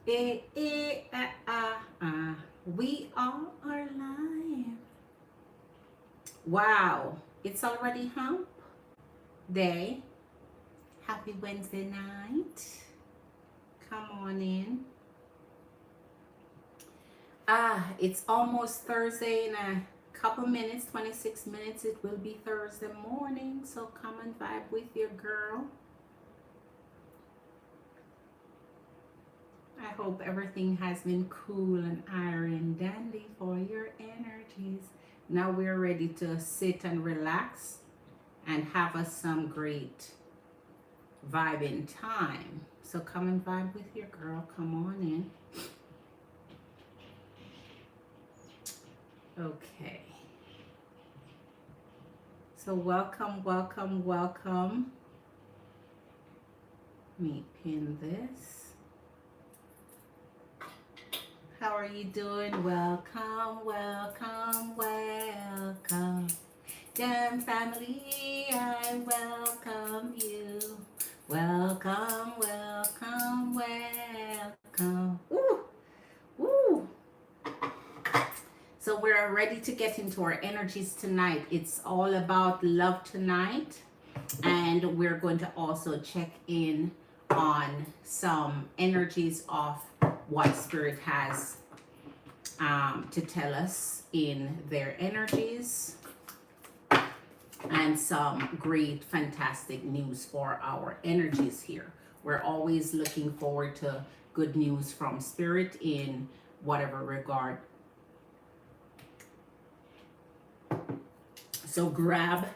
We all are live. Wow, it's already hump day. Happy Wednesday night. Come on in. It's almost Thursday in a couple minutes, 26 minutes. It will be Thursday morning. So come and vibe with your girl. I hope everything has been cool and iron dandy for your energies. Now we're ready to sit and relax and have us some great vibing time. So come and vibe with your girl. Come on in. Okay. So welcome, welcome, welcome. Let me pin this. How are you doing? Welcome, welcome, welcome. Jam family, I welcome you. Welcome, welcome, welcome. Ooh, ooh. So we're ready to get into our energies tonight. It's all about love tonight. And we're going to also check in on some energies of what Spirit has to tell us in their energies, and some great, fantastic news for our energies here. We're always looking forward to good news from Spirit in whatever regard. So grab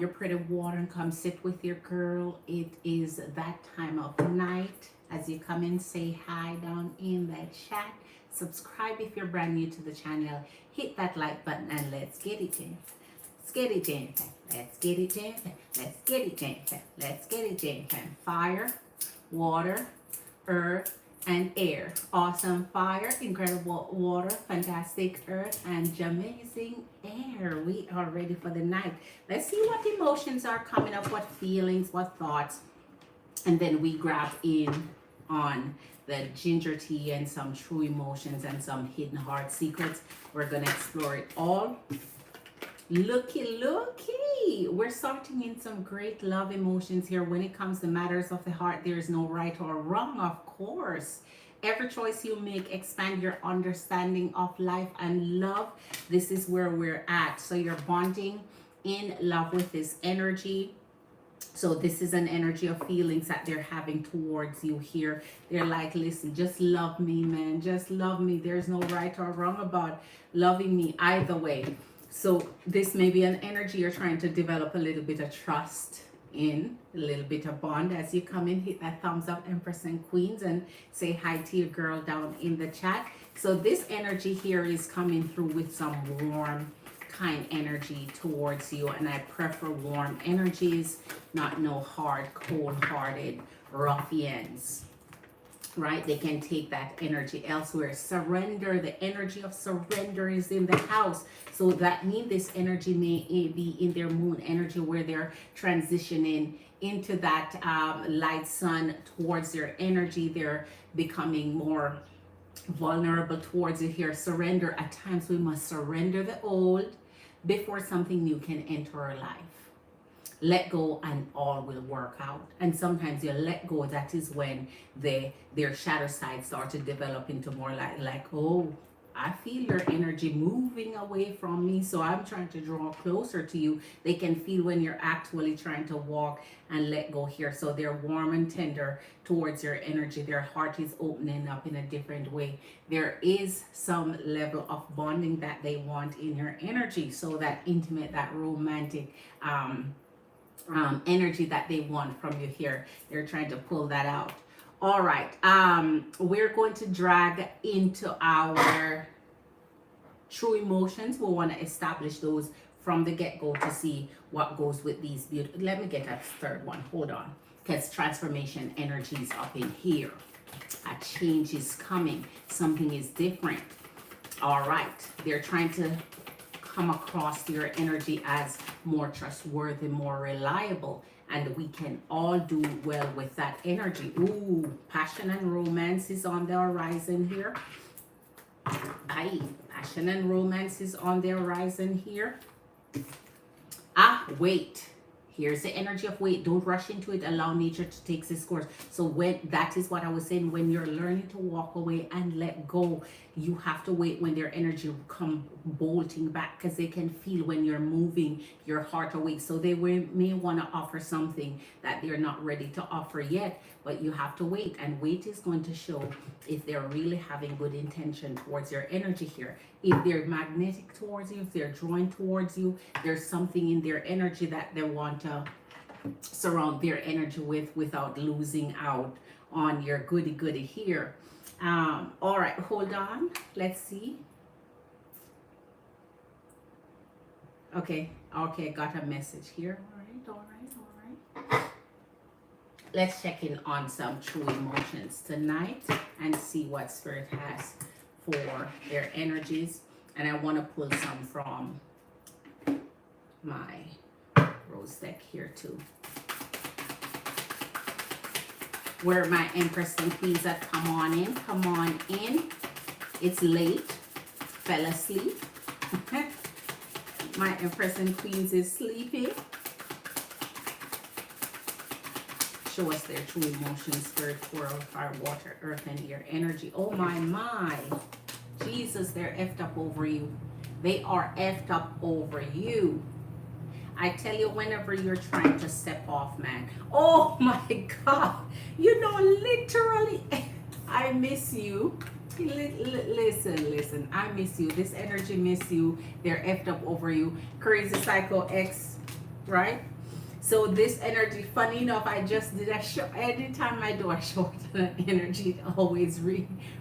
your pretty water and come sit with your girl. It is that time of night. As you come in, say hi down in the chat. Subscribe if you're brand new to the channel. Hit that like button and let's get it in. Let's get it in. Let's get it in. Let's get it in. Let's get it in. Fire, water, earth, and air. Awesome fire, incredible water, fantastic earth, and amazing air. We are ready for the night. Let's see what emotions are coming up, what feelings, what thoughts, and then we grab in on the ginger tea and some true emotions and some hidden heart secrets. We're gonna explore it all. Looky, we're sorting in some great love emotions here. When it comes to matters of the heart, there is no right or wrong, of course. Every choice you make expand your understanding of life and love. This is where we're at. So you're bonding in love with this energy. So this is an energy of feelings that they're having towards you here. They're like, listen, just love me, man. Just love me. There's no right or wrong about loving me either way. So this may be an energy you're trying to develop a little bit of trust in, a little bit of bond. As you come in, hit that thumbs up, Empress and Queens, and say hi to your girl down in the chat. So this energy here is coming through with some warm, kind energy towards you, and I prefer warm energies, not no hard, cold-hearted ruffians, right? They can take that energy elsewhere. Surrender, the energy of surrender is in the house. So that means this energy may be in their moon energy, where they're transitioning into that light sun towards their energy. They're becoming more vulnerable towards it here. Surrender. At times we must surrender the old before something new can enter our life. Let go and all will work out. And sometimes you let go, that is when their shadow side start to develop into more like, oh, I feel your energy moving away from me, so I'm trying to draw closer to you. They can feel when you're actually trying to walk and let go here. So they're warm and tender towards your energy. Their heart is opening up in a different way. There is some level of bonding that they want in your energy. So that intimate, that romantic energy that they want from you here, they're trying to pull that out. All right, we're going to drag into our true emotions. We want to establish those from the get-go to see what goes with these beautiful. Let me get that third one, hold on, because transformation energy is up in here. A change is coming, something is different. All right, they're trying to come across your energy as more trustworthy, more reliable, and we can all do well with that energy. Ooh, passion and romance is on the horizon here. Aye, passion and romance is on the horizon here. Ah, wait. Here's the energy of wait. Don't rush into it. Allow nature to take its course. So when that is what I was saying, when you're learning to walk away and let go, you have to wait when their energy come bolting back, because they can feel when you're moving your heart away. So they may want to offer something that they're not ready to offer yet, but you have to wait. And wait is going to show if they're really having good intention towards your energy here. If they're magnetic towards you, if they're drawn towards you, there's something in their energy that they want to surround their energy with without losing out on your goody here. All right, hold on. Let's see. Okay, got a message here. All right. Let's check in on some true emotions tonight and see what Spirit has for their energies. And I want to pull some from my rose deck here too, where my Empress and Queens that come on in. It's late, fell asleep. My Empress and Queens is sleeping. Show us their true emotions, Spirit, world, fire, water, earth, and air energy. Oh my. Jesus, they're effed up over you. They are effed up over you. I tell you, whenever you're trying to step off, man. Oh my God. You know, literally, I miss you. Listen, I miss you. This energy miss you. They're effed up over you. Crazy Psycho X, right? So this energy, funny enough, I just did a show. Anytime I do a show, the energy always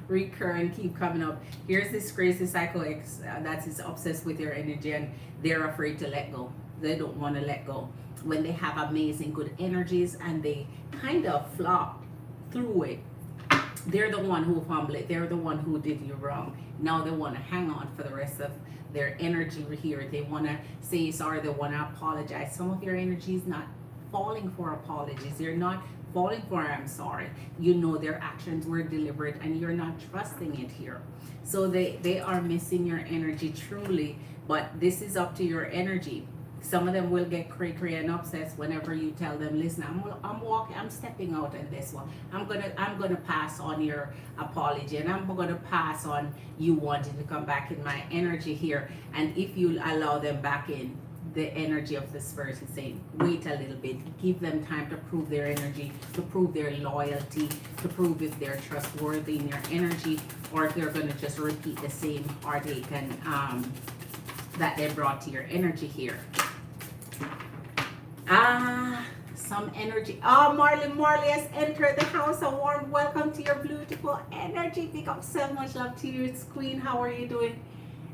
recur and keep coming up. Here's this Crazy Psycho X that is obsessed with their energy, and they're afraid to let go. They don't want to let go. When they have amazing good energies and they kind of flop through it, they're the one who fumbled it. They're the one who did you wrong. Now they want to hang on for the rest of their energy here. They want to say sorry. They want to apologize. Some of your energy is not falling for apologies. You're not falling for I'm sorry. You know their actions were deliberate and you're not trusting it here. So they are missing your energy truly, but this is up to your energy. Some of them will get cray and obsessed whenever you tell them, listen, I'm stepping out in this one. I'm gonna pass on your apology, and I'm gonna pass on you wanting to come back in my energy here. And if you allow them back in, the energy of the Spirit is saying, wait a little bit, give them time to prove their energy, to prove their loyalty, to prove if they're trustworthy in your energy, or if they're gonna just repeat the same heartache and that they brought to your energy here. Some energy. Marley has entered the house. A warm welcome to your beautiful energy. Pick up so much love to you. It's Queen. How are you doing?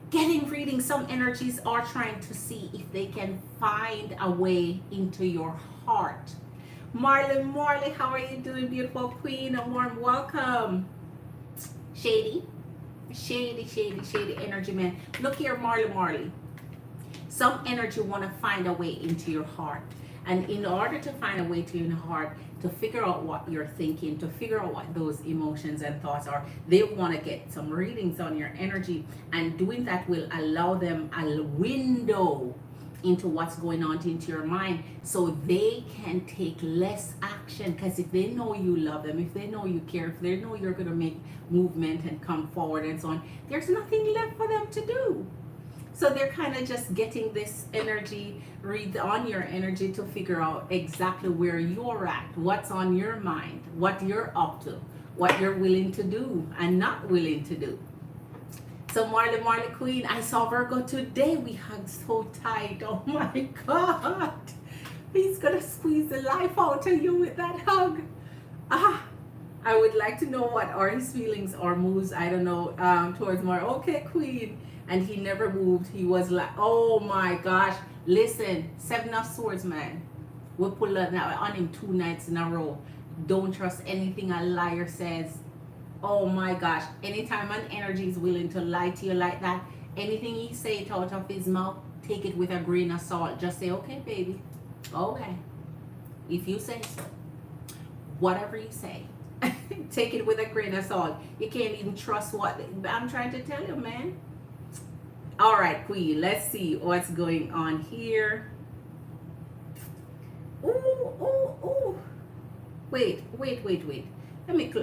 Getting reading. Some energies are trying to see if they can find a way into your heart. Marley, how are you doing, beautiful Queen? A warm welcome. Shady energy, man. Look here, Marley. Some energy want to find a way into your heart. And in order to find a way to your heart, to figure out what you're thinking, to figure out what those emotions and thoughts are, they want to get some readings on your energy. And doing that will allow them a window into what's going on into your mind, so they can take less action. Because if they know you love them, if they know you care, if they know you're going to make movement and come forward and so on, there's nothing left for them to do. So they're kind of just getting this energy, read on your energy to figure out exactly where you're at, what's on your mind, what you're up to, what you're willing to do and not willing to do. So Marley Queen, I saw Virgo today. We hugged so tight. Oh my God. He's going to squeeze the life out of you with that hug. I would like to know what are his feelings or moves, I don't know, towards Marley. Okay, Queen. And he never moved. He was like, oh my gosh. Listen, 7 of Swords, man. We pulled that on him 2 nights in a row. Don't trust anything a liar says. Oh my gosh. Anytime an energy is willing to lie to you like that, Anything he say it out of his mouth, take it with a grain of salt. Just say, okay, baby. Okay. If you say so. Whatever you say. Take it with a grain of salt. You can't even trust what I'm trying to tell you, man. All right, Queen. Let's see what's going on here. Ooh, ooh, ooh. Wait. Let me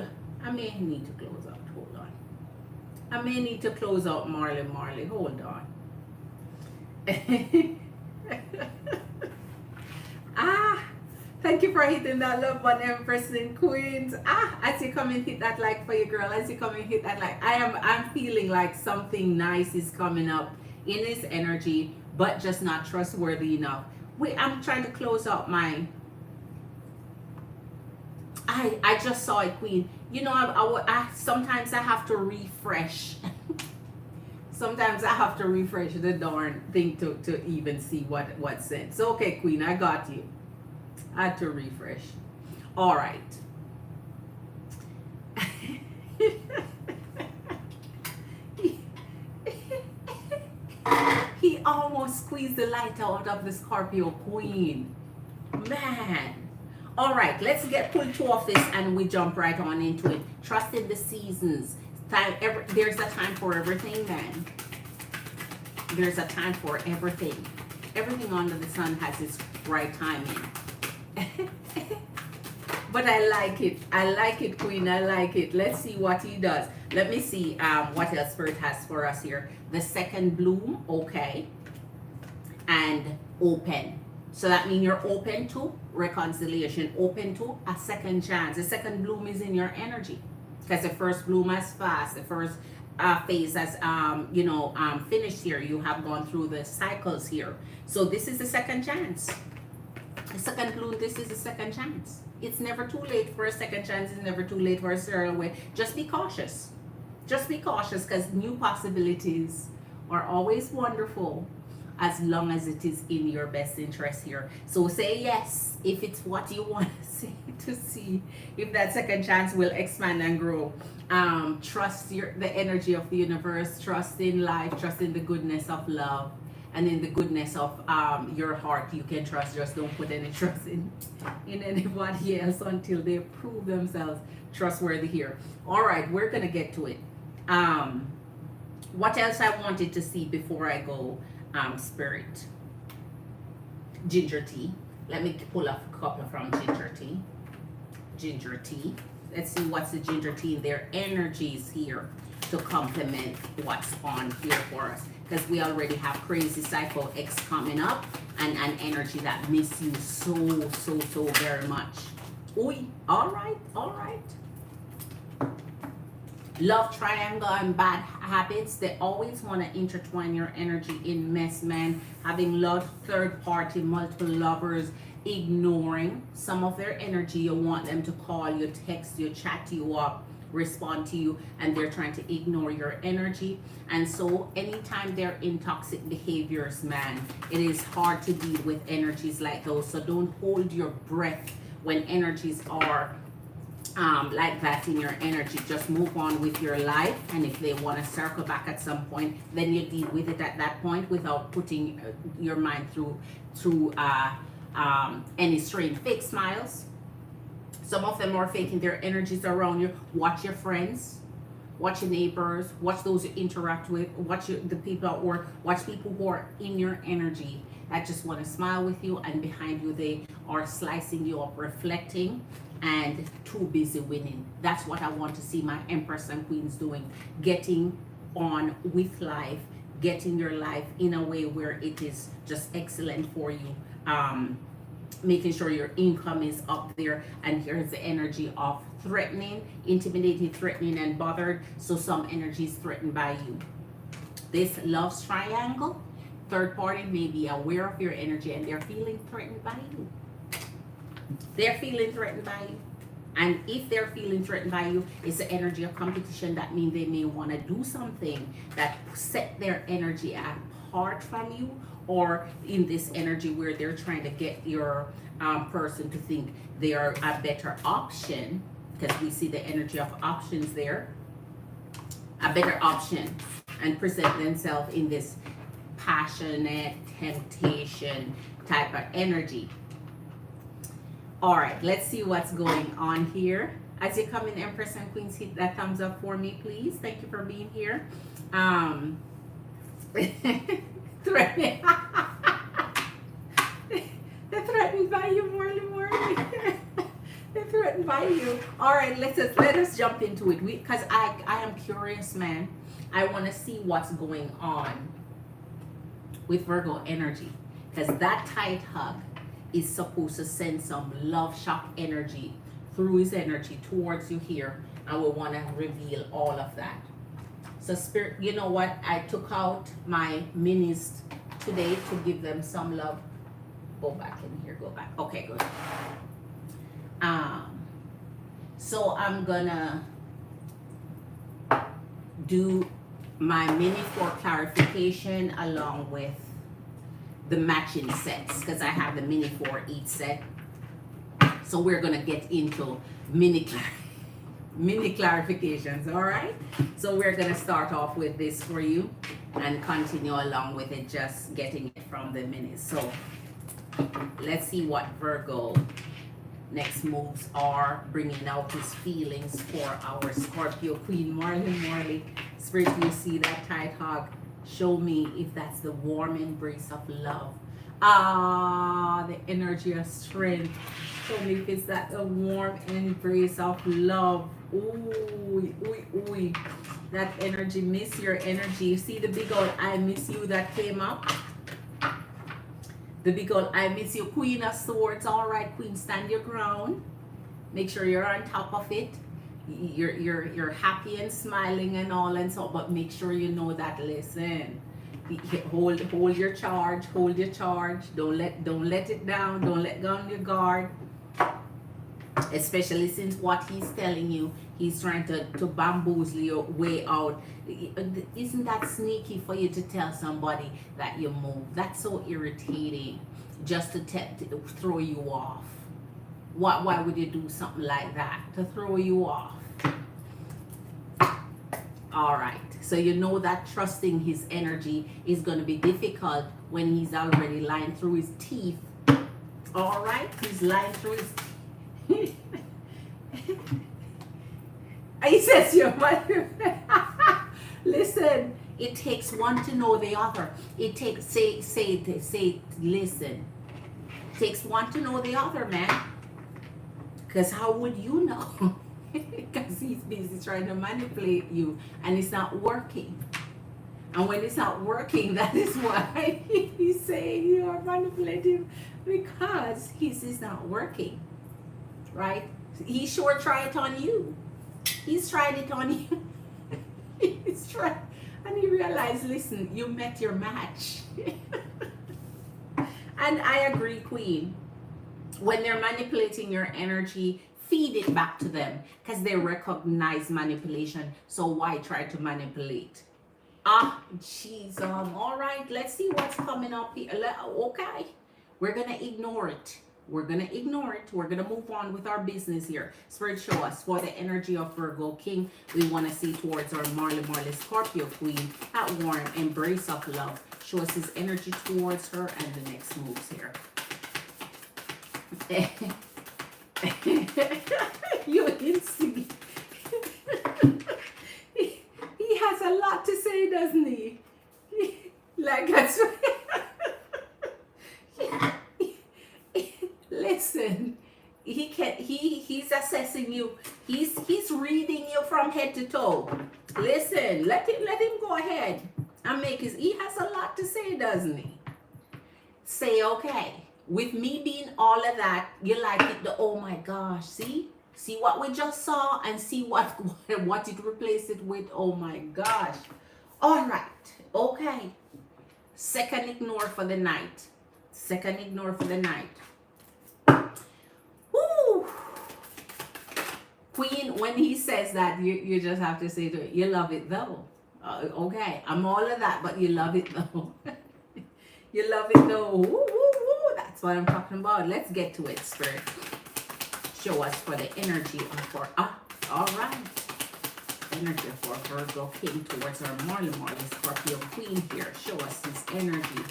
I may need to close out. Hold on. I may need to close out Marley. Hold on. Thank you for hitting that love button, Empress and Queens. As you come and hit that like for your girl, as you come and hit that like, I'm feeling like something nice is coming up in this energy, but just not trustworthy enough. Wait, I'm trying to close out my. I just saw it, Queen. You know, I sometimes I have to refresh. Sometimes I have to refresh the darn thing to even see what's sent. So okay, Queen, I got you. I had to refresh. All right. He almost squeezed the light out of the Scorpio Queen. Man. All right, let's get pulled two of this and we jump right on into it. Trust in the seasons. There's a time for everything, man. There's a time for everything. Everything under the sun has its right timing. But I like it, Queen. I like it. Let's see what he does. Let me see what else Spirit has for us here. The second bloom, okay, and open. So that means you're open to reconciliation, open to a second chance. The second bloom is in your energy, because the first bloom has passed. The first phase has finished here. You have gone through the cycles here. So this is the second chance. The second bloom, this is the second chance. It's never too late for a second chance. It's never too late for a serial way. Just be cautious. Just be cautious, because new possibilities are always wonderful as long as it is in your best interest here. So say yes if it's what you want to see if that second chance will expand and grow. Trust the energy of the universe. Trust in life. Trust in the goodness of love. And in the goodness of your heart, you can trust. Just don't put any trust in anybody else until they prove themselves trustworthy here. All right, we're going to get to it. What else I wanted to see before I go, Spirit? Ginger tea. Let me pull up a couple from ginger tea. Ginger tea. Let's see what's the ginger tea. Their energies here to complement what's on here for us. Because we already have crazy cycle X coming up and an energy that miss you so very much. Ooh, all right. Love triangle and bad habits, they always want to intertwine your energy in mess, man. Having love, third party, multiple lovers, ignoring some of their energy. You want them to call you, text you, chat you up, respond to you, and they're trying to ignore your energy. And so anytime they're in toxic behaviors, man, it is hard to deal with energies like those. So don't hold your breath when energies are like that in your energy. Just move on with your life, and if they want to circle back at some point, then you deal with it at that point without putting your mind through any strain. Fake smiles. Some of them are faking their energies around you. Watch your friends, watch your neighbors, watch those you interact with, watch the people at work, watch people who are in your energy that just want to smile with you, and behind you they are slicing you up, reflecting, and too busy winning. That's what I want to see my Empress and Queens doing. Getting on with life, getting your life in a way where it is just excellent for you. Making sure your income is up there. And here's the energy of threatening, intimidating, threatening, and bothered. So some energy is threatened by you. This love's triangle, third party may be aware of your energy and they're feeling threatened by you. They're feeling threatened by you. And if they're feeling threatened by you, it's the energy of competition. That means they may want to do something that set their energy apart from you, or in this energy where they're trying to get your person to think they are a better option, because we see the energy of options there. A better option and present themselves in this passionate temptation type of energy. All right, let's see what's going on here. As you come in, Empress and Queens, hit that thumbs up for me, please. Thank you for being here. Threatening. They're threatened by you, Morley. They're threatened by you. All right, let us jump into it. Because I am curious, man. I want to see what's going on with Virgo energy. Because that tight hug is supposed to send some love shock energy through his energy towards you here. And we want to reveal all of that. So Spirit, you know what? I took out my minis today to give them some love. Go back in here, go back. Okay, good. So I'm gonna do my mini for clarification along with the matching sets, because I have the mini for each set. So we're gonna get into mini clarifications, all right? So we're gonna start off with this for you and continue along with it, just getting it from the minis. So let's see what Virgo next moves are, bringing out his feelings for our Scorpio Queen, Marley. Spirit, you see that tight hug? Show me if that's the warm embrace of love. The energy of strength. Show me if it's that the warm embrace of love. Ooh. That energy, miss your energy. You see the big old I miss you that came up? The big old I miss you, Queen of Swords. All right, Queen, stand your ground. Make sure you're on top of it. You're happy and smiling and all and so, but make sure you know that. Listen, hold your charge. Hold your charge. Don't let it down. Don't let go on your guard. Especially since what he's telling you, he's trying to bamboozle your way out. Isn't that sneaky for you to tell somebody that you move? That's so irritating, just to throw you off. Why would you do something like that? To throw you off. All right, so you know that trusting his energy is going to be difficult when he's already lying through his teeth. All right, he's lying through his teeth. He says your mother. Listen, it takes one to know the other. It takes say listen. It takes one to know the other, man. Because how would you know? Because he's busy trying to manipulate you and it's not working. And when it's not working, that is why he's saying you are manipulative, because he's not working. Right? He sure tried it on you. He's tried it on you. He's tried, and he realized, listen, you met your match. And I agree, Queen. When they're manipulating your energy, feed it back to them, because they recognize manipulation. So why try to manipulate? Jeez. All right, let's see what's coming up here. Okay, we're gonna ignore it. We're going to ignore it. We're going to move on with our business here. Spirit, show us for the energy of Virgo King. We want to see towards our Marley Scorpio Queen, that warm embrace of love. Show us his energy towards her and the next moves here. You can see. He has a lot to say, doesn't he? Like that's listen, he's assessing you. He's reading you from head to toe. Listen, let him go ahead and make he has a lot to say, doesn't he? Say, okay, with me being all of that, you like it, oh my gosh, see what we just saw, and see what it replaced it with. Oh my gosh. All right, okay. Second ignore for the night. Woo! Queen, when he says that, you just have to say to it, you love it though. Okay, I'm all of that, but you love it though. You love it though. Woo, woo, woo. That's what I'm talking about. Let's get to it, Spirit. Show us for the energy of all right. energy for Virgo King towards our Marley Scorpio Queen here. Show us his energy.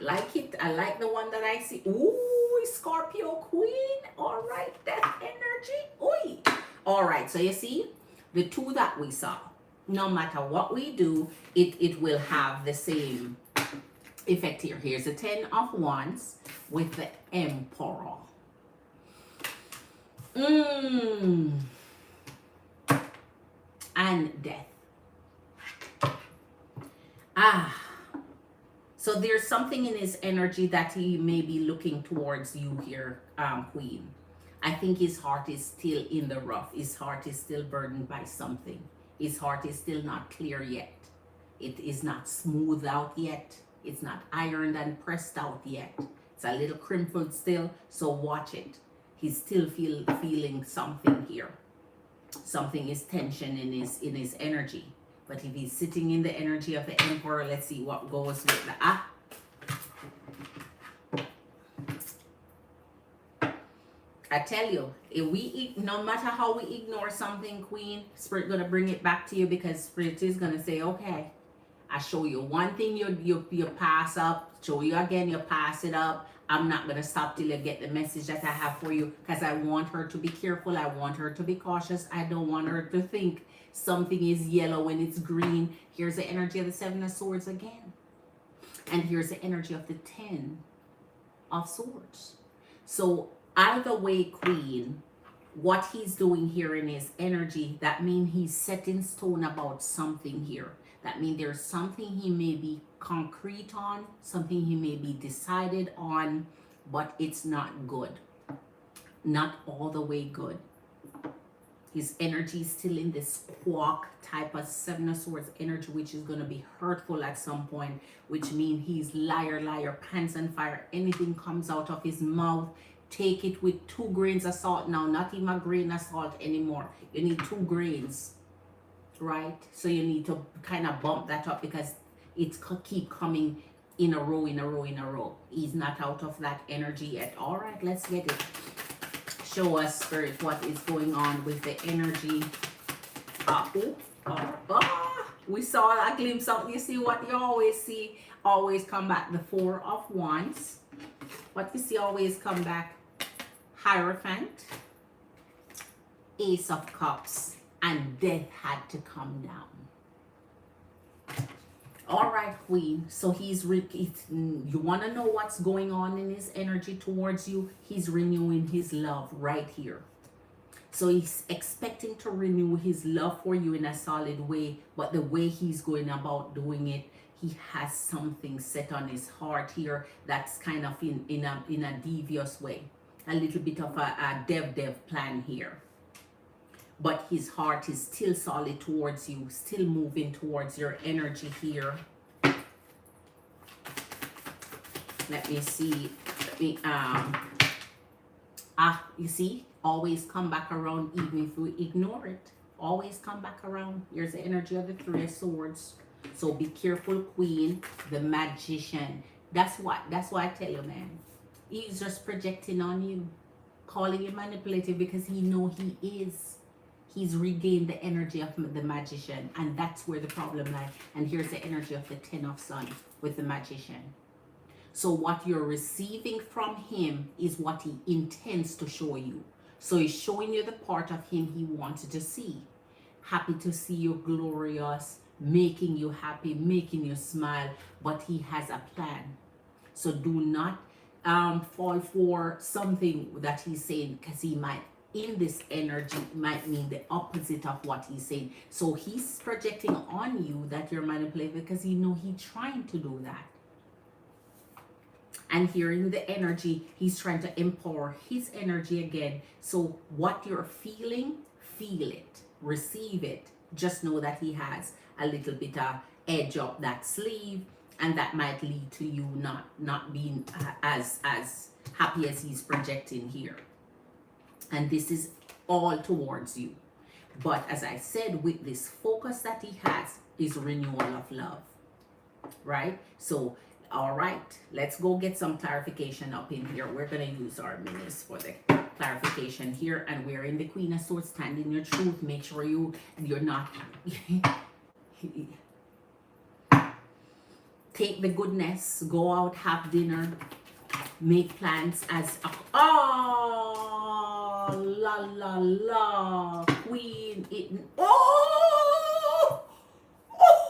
Like it. I like the one that I see. Ooh, Scorpio Queen. All right, that energy. Ooh. All right, so you see, the two that we saw, no matter what we do, it will have the same effect here. Here's the 10 of Wands with the Emperor. And death. So there's something in his energy that he may be looking towards you here, Queen. I think his heart is still in the rough. His heart is still burdened by something. His heart is still not clear yet. It is not smoothed out yet. It's not ironed and pressed out yet. It's a little crimpled still, so watch it. He's still feeling something here. Something is tension in his energy. But if he's sitting in the energy of the Emperor, let's see what goes with the I tell you, if no matter how we ignore something, Queen, Spirit gonna bring it back to you, because Spirit is gonna say, okay, I show you one thing, you pass up, show you again, you pass it up. I'm not gonna stop till you get the message that I have for you, because I want her to be careful. I want her to be cautious. I don't want her to think something is yellow when it's green. Here's the energy of the 7 of Swords again. And here's the energy of the 10 of Swords. So either way, Queen, what he's doing here in his energy, that means he's set in stone about something here. That means there's something he may be concrete on, something he may be decided on, but it's not good. Not all the way good. His energy is still in this squawk type of 7 of Swords energy, which is going to be hurtful at some point, which means he's liar, pants on fire. Anything comes out of his mouth, take it with 2 grains of salt now, not even a grain of salt anymore. You need 2 grains, right? So you need to kind of bump that up, because it's keep coming in a row. He's not out of that energy yet. All right, let's get it. Show us, Spirit, what is going on with the energy. We saw a glimpse of, you see what you always see, always come back, the 4 of Wands. What you see always come back, Hierophant, Ace of Cups, and death had to come down. All right, Queen. So you want to know what's going on in his energy towards you? He's renewing his love right here. So he's expecting to renew his love for you in a solid way, but the way he's going about doing it, he has something set on his heart here that's kind of in a devious way. A little bit of a dev plan here. But his heart is still solid towards you, still moving towards your energy here. Let me see. You see, always come back around, even if we ignore it. Always come back around. Here's the energy of the 3 of Swords. So be careful, Queen. The Magician. That's why I tell you, man. He's just projecting on you, calling you manipulative, because he know he is. He's regained the energy of the Magician, and that's where the problem lies. And here's the energy of the 10 of Sun with the Magician. So what you're receiving from him is what he intends to show you. So he's showing you the part of him he wanted to see. Happy to see you glorious, making you happy, making you smile, but he has a plan. So do not fall for something that he's saying, because he might, in this energy, might mean the opposite of what he's saying. So he's projecting on you that you're manipulated, because he know he's trying to do that. And here in the energy, he's trying to empower his energy again. So what you're feeling, feel it, receive it. Just know that he has a little bit of edge up that sleeve, and that might lead to you not being as happy as he's projecting here. And this is all towards you. But as I said, with this focus that he has is renewal of love, right? So All right, let's go get some clarification up in here. We're going to use our minis for the clarification here, and we're in the Queen of Swords. Stand in your truth. Make sure you're not take the goodness, go out, have dinner, make plans as a, oh la la la Queen it, oh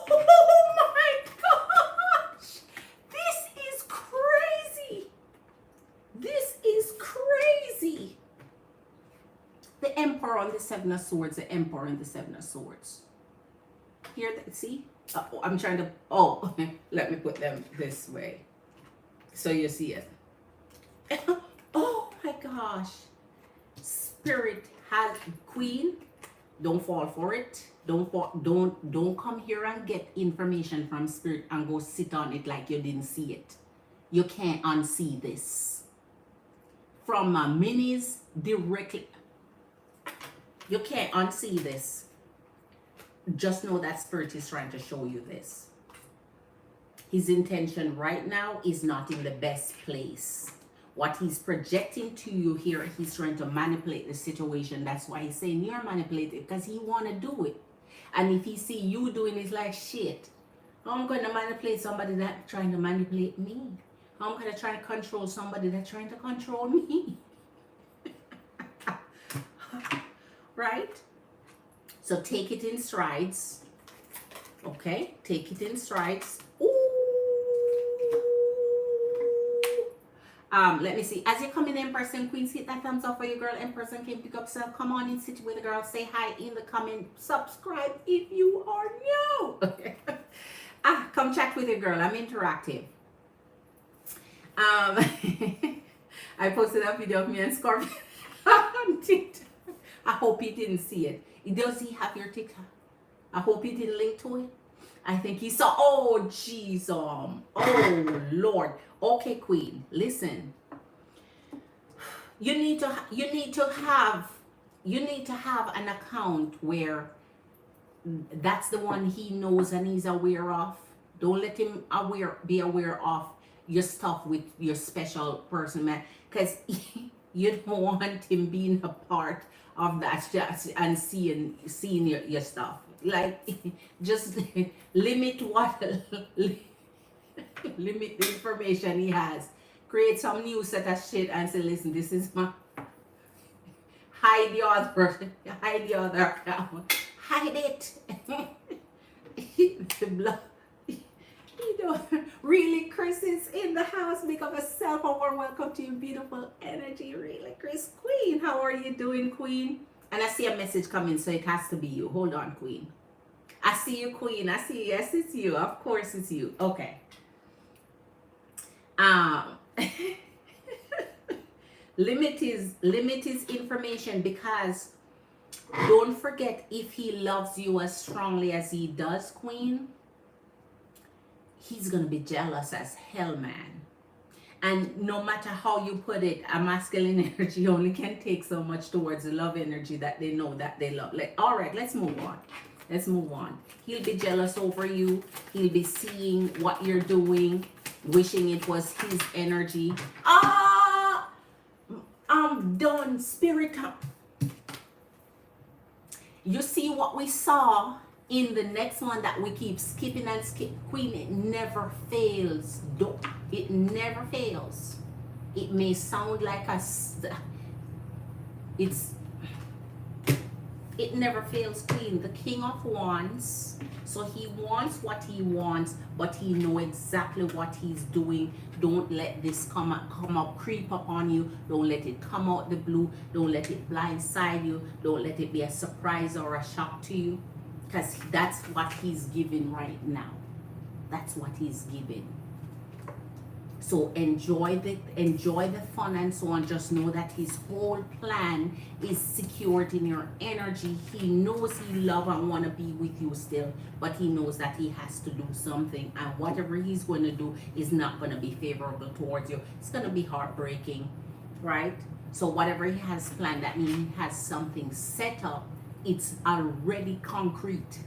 my gosh, this is crazy. This is crazy. The Emperor on the Seven of Swords, the Emperor on the Seven of Swords. Here, see? I'm trying to, oh, let me put them this way so you see it. Oh my gosh. Spirit has, Queen, don't fall for it. Don't come here and get information from Spirit and go sit on it like you didn't see it. You can't unsee this. From my minis directly, you can't unsee this. Just know that Spirit is trying to show you this. His intention right now is not in the best place. What he's projecting to you here, he's trying to manipulate the situation. That's why he's saying you're manipulated, because he want to do it. And if he see you doing it, like, shit, I'm going to manipulate somebody that's trying to manipulate me. I'm going to try to control somebody that's trying to control me. Right? So take it in strides. Okay? Take it in strides. Ooh. Let me see. As you come in Empress and Queens, hit that thumbs up for your girl. Empress and King, pick up self. Come on in, sit with the girl. Say hi in the comment. Subscribe if you are new. Okay. Come chat with your girl. I'm interactive. I posted a video of me and Scorpio on TikTok. I hope he didn't see it. Does he have your TikTok? I hope he didn't link to it. I think he saw. Oh, jeez. Oh, Lord. Okay, Queen. Listen. You need to have an account where that's the one he knows and he's aware of. Don't let him be aware of your stuff with your special person, man, because you don't want him being a part of that and seeing your stuff. Like, just limit limit the information he has. Create some new set of shit and say, listen, this is my, hide the other account. Hide it. The blood. You know, really, Chris is in the house. Make up yourself a warm welcome to your beautiful energy. Really, Chris. Queen, how are you doing, Queen? And I see a message coming, so it has to be you. Hold on, Queen. I see you, Queen. I see you. Yes, it's you. Of course, it's you. Okay. Limit his information, because don't forget, if he loves you as strongly as he does, Queen, he's gonna be jealous as hell, man. And no matter how you put it, a masculine energy only can take so much towards the love energy that they know that they love. Like, all right, let's move on. Let's move on. He'll be jealous over you. He'll be seeing what you're doing, wishing it was his energy. I'm done, Spirit. You see what we saw in the next one that we keep skipping and skip, Queen, it never fails. It never fails. It may sound like it never fails, Queen. The King of Wands. So he wants what he wants, but he knows exactly what he's doing. Don't let this come up, creep up on you. Don't let it come out the blue. Don't let it blindside you. Don't let it be a surprise or a shock to you. Because that's what he's giving right now. That's what he's giving. So enjoy the fun and so on. Just know that his whole plan is secured in your energy. He knows he loves and want to be with you still, but he knows that he has to do something, and whatever he's going to do is not going to be favorable towards you. It's going to be heartbreaking, right? So whatever he has planned, that means he has something set up. It's already concrete.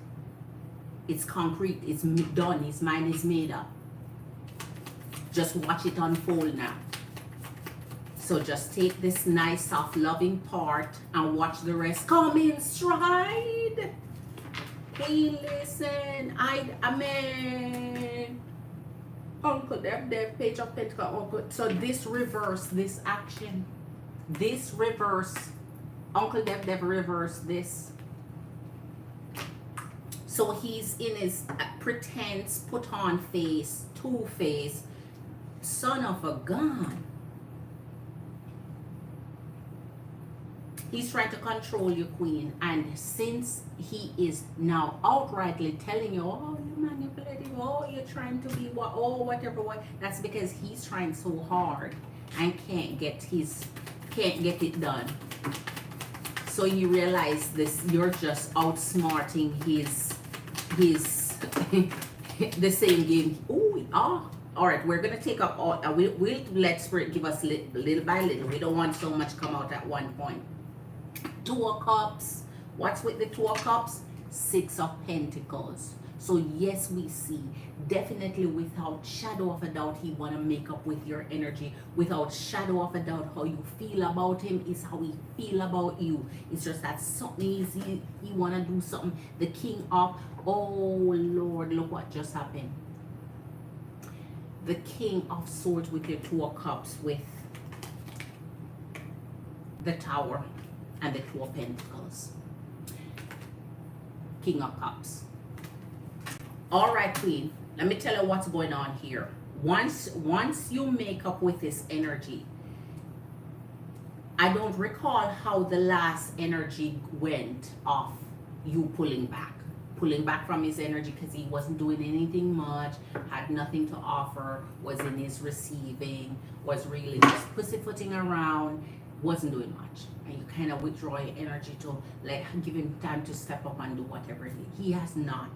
It's concrete. It's done. His mind is made up. Just watch it unfold now. So just take this nice, soft, loving part and watch the rest come in stride. Queen, listen. Amen. Uncle Dev, Page of Pentacles, Uncle. So this reverse, this action. This reverse. Uncle Dev reverse this. So he's in his pretense, put on face, two-face, son of a gun. He's trying to control you, Queen. And since he is now outrightly telling you, oh, you're manipulating, oh, you're trying to be what, oh, whatever, what, that's because he's trying so hard and can't get it done. So you realize this, you're just outsmarting his the same game. Ooh, oh, all right, we're gonna take up all. We'll let Spirit give us little by little. We don't want so much come out at one point. Two of Cups. What's with the Two of Cups? Six of Pentacles. So yes, we see definitely without shadow of a doubt he want to make up with your energy. Without shadow of a doubt, how you feel about him is how he feel about you. It's just that something easy. He want to do something. The King of, oh Lord, look what just happened. The King of Swords with your Two of Cups with the Tower and the Two of Pentacles. King of Cups. All right, Queen, let me tell you what's going on here. Once you make up with this energy, I don't recall how the last energy went off you pulling back from his energy, because he wasn't doing anything much, had nothing to offer, was in his receiving, was really just pussyfooting around, wasn't doing much. And you kind of withdraw your energy to like give him time to step up and do whatever he has not.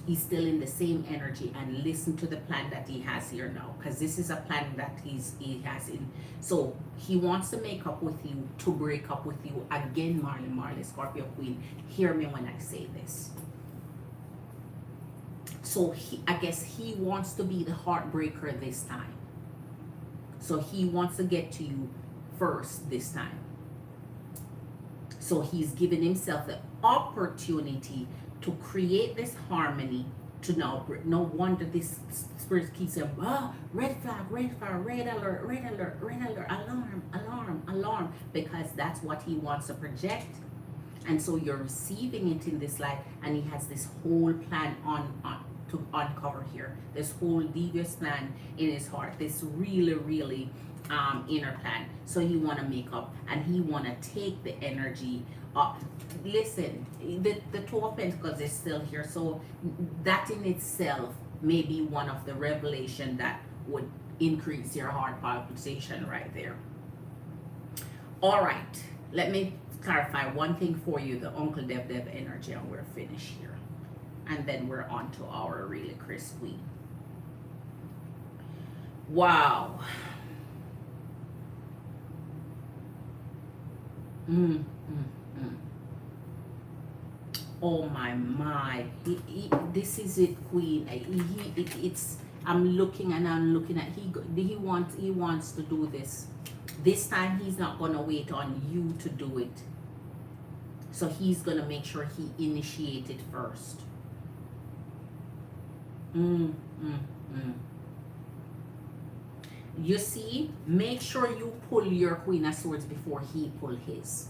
He's still in the same energy, and listen to the plan that he has here now, because this is a plan that he has in. So he wants to make up with you, to break up with you again. Marley, Scorpio Queen, hear me when I say this. So I guess he wants to be the heartbreaker this time. So he wants to get to you first this time. So he's given himself the opportunity to create this harmony. To now, no wonder this Spirit keeps saying, oh, red flag, red alert, alarm, because that's what he wants to project. And so you're receiving it in this light, and he has this whole plan on to uncover here, this whole devious plan in his heart, this really inner plan. So he want to make up, and he want to take the energy up. Listen, the Two of Pentacles is still here, so that in itself may be one of the revelation that would increase your heart palpitation right there. All right, let me clarify one thing for you, the Uncle Dev energy, and we're finished here, and then we're on to our really Chris Queen. Wow. Oh my, this is it, Queen. It's I'm looking and I'm looking at he wants to do this time. He's not gonna wait on you to do it, so he's gonna make sure he initiated first. You see, make sure you pull your Queen of Swords before he pull his.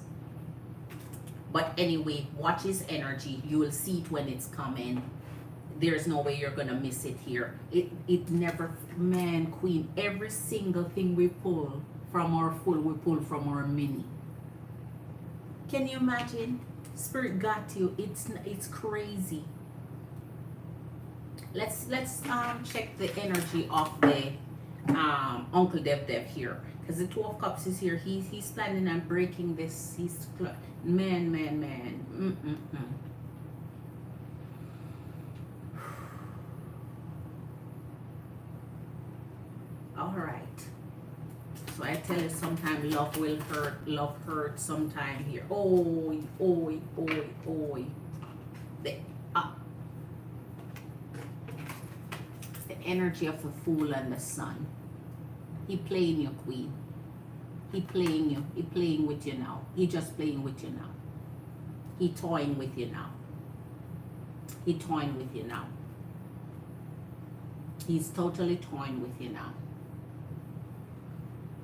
But anyway, watch his energy. You will see it when it's coming. There's no way you're gonna miss it here. It never, man, Queen, every single thing we pull from our full, we pull from our mini. Can you imagine? Spirit got you. It's crazy. Let's check the energy of the Uncle Dev here, because the Two of Cups is here. He's planning on breaking this. He's man. All right. So I tell you, sometimes love will hurt. Love hurts sometimes here. Oi. The energy of the Fool and the Sun. He playing you, Queen. He playing you. He playing with you now. He just playing with you now. He toying with you now. He toying with you now. He's totally toying with you now.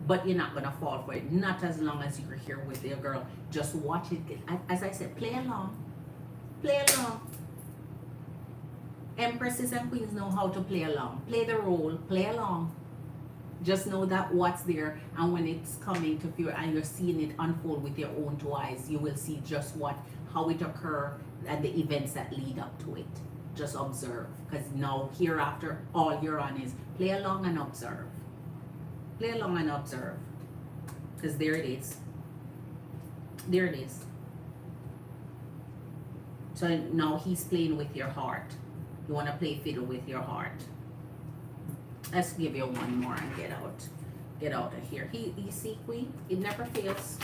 But you're not going to fall for it. Not as long as you're here with your girl. Just watch it. As I said, play along. Play along. Empresses and queens know how to play along. Play the role. Play along. Just know that what's there, and when it's coming to you and you're seeing it unfold with your own two eyes, you will see just how it occur and the events that lead up to it. Just observe, because now hereafter all you're on is play along and observe. Play along and observe, because there it is. There it is. So now he's playing with your heart. You want to play fiddle with your heart. Let's give you one more and get out of here. You see, Queen, it never fails.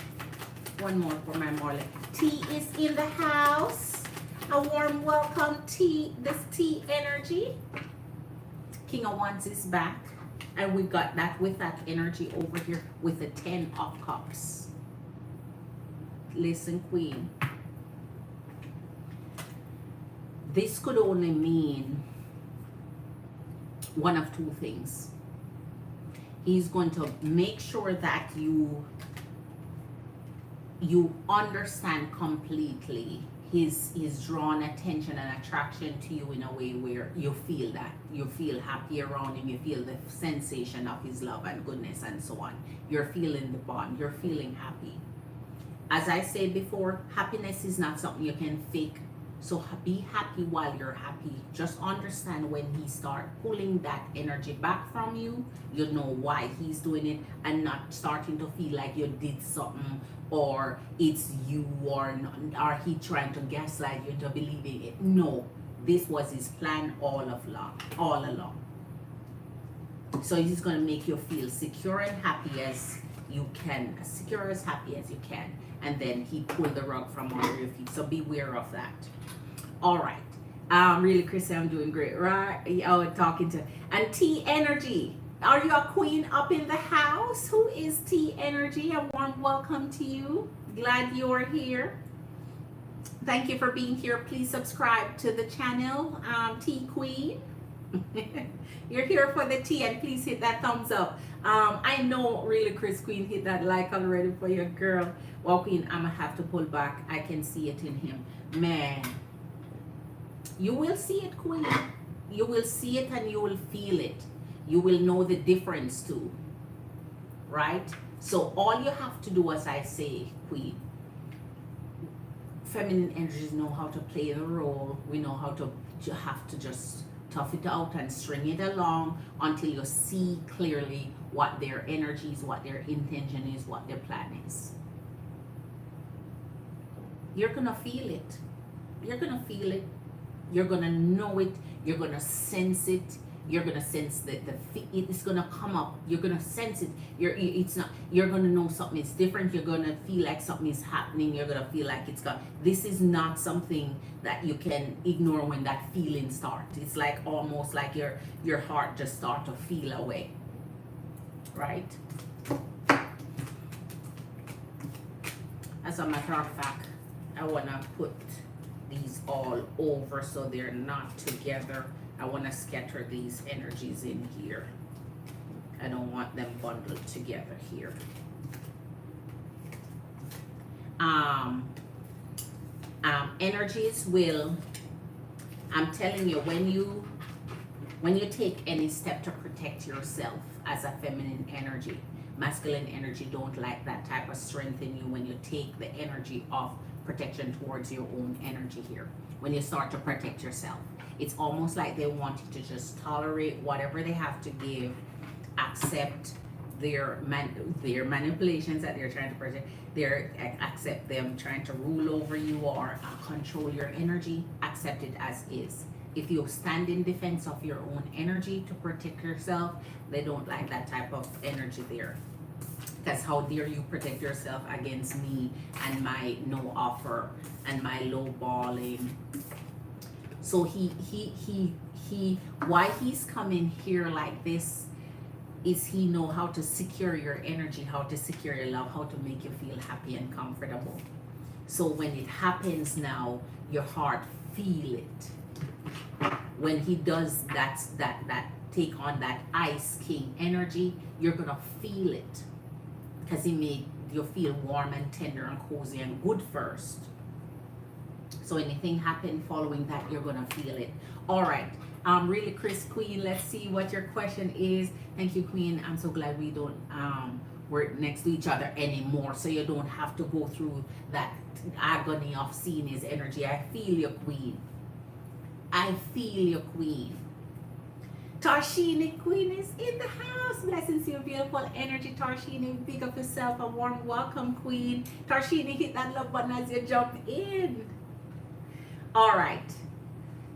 One more for my Marley. T is in the house. A warm welcome, T. This T energy. King of Wands is back, and we got that with that energy over here with the 10 of Cups. Listen, Queen. This could only mean one of two things. He's going to make sure that you understand completely his drawn attention and attraction to you in a way where you feel that. You feel happy around him. You feel the sensation of his love and goodness and so on. You're feeling the bond. You're feeling happy. As I said before, happiness is not something you can fake. So be happy while you're happy. Just understand when he start pulling that energy back from you, you know why he's doing it, and not starting to feel like you did something, or it's you, or he trying to gaslight you into believing it. No, this was his plan all along. So he's going to make you feel secure and happy as you can, as secure as happy as you can, and then he pulled the rug from under your feet. So beware of that. All right. Really, Chrissy, I'm doing great, right? Oh, talking to and T energy. Are you a queen up in the house? Who is T energy? A warm welcome to you. Glad you're here. Thank you for being here. Please subscribe to the channel, T Queen. You're here for the tea, and please hit that thumbs up. I know, really, Chris Queen hit that like already for your girl. Well, Queen, I'm gonna have to pull back. I can see it in him, man. You will see it, Queen. You will see it and you will feel it. You will know the difference too, right? So all you have to do, as I say, Queen, feminine energies know how to play the role. We know how to have to just tough it out and string it along until you see clearly what their energy is, what their intention is, what their plan is. You're gonna feel it. You're gonna feel it. You're gonna know it. You're gonna sense it. You're gonna sense that it's gonna come up. You're gonna sense it. You're gonna know something is different. You're gonna feel like something is happening. You're gonna feel like it's gonna. This is not something that you can ignore when that feeling starts. It's like almost like your heart just start to feel away, right? As a matter of fact, I wanna put these all over so they're not together. I want to scatter these energies in here. I don't want them bundled together here. Energies will, I'm telling you, when you take any step to protect yourself as a feminine energy, masculine energy don't like that type of strength in you. When you take the energy of protection towards your own energy here, when you start to protect yourself, it's almost like they want you to just tolerate whatever they have to give, accept their manipulations that they're trying to protect, accept them trying to rule over you or control your energy, accept it as is. If you stand in defense of your own energy to protect yourself, they don't like that type of energy there. Because how dare you protect yourself against me and my no offer and my low balling. So he Why he's coming here like this is he know how to secure your energy, how to secure your love, how to make you feel happy and comfortable. So when it happens now, your heart feel it. When he does that take on that Ice King energy, you're gonna feel it, because he made you feel warm and tender and cozy and good first. So anything happen following that, you're gonna feel it. All right. Really, Chris Queen, let's see what your question is. Thank you, Queen. I'm so glad we don't we're next to each other anymore, so you don't have to go through that agony of seeing his energy. I feel you, Queen. I feel you, Queen. Tarshini Queen is in the house. Blessings to your beautiful energy, Tarshini. Big up yourself. A warm welcome, Queen. Tarshini, hit that love button as you jump in. All right.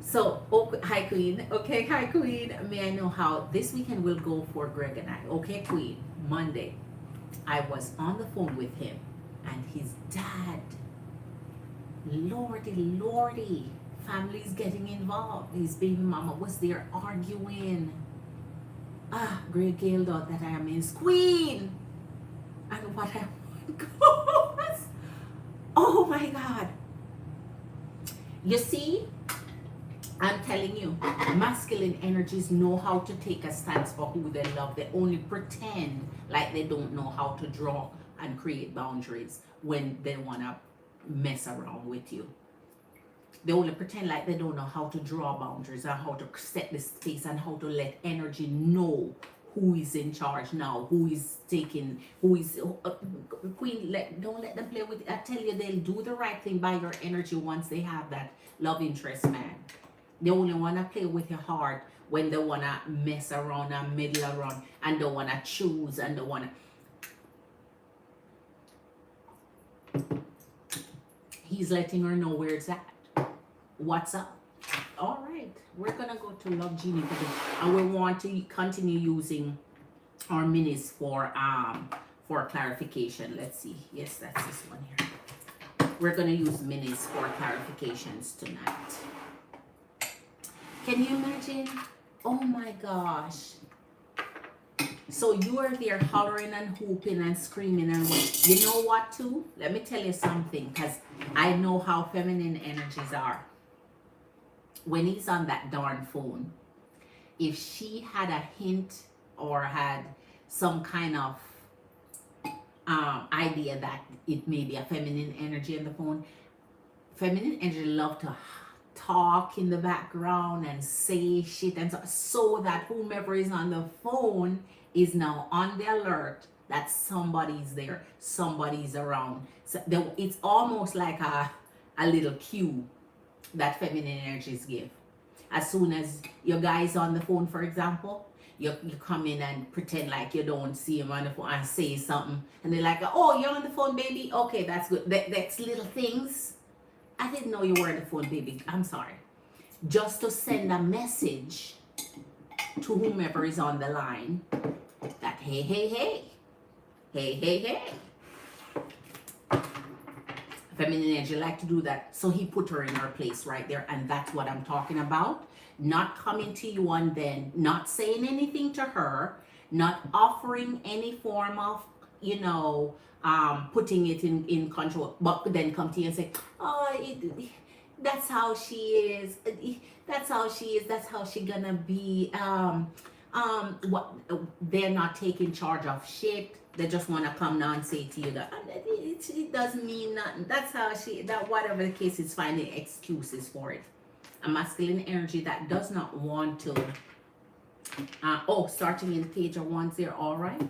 So, hi, Queen. Okay, hi, Queen. May I know how this weekend will go for Greg and I? Okay, Queen. Monday, I was on the phone with him and his dad. Lordy. Family's getting involved. His baby mama was there arguing. Greg Gale thought that I am his queen. And what I want goes. Oh my God. You see, I'm telling you, masculine energies know how to take a stance for who they love. They only pretend like they don't know how to draw and create boundaries when they want to mess around with you. They only pretend like they don't know how to draw boundaries and how to set the space and how to let energy know who is in charge now, who is taking, who is Queen. Don't let them play with it. I tell you, they'll do the right thing by your energy once they have that love interest, man. They only want to play with your heart when they want to mess around and middle around and don't want to choose and don't want to. He's letting her know where it's at. What's up? All right, we're gonna go to Love Genie for this, and we want to continue using our minis for clarification. Let's see. Yes, that's this one here. We're gonna use minis for clarifications tonight. Can you imagine? Oh my gosh. So you are there hollering and whooping and screaming and what? You know what too? Let me tell you something, because I know how feminine energies are. When he's on that darn phone, if she had a hint or had some kind of idea that it may be a feminine energy on the phone, feminine energy love to talk in the background and say shit and so that whomever is on the phone is now on the alert that somebody's there, somebody's around. So it's almost like a little cue that feminine energies give. As soon as your guy's on the phone, for example, you come in and pretend like you don't see him on the phone and say something, and they're like, oh, you're on the phone, baby? Okay, that's good. That's little things. I didn't know you were on the phone, baby. I'm sorry. Just to send a message to whomever is on the line that hey. Feminine energy like to do that. So he put her in her place right there. And that's what I'm talking about. Not coming to you and then not saying anything to her, not offering any form of, putting it in control, but then come to you and say, oh, that's how she is. That's how she is. That's how she gonna be. What they're not taking charge of shit. They just want to come now and say to you that it doesn't mean nothing. That's how that whatever the case is, finding excuses for it. A masculine energy that does not want to, starting in page 10, all right.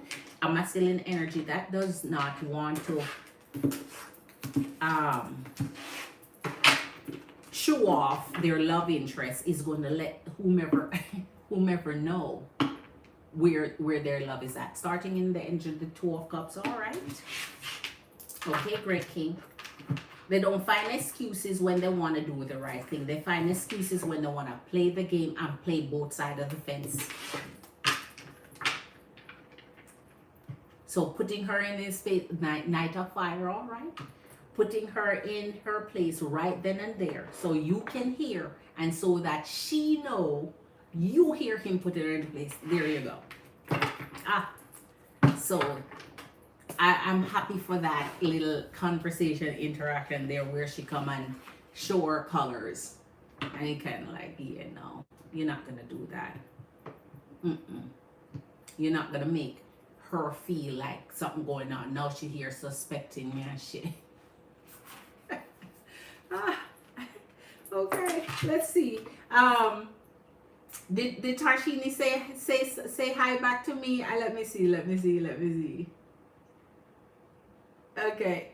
A masculine energy that does not want to show off their love interest is going to let whomever know where their love is at. Starting in the engine, the Two of Cups, all right. Okay, Great King. They don't find excuses when they want to do the right thing. They find excuses when they want to play the game and play both sides of the fence. So putting her in this space, Knight of Fire, all right. Putting her in her place right then and there so you can hear and so that she know You hear him put it into place. There you go. Ah, so I'm happy for that little conversation interaction there where she come and show her colors. And he kind of like, yeah, no, you're not going to do that. Mm-mm. You're not going to make her feel like something going on. Now she here suspecting me and shit. Ah, okay, let's see. Did Tarshini say hi back to me? Let me see. Okay.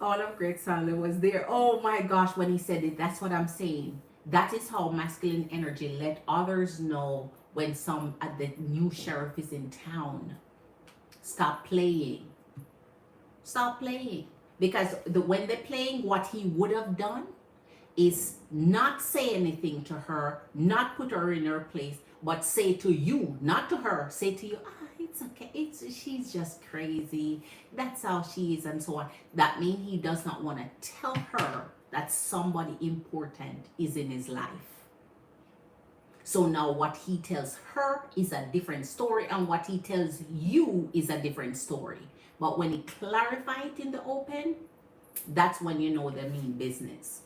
All of Greg Sandler was there. Oh my gosh, when he said it, that's what I'm saying. That is how masculine energy let others know when the new sheriff is in town. Stop playing. Stop playing. Because when they're playing, what he would have done is not say anything to her, not put her in her place, but say to you, not to her, say to you, it's okay, she's just crazy, that's how she is, and so on. That means he does not want to tell her that somebody important is in his life. So now what he tells her is a different story, and what he tells you is a different story. But when he clarifies it in the open, that's when you know they mean business.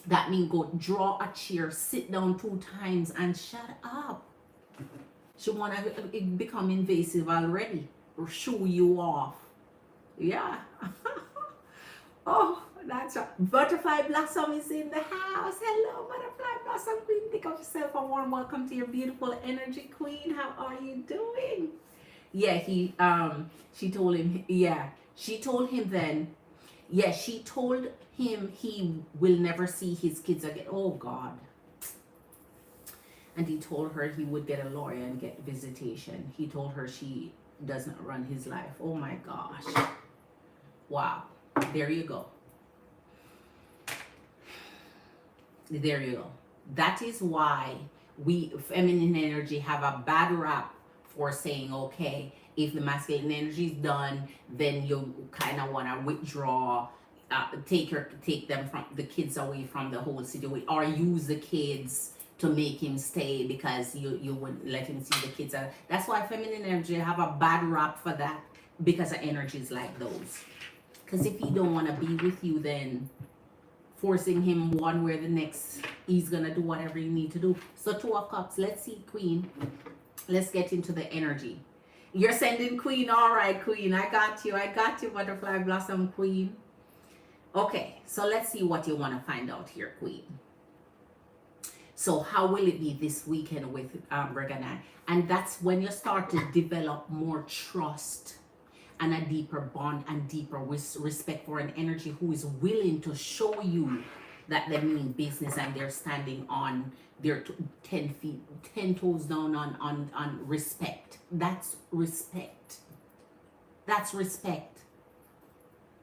That means go draw a chair, sit down 2 times, and shut up. She want to become invasive already, or shoo you off. Yeah. Oh, that's right. Butterfly Blossom is in the house. Hello, Butterfly Blossom Queen. Think of yourself a warm welcome to your beautiful energy, Queen. How are you doing? Yeah, she told him, she told him then, she told him he will never see his kids again. Oh, God. And he told her he would get a lawyer and get visitation. He told her she doesn't run his life. Oh, my gosh. Wow. There you go. There you go. That is why we, feminine energy, have a bad rap for saying, okay, if the masculine energy is done, then you kind of want to withdraw, take them from the kids away from the whole situation, or use the kids to make him stay because you wouldn't let him see the kids. That's why feminine energy have a bad rap for that, because of energies like those. Because if he don't want to be with you, then forcing him one way or the next, he's gonna do whatever you need to do. So 2 of Cups. Let's see, Queen. Let's get into the energy. You're sending Queen. All right, Queen. I got you, Butterfly Blossom Queen. Okay, so let's see what you want to find out here, Queen. So how will it be this weekend with Breganai? And that's when you start to develop more trust and a deeper bond and deeper respect for an energy who is willing to show you that they mean business and they're standing on their 10 toes down on respect. That's respect. That's respect.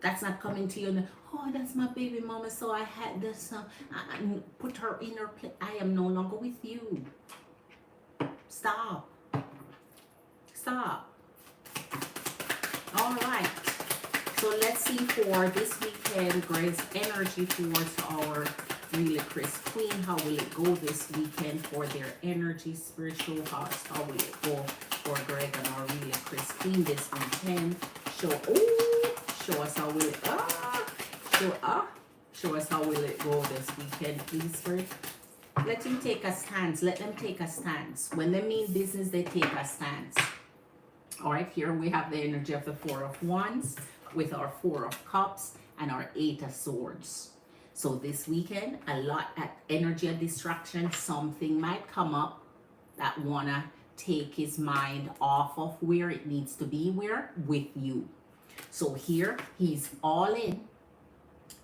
That's not coming to you and, oh, that's my baby mama, so I had this, put her in her place. I am no longer with you. Stop. Stop. All right. So let's see for this weekend, Grace energy towards our really Chris Queen. How will it go this weekend for their energy, spiritual hearts? How will it go for Greg and our really Chris Queen this weekend? Show us how will it show us how will it go this weekend, please, Spirit. Let him take a stance. Let them take a stance. When they mean business, they take a stance. All right, here we have the energy of the 4 of Wands with our 4 of Cups and our 8 of Swords. So this weekend, a lot of energy of distraction. Something might come up that wanna take his mind off of where it needs to be, with you. So here, he's all in.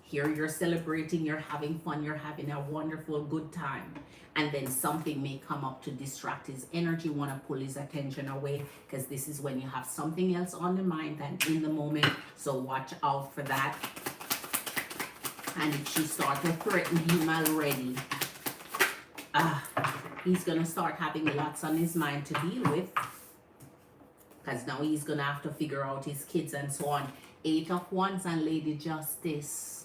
Here you're celebrating, you're having fun, you're having a wonderful, good time. And then something may come up to distract his energy, want to pull his attention away, because this is when you have something else on the mind than in the moment. So watch out for that. And if she starts to threaten him already, he's going to start having lots on his mind to deal with. Because now he's going to have to figure out his kids and so on. 8 of Wands and Lady Justice.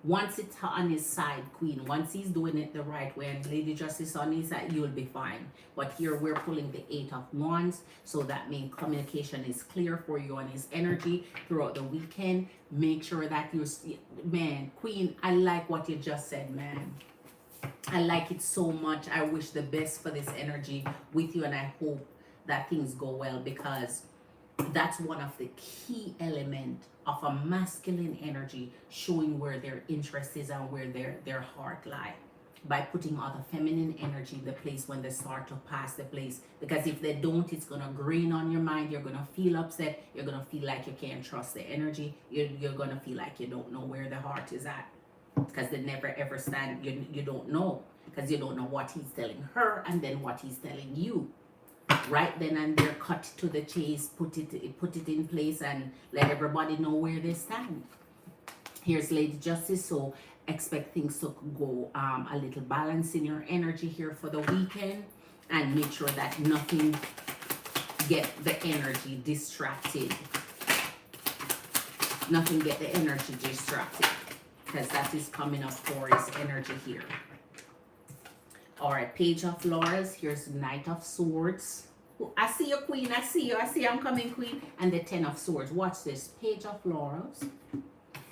Once it's on his side, Queen, once he's doing it the right way and Lady Justice on his side, you'll be fine. But here we're pulling the 8 of Wands, so that means communication is clear for you on his energy throughout the weekend. Make sure that you, man, Queen, I like what you just said, man. I like it so much. I wish the best for this energy with you, and I hope that things go well, because that's one of the key elements of a masculine energy, showing where their interest is and where their heart lie, by putting other feminine energy the place when they start to pass the place. Because if they don't, it's gonna grain on your mind. You're gonna feel upset. You're gonna feel like you can't trust the energy. You're gonna feel like you don't know where the heart is at, because they never ever stand. You don't know, because you don't know what he's telling her and then what he's telling you. Right then and there, cut to the chase, put it in place, and let everybody know where they stand. Here's Lady Justice, so expect things to go a little balance in your energy here for the weekend, and make sure that nothing get the energy distracted. Nothing get the energy distracted, because that is coming up for his energy here. All right, Page of Laurels. Here's Knight of Swords. I see you, Queen. I see you. I see I'm coming, Queen. And the 10 of Swords. Watch this. Page of Laurels,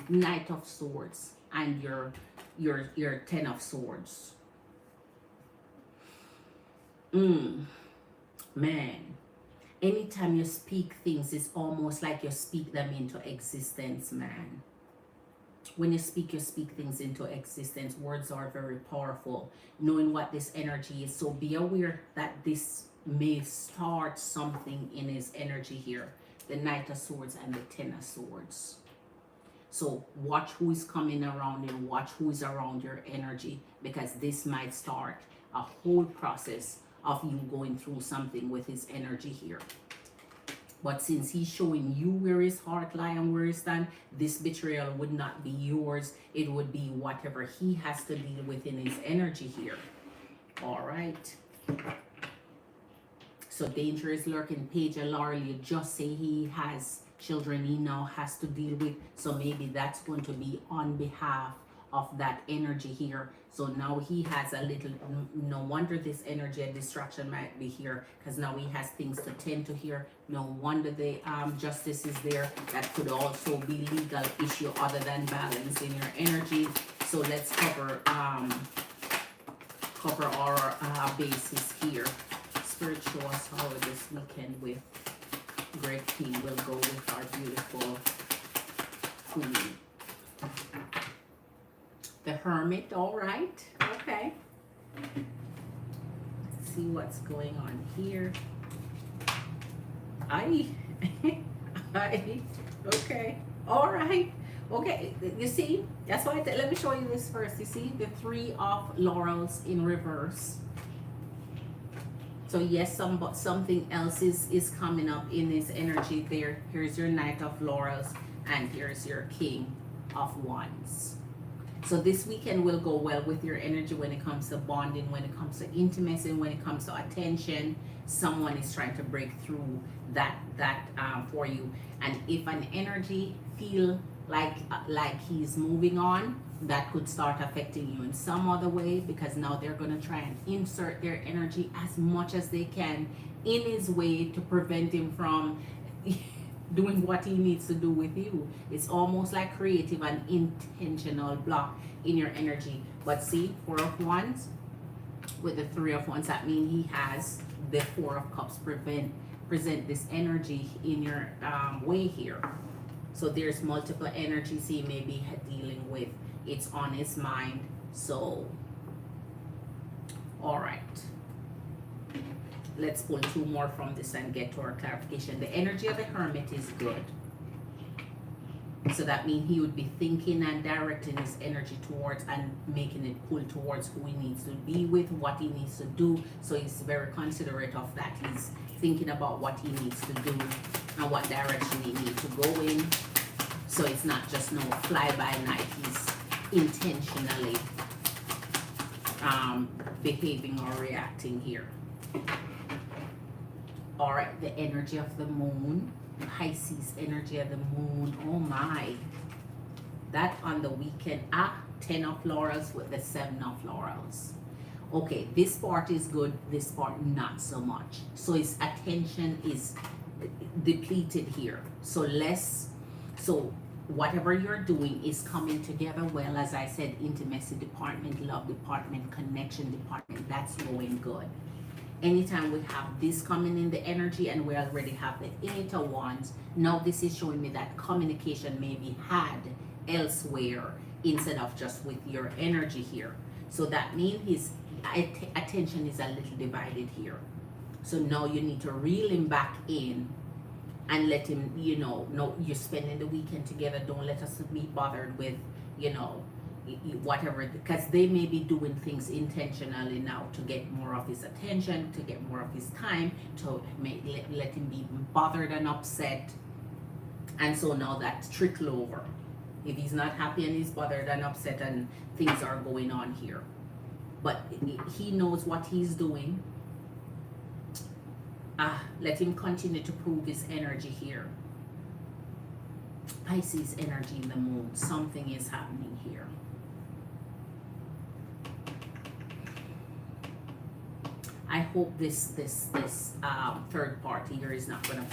Knight of Swords, and your 10 of Swords. Man, anytime you speak things, it's almost like you speak them into existence, man. When you speak things into existence. Words are very powerful. Knowing what this energy is, so be aware that this may start something in his energy here. The Knight of Swords and the 10 of Swords. So watch who is coming around you. Watch who is around your energy, because this might start a whole process of you going through something with his energy here. But since he's showing you where his heart lies and where he stands, this betrayal would not be yours. It would be whatever he has to deal with in his energy here. All right. So danger is lurking. Page of Laurel, you just say he has children he now has to deal with. So maybe that's going to be on behalf of that energy here. So now he has a little, no wonder this energy and distraction might be here, because now he has things to tend to here. No wonder the justice is there. That could also be legal issue other than balance in your energy. So let's cover our bases here. Spirit, show us how this weekend with Great King will go with our beautiful Queen. The Hermit, all right, okay. Let's see what's going on here. Okay, all right, okay. You see, that's why let me show you this first. You see the 3 of Laurels in reverse. So yes, something else is coming up in this energy there. Here's your Knight of Laurels, and here's your King of Wands. So this weekend will go well with your energy when it comes to bonding, when it comes to intimacy, when it comes to attention. Someone is trying to break through that for you. And if an energy feel like he's moving on, that could start affecting you in some other way, because now they're going to try and insert their energy as much as they can in his way to prevent him from doing what he needs to do with you. It's almost like creative and intentional block in your energy. But see, 4 of Wands with the 3 of Wands, that means he has the 4 of Cups present this energy in your way here. So there's multiple energies he may be dealing with. It's on his mind. So all right, let's pull 2 more from this and get to our clarification. The energy of the Hermit is good. So that means he would be thinking and directing his energy towards and making it pull towards who he needs to be with, what he needs to do. So he's very considerate of that. He's thinking about what he needs to do and what direction he needs to go in. So it's not just no fly by night. He's intentionally behaving or reacting here. All right, the energy of the moon, Pisces energy of the moon. Oh my, that on the weekend, 10 of laurels with the 7 of laurels. Okay, this part is good, this part not so much. So his attention is depleted here. So less, so whatever you're doing is coming together well. As I said, intimacy department, love department, connection department, that's going good. Anytime we have this coming in the energy and we already have the 8 of wands, now this is showing me that communication may be had elsewhere instead of just with your energy here. So that means his attention is a little divided here. So now you need to reel him back in and let him, you know, no, you're spending the weekend together. Don't let us be bothered with, you know, whatever, because they may be doing things intentionally now to get more of his attention, to get more of his time, to let him be bothered and upset. And so now that's trickle over. If he's not happy and he's bothered and upset and things are going on here. But he knows what he's doing. Let him continue to prove his energy here. Pisces energy in the moon. Something is happening here. I hope this third party here is not gonna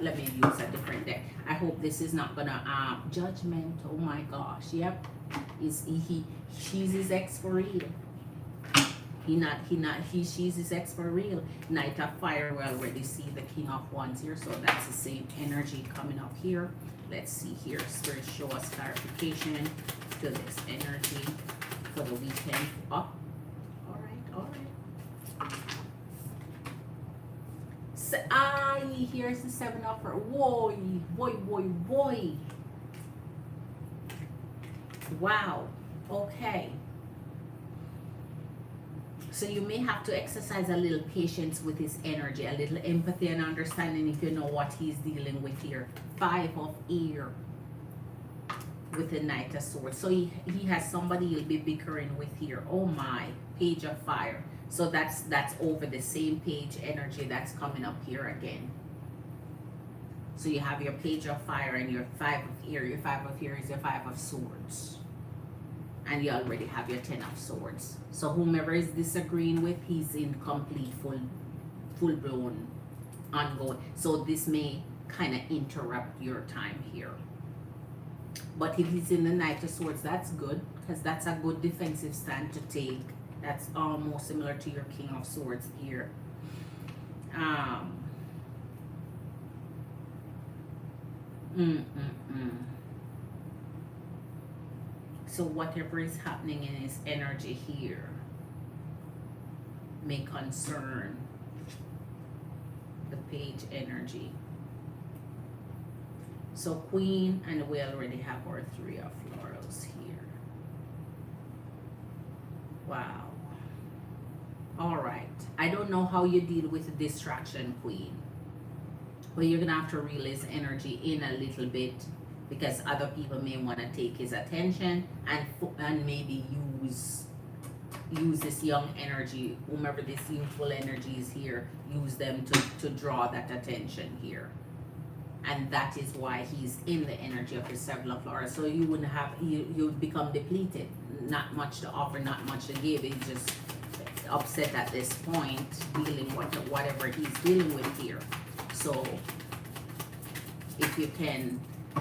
let me use a different deck. I hope this is not gonna judgment. Oh my gosh. Yep. She's his ex for real. She's his ex for real. Knight of Fire, we already see the King of Wands here, so that's the same energy coming up here. Let's see here. Spirit, show us clarification to this energy for the weekend. Oh, all right. So, here's the 7 of her. Boy. Wow. Okay. So you may have to exercise a little patience with his energy, a little empathy and understanding if you know what he's dealing with here. 5 of Air with the Knight of Swords. So he has somebody he'll be bickering with here. Oh my. Page of Fire. So that's over the same page energy that's coming up here again. So you have your Page of Fire and your 5 of Air. Your 5 of Air is your 5 of Swords. And you already have your 10 of Swords. So whomever is disagreeing with, he's in complete, full-blown, ongoing. So this may kind of interrupt your time here. But if he's in the Knight of Swords, that's good, because that's a good defensive stand to take. That's almost similar to your King of Swords here. So whatever is happening in his energy here may concern the page energy. So Queen, and we already have our 3 of laurels here. Wow. All right. I don't know how you deal with the distraction, Queen. But you're going to have to reel his energy in a little bit, because other people may want to take his attention and maybe use this young energy, whomever this youthful energy is here, use them to draw that attention here. And that is why he's in the energy of the 7 of laurels. So you wouldn't have, you'd become depleted, not much to offer, not much to give. He's just upset at this point, dealing with whatever he's dealing with here. So if you can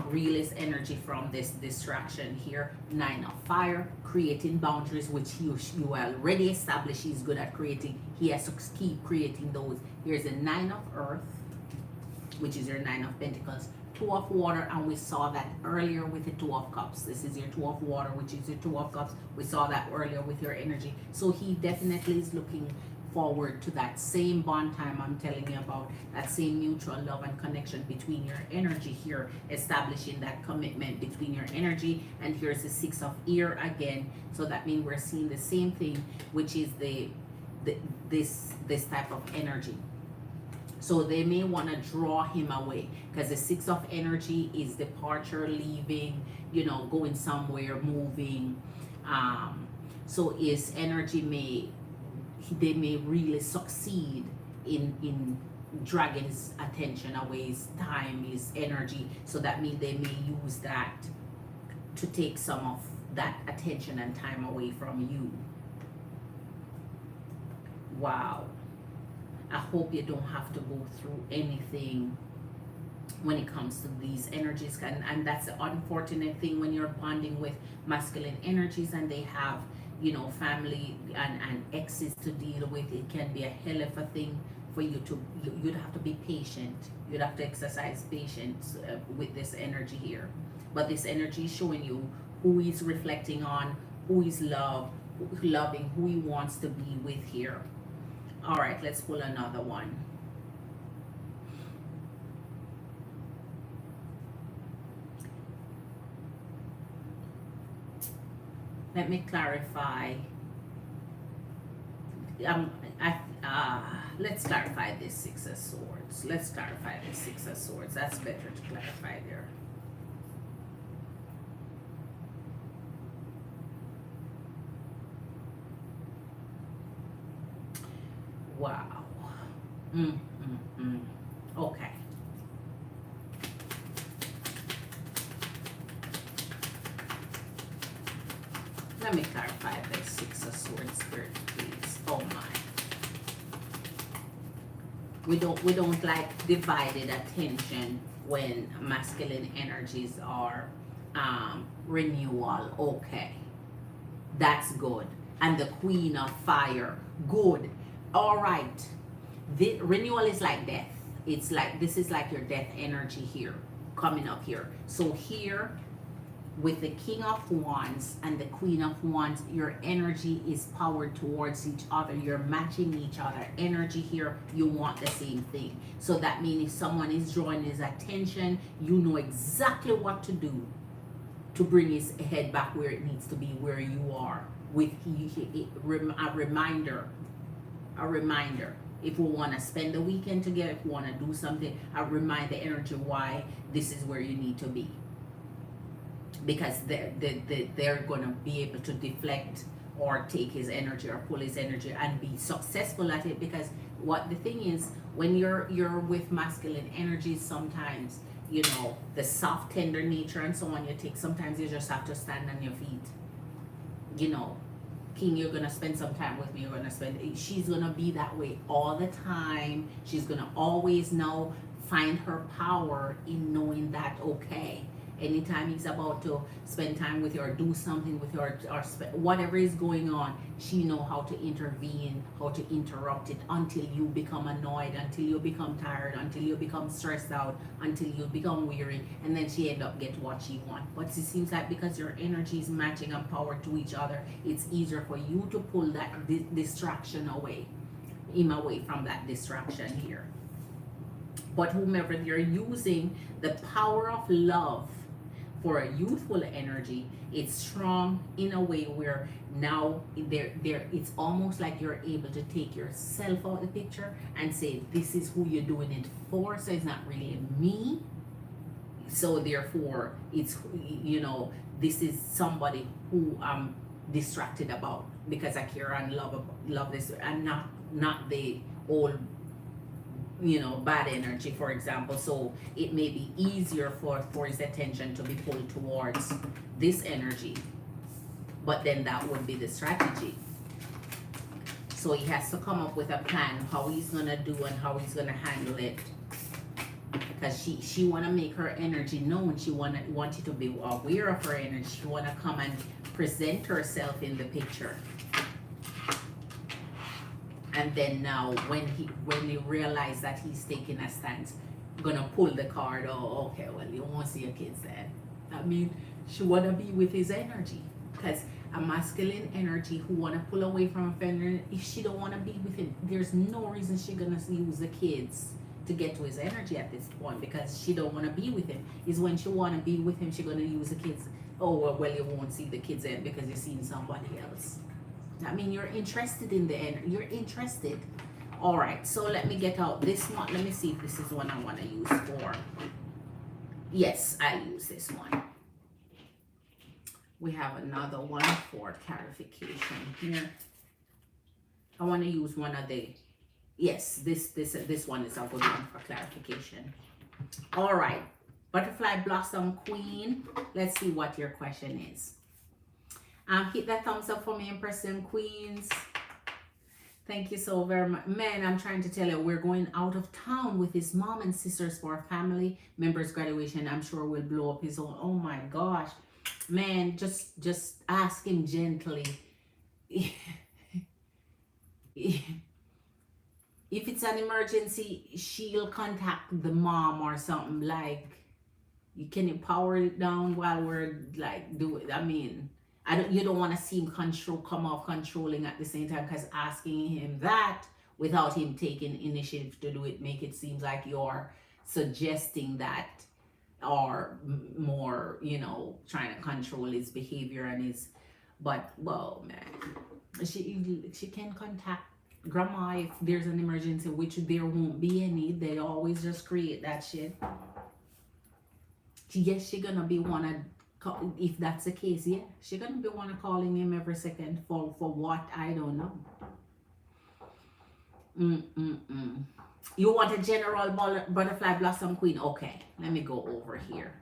reel his energy from this distraction here. 9 of Fire, creating boundaries, which you already established he's good at creating. He has to keep creating those. Here's the 9 of Earth, which is your 9 of Pentacles. 2 of Water, and we saw that earlier with the 2 of Cups. This is your 2 of Water, which is your 2 of Cups. We saw that earlier with your energy. So he definitely is looking forward to that same bond time I'm telling you about, that same mutual love and connection between your energy here, establishing that commitment between your energy. And here's the 6 of Air again. So that means we're seeing the same thing, which is this type of energy. So they may want to draw him away, because the 6 of energy is departure, leaving, you know, going somewhere, moving. So his energy they may really succeed in dragging his attention away, his time, his energy. So that means they may use that to take some of that attention and time away from you. Wow. I hope you don't have to go through anything when it comes to these energies, and that's the unfortunate thing when you're bonding with masculine energies and they have, you know, family and exes to deal with. It can be a hell of a thing for you to, you'd have to be patient. You'd have to exercise patience with this energy here. But this energy is showing you who he's reflecting on, who is loving, who he wants to be with here. All right, let's pull another one. Let me clarify. Let's clarify this Six of Swords. Let's clarify this Six of Swords. That's better to clarify there. Wow. Okay. Let me clarify this Six of Swords, Spirit, please. Oh my. We don't like divided attention when masculine energies are renewal. Okay. That's good. And the Queen of Fire. Good. All right. The renewal is like death. It's like, this is like your death energy here, coming up here. So here, with the King of Wands and the Queen of Wands, your energy is powered towards each other. You're matching each other. Energy here, you want the same thing. So that means if someone is drawing his attention, you know exactly what to do to bring his head back where it needs to be, where you are. With a reminder. If we want to spend the weekend together, if we want to do something, I remind the energy why this is where you need to be. Because they're going to be able to deflect or take his energy or pull his energy and be successful at it. Because what the thing is, when you're with masculine energies, sometimes, you know, the soft, tender nature and so on you take, sometimes you just have to stand on your feet. You know, King, you're gonna spend some time with me, you're gonna spend, she's gonna be that way all the time. She's gonna always know, find her power in knowing that, okay, anytime he's about to spend time with you or do something with you or whatever is going on, she know how to intervene, how to interrupt it until you become annoyed, until you become tired, until you become stressed out, until you become weary, and then she end up get what she wants. But it seems like because your energy is matching and power to each other, it's easier for you to pull that distraction away, him away from that distraction here. But whomever you're using, the power of love for a youthful energy, it's strong in a way where now it's almost like you're able to take yourself out of the picture and say, this is who you're doing it for, so it's not really me. So therefore, it's, you know, this is somebody who I'm distracted about because I care and love this, and not the old, you know, bad energy, for example. So it may be easier for his attention to be pulled towards this energy, but then that would be the strategy. So he has to come up with a plan how he's gonna do and how he's gonna handle it, because she want to make her energy known. She want you to be aware of her energy. She want to come and present herself in the picture. And then now when you realize that he's taking a stance, gonna pull the card, oh, okay, well, you won't see your kids then. I mean, she wanna be with his energy. Because a masculine energy who wanna pull away from a feminine, if she don't wanna be with him, there's no reason she's gonna use the kids to get to his energy at this point, because she don't wanna be with him. Is when she wanna be with him, she's gonna use the kids. Oh, well, you won't see the kids then because you're seeing somebody else. I mean, you're interested in the end. You're interested. All right, so let me get out this one. Let me see if this is one I want to use for. Yes, I'll use this one. We have another one for clarification here. I want to use one of the, yes, this one is a good one for clarification. All right, Butterfly Blossom Queen. Let's see what your question is. Hit that thumbs up for me, Empress and Queens. Thank you so very much. Man, I'm trying to tell you, we're going out of town with his mom and sisters for a family members graduation. I'm sure we'll blow up his own. Oh my gosh. Man, just ask him gently. If it's an emergency, she'll contact the mom or something. Like, you can power it down while we're like do it. I mean, you don't want to see him come off controlling at the same time, because asking him that without him taking initiative to do it make it seem like you're suggesting that, or more, you know, trying to control his behavior and his. But well, man, she can contact grandma if there's an emergency, which there won't be any. They always just create that shit. Yes, she gonna be if that's the case. Yeah, she gonna be calling him every second for what, I don't know. You want a general butterfly blossom queen? Okay, let me go over here.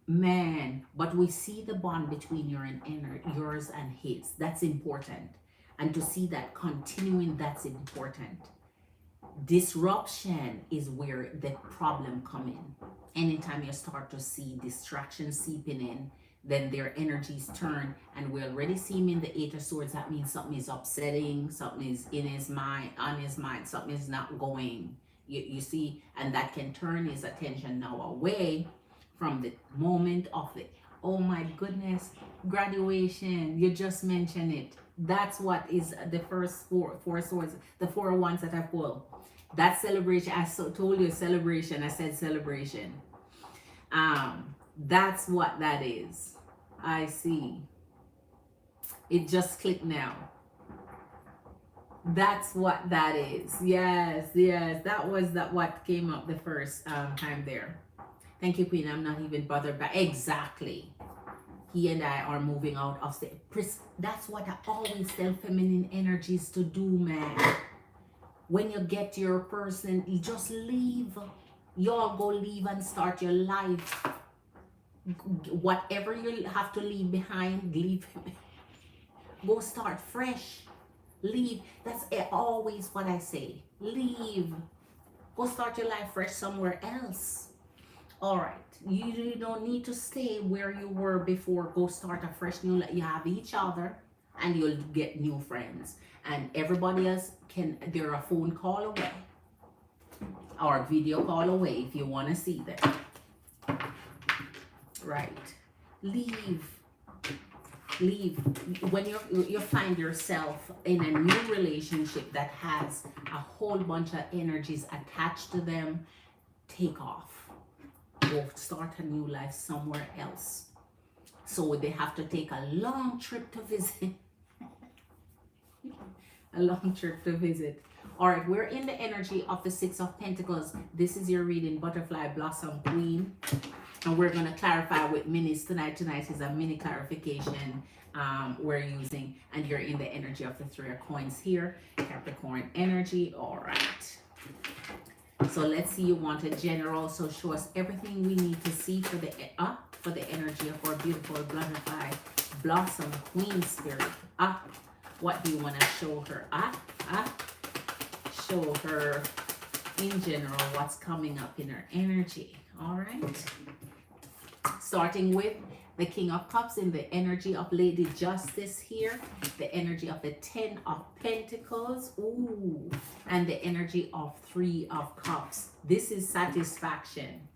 Man, but we see the bond between yours and his. That's important. And to see that continuing, that's important. Disruption is where the problem come in. Anytime you start to see distraction seeping in, then their energies turn, and we already see him in the Eight of Swords. That means something is upsetting, something is in his mind, on his mind, something is not going. You see, and that can turn his attention now away from the moment of the, oh my goodness, graduation. You just mentioned it. That's what is the first four swords, the 4 of Wands that I pulled. That celebration, I told you celebration, I said celebration. That's what that is. I see. It just clicked now. That's what that is. Yes, that was what came up the first time there. Thank you, Queen. I'm not even bothered by exactly. He and I are moving out of the. That's what I always tell feminine energies to do, man. When you get your person, you just leave. Y'all go leave and start your life. Whatever you have to leave behind, leave. Go start fresh. Leave. That's always what I say. Leave. Go start your life fresh somewhere else. All right. You don't need to stay where you were before. Go start a fresh new life. You have each other, and you'll get new friends. And everybody else they're a phone call away or a video call away if you want to see them. Right. Leave. When you find yourself in a new relationship that has a whole bunch of energies attached to them, take off. Go start a new life somewhere else. So they have to take a long trip to visit. A long trip to visit. All right, we're in the energy of the 6 of Pentacles. This is your reading, Butterfly Blossom Queen. And we're going to clarify with minis tonight. Tonight is a mini clarification we're using. And you're in the energy of the 3 of Coins here. Capricorn energy. All right. So let's see, you want a general. So show us everything we need to see for the energy of our beautiful Butterfly Blossom Queen spirit. What do you want to show her? Show her in general what's coming up in her energy. All right. Starting with the King of Cups in the energy of Lady Justice here. The energy of the 10 of Pentacles. Ooh. And the energy of 3 of Cups. This is satisfaction.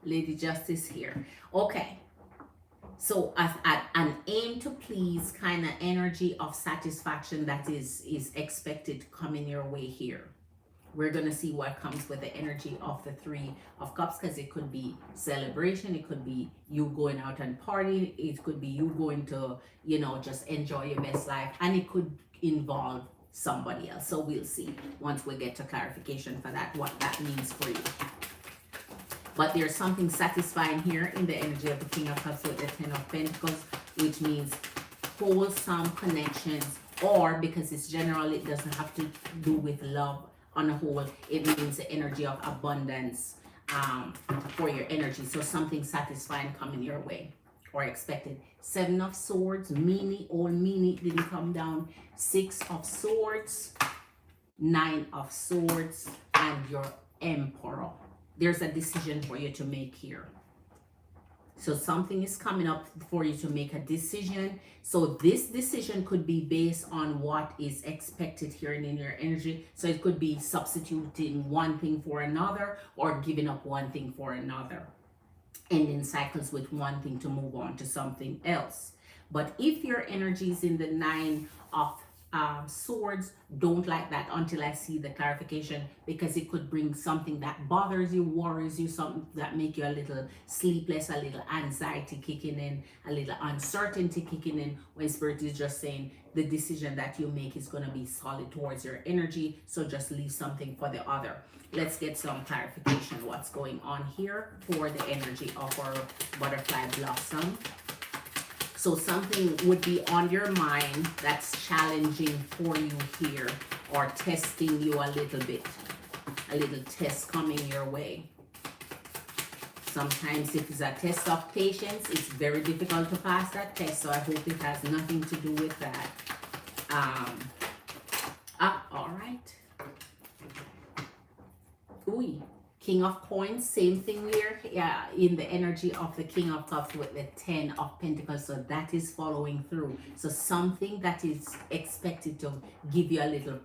Lady Justice here. Okay. So an aim to please kind of energy of satisfaction that is expected to come in your way here. We're going to see what comes with the energy of the 3 of Cups, because it could be celebration. It could be you going out and partying. It could be you going to, just enjoy your best life. And it could involve somebody else. So we'll see once we get to clarification for that, what that means for you. But there's something satisfying here in the energy of the King of Cups with the 10 of Pentacles, which means wholesome connections, or because it's general, it doesn't have to do with love on a whole. It means the energy of abundance, for your energy. So something satisfying coming your way or expected. Seven of Swords, meanie didn't come down. Six of Swords, Nine of Swords, and your Emperor. There's a decision for you to make here. So something is coming up for you to make a decision. So this decision could be based on what is expected here in your energy. So it could be substituting one thing for another or giving up one thing for another. Ending cycles with one thing to move on to something else. But if your energy is in the Nine of Swords, don't like that until I see the clarification, because it could bring something that bothers you, worries you, something that make you a little sleepless, a little anxiety kicking in, a little uncertainty kicking in, when Spirit is just saying the decision that you make is going to be solid towards your energy. So just leave something for the other. Let's get some clarification what's going on here for the energy of our butterfly blossom. So something would be on your mind that's challenging for you here, or testing you a little bit. A little test coming your way. Sometimes if it's a test of patience, it's very difficult to pass that test. So I hope it has nothing to do with that. All right. Ooh. King of Coins, same thing here. Yeah, in the energy of the King of Cups with the 10 of Pentacles. So that is following through. So something that is expected to give you a little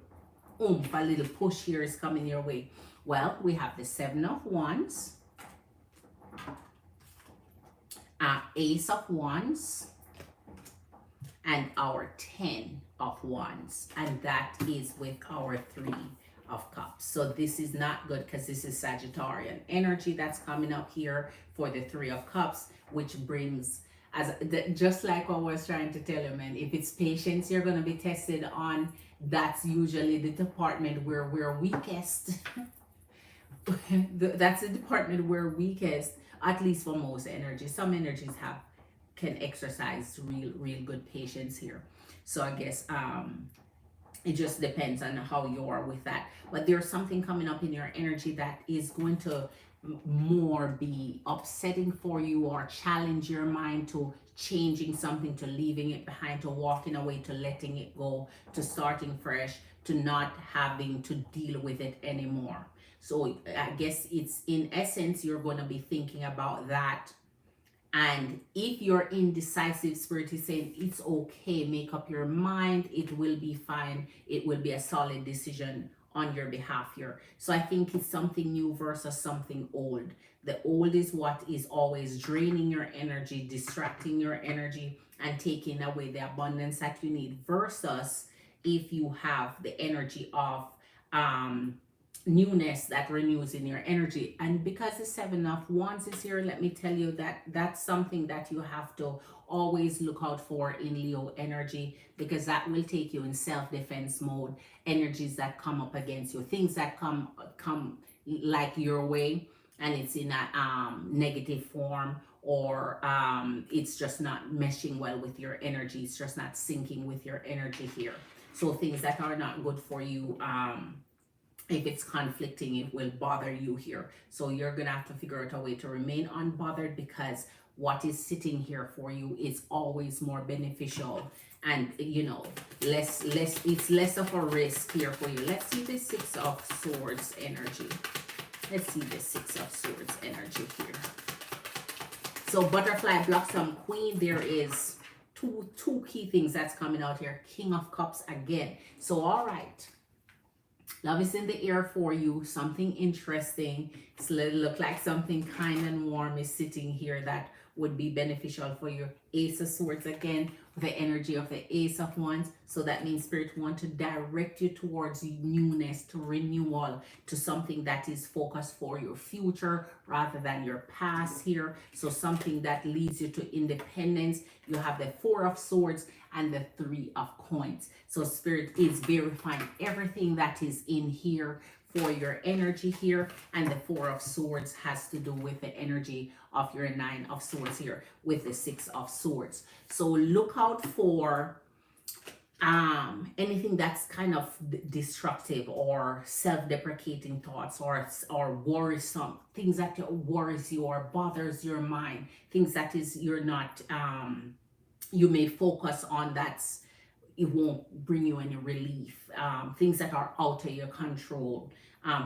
oomph, a little push here is coming your way. Well, we have the 7 of Wands, Ace of Wands, and our 10 of Wands. And that is with our 3 of Cups. So this is not good, because this is Sagittarian energy that's coming up here for the 3 of Cups, which brings, just like what I was trying to tell you, man, if it's patience you're going to be tested on, that's usually the department where we're weakest. That's the department we're weakest, at least for most energies. Some energies can exercise real good patience here. So I guess it just depends on how you are with that. But there's something coming up in your energy that is going to more be upsetting for you, or challenge your mind to changing something, to leaving it behind, to walking away, to letting it go, to starting fresh, to not having to deal with it anymore. So I guess it's, in essence, you're going to be thinking about that. And if you're indecisive, Spirit is saying it's okay, make up your mind, it will be fine, it will be a solid decision on your behalf here. So I think it's something new versus something old. The old is what is always draining your energy, distracting your energy, and taking away the abundance that you need, versus if you have the energy of newness that renews in your energy. And because the 7 of Wands is here, let me tell you that that's something that you have to always look out for in Leo energy, because that will take you in self-defense mode. Energies that come up against you, things that come like your way, and it's in a negative form, or it's just not meshing well with your energy, it's just not syncing with your energy here. So things that are not good for you, if it's conflicting, it will bother you here. So you're gonna have to figure out a way to remain unbothered, because what is sitting here for you is always more beneficial, and you know, it's less of a risk here for you. Let's see the 6 of Swords energy. Let's see the 6 of Swords energy here. So Butterfly Blossom Queen, there is two key things that's coming out here. King of Cups again. So all right, love is in the air for you. Something interesting. It's look like something kind and warm is sitting here that would be beneficial for you. Ace of Swords again, with the energy of the Ace of Wands. So that means Spirit want to direct you towards newness, to renewal, to something that is focused for your future rather than your past here. So something that leads you to independence. You have the 4 of Swords and the 3 of Coins. So Spirit is verifying everything that is in here for your energy here. And the 4 of Swords has to do with the energy of your 9 of Swords here with the 6 of Swords. So look out for anything that's kind of destructive or self-deprecating thoughts or worrisome things that worries you or bothers your mind, things that is you're not you may focus on, that's it won't bring you any relief, things that are out of your control,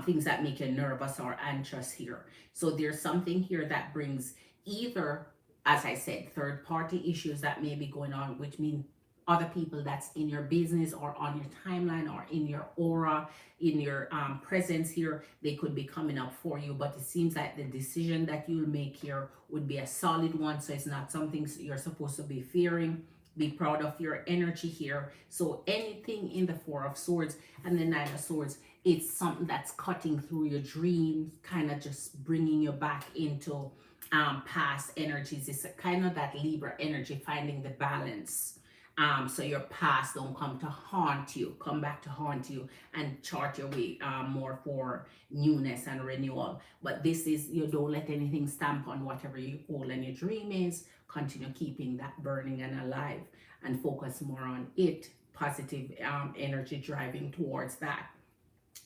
things that make you nervous or anxious here. So there's something here that brings either, as I said, third party issues that may be going on, which mean other people that's in your business or on your timeline or in your aura, in your presence here, they could be coming up for you. But it seems like the decision that you'll make here would be a solid one, so it's not something you're supposed to be fearing. Be proud of your energy here. So anything in the Four of Swords and the Nine of Swords, it's something that's cutting through your dreams, kind of just bringing you back into past energies. It's a kind of that Libra energy, finding the balance. So your past don't come back to haunt you and chart your way more for newness and renewal. But this is, you don't let anything stamp on whatever your goal and your dream is. Continue keeping that burning and alive and focus more on it. Positive energy driving towards that.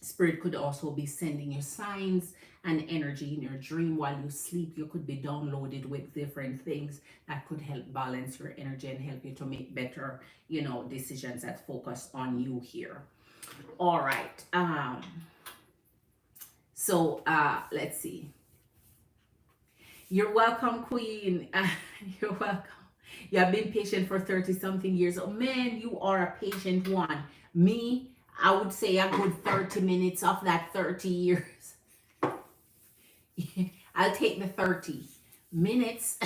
Spirit could also be sending you signs and energy in your dream while you sleep. You could be downloaded with different things that could help balance your energy and help you to make better, decisions that focus on you here. All right. So let's see. You're welcome, Queen. You're welcome. You have been patient for 30 something years. Oh man, you are a patient one. Me, I would say a good 30 minutes of that 30 years. I'll take the 30 minutes.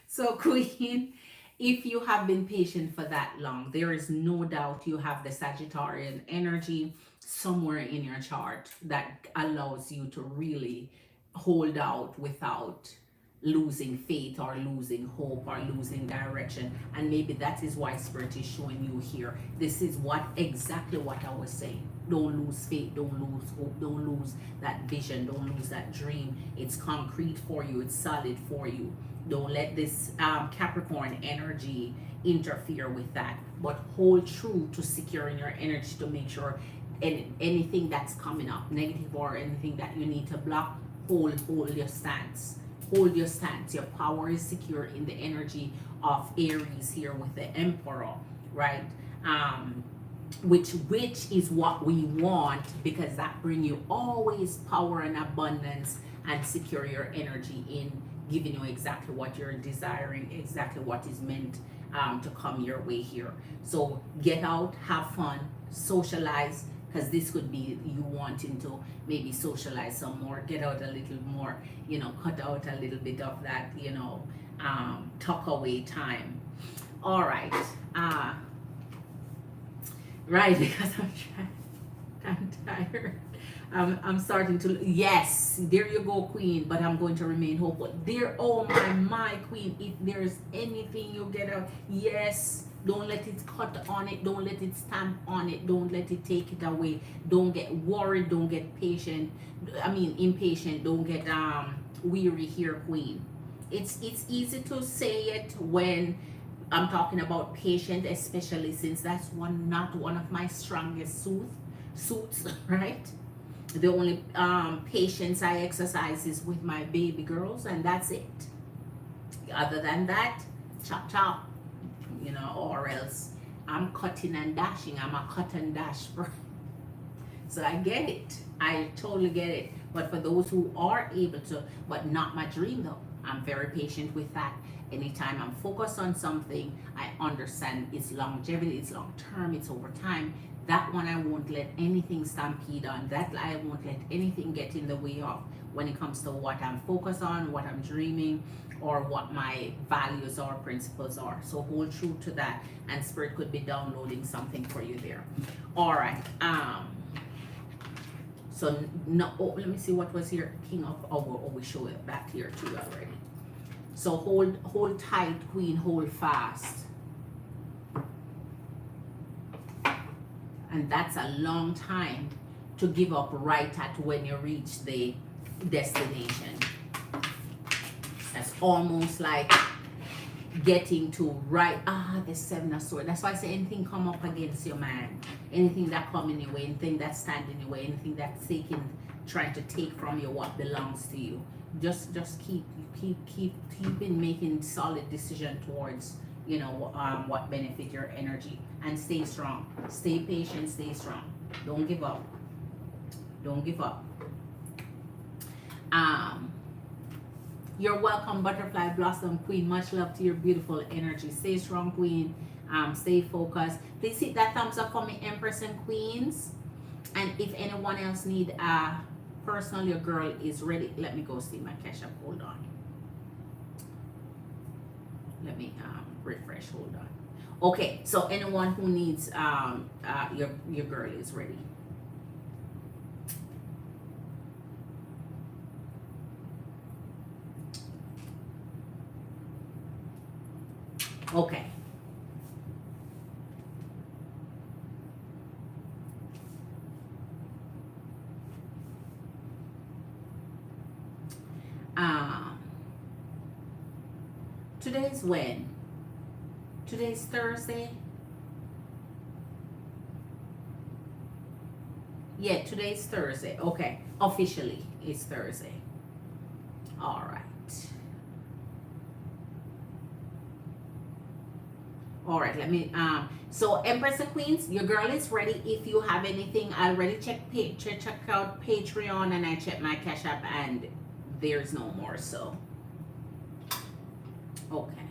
So Queen, if you have been patient for that long, there is no doubt you have the Sagittarian energy somewhere in your chart that allows you to really hold out without losing faith or losing hope or losing direction. And maybe that is why Spirit is showing you here. This is exactly what I was saying. Don't lose faith, don't lose hope, don't lose that vision, don't lose that dream. It's concrete for you, it's solid for you. Don't let this Capricorn energy interfere with that, but hold true to securing your energy to make sure anything that's coming up, negative or anything that you need to block, hold your stance. Hold your stance. Your power is secure in the energy of Aries here with the Emperor, right? Which is what we want, because that bring you always power and abundance and secure your energy in giving you exactly what you're desiring, exactly what is meant to come your way here. So get out, have fun, socialize, because this could be you wanting to maybe socialize some more, get out a little more, cut out a little bit of that, tuck away time. All right. Right, because I'm tired. I'm starting to, yes, there you go, Queen, but I'm going to remain hopeful. There, oh my Queen, if there's anything you get out, yes, don't let it cut on it, don't let it stamp on it, don't let it take it away. Don't get worried, don't get impatient, don't get weary here, Queen. It's easy to say it when I'm talking about patient, especially since that's not one of my strongest suits, right? The only patience I exercise is with my baby girls, and that's it. Other than that, chop, or else I'm cutting and dashing. I'm a cut and dash person. So I get it. I totally get it. But for those who are able to, but not my dream though, I'm very patient with that. Anytime I'm focused on something, I understand it's longevity, it's long term, it's over time. That one I won't let anything stampede on. That I won't let anything get in the way of when it comes to what I'm focused on, what I'm dreaming, or what my values or principles are. So hold true to that, and Spirit could be downloading something for you there. All right. So no. Oh, let me see what was here. King of. Oh, we show it back here too already. So hold tight, Queen. Hold fast. And that's a long time to give up right at when you reach the destination. That's almost like getting to right. The Seven of Swords. That's why I say anything come up against your man, anything that come in your way, anything that stand in your way, anything that's taking, trying to take from you what belongs to you. Just keep in making solid decision towards, you know, what benefit your energy, and stay strong, stay patient, stay strong. Don't give up. Don't give up. You're welcome, Butterfly Blossom Queen. Much love to your beautiful energy. Stay strong, Queen. Stay focused. Please hit that thumbs up for me, Empress and Queens. And if anyone else need personal, your girl is ready. Let me go see my cash app. Hold on. Let me refresh. Hold on. Okay, so anyone who needs your girl is ready. Okay. Today's when? Today's Thursday. Yeah, today's Thursday. Okay, officially it's Thursday. All right. All right, let me so Empress and Queens, your girl is ready. If you have anything, I already check out Patreon, and I checked my Cash App, and there's no more. So okay,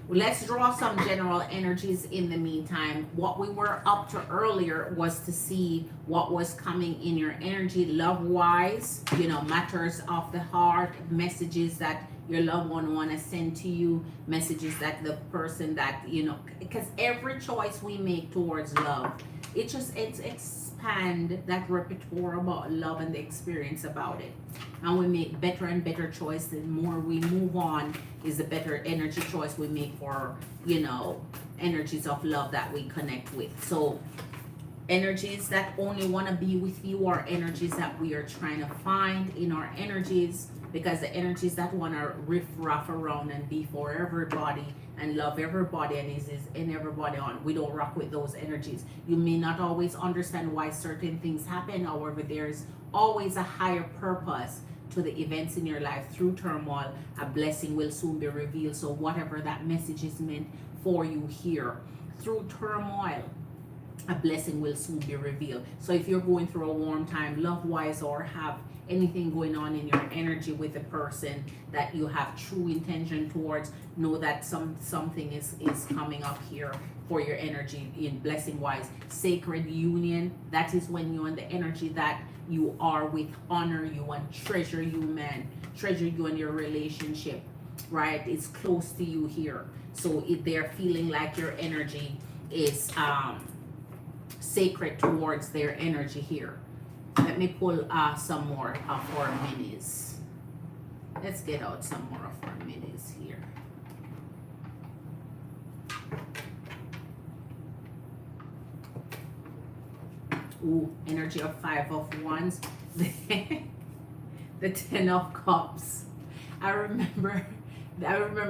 well, let's draw some general energies in the meantime. What we were up to earlier was to see what was coming in your energy love wise, you know, matters of the heart, messages that your loved one want to send to you, messages that the person that, you know, because every choice we make towards love, it's expand that repertoire about love and the experience about it, and we make better and better choices. The more we move on is the better energy choice we make for, you know, energies of love that we connect with. So energies that only want to be with you are energies that we are trying to find in our energies, because the energies that want to riff raff around and be for everybody and love everybody and is in everybody on, we don't rock with those energies. You may not always understand why certain things happen. However, there's always a higher purpose to the events in your life. Through turmoil, a blessing will soon be revealed. So whatever that message is meant for you here, through turmoil, a blessing will soon be revealed. So if you're going through a warm time love wise, or have anything going on in your energy with a person that you have true intention towards, know that something is coming up here for your energy in blessing wise. Sacred union, that is when you're in the energy that you are with honor you and treasure you, man, treasure you and your relationship, right? It's close to you here. So if they're feeling like your energy is sacred towards their energy here. Let me pull some more of our minis. Let's get out some more of our minis here. Ooh, energy of Five of Wands. The Ten of Cups. I remember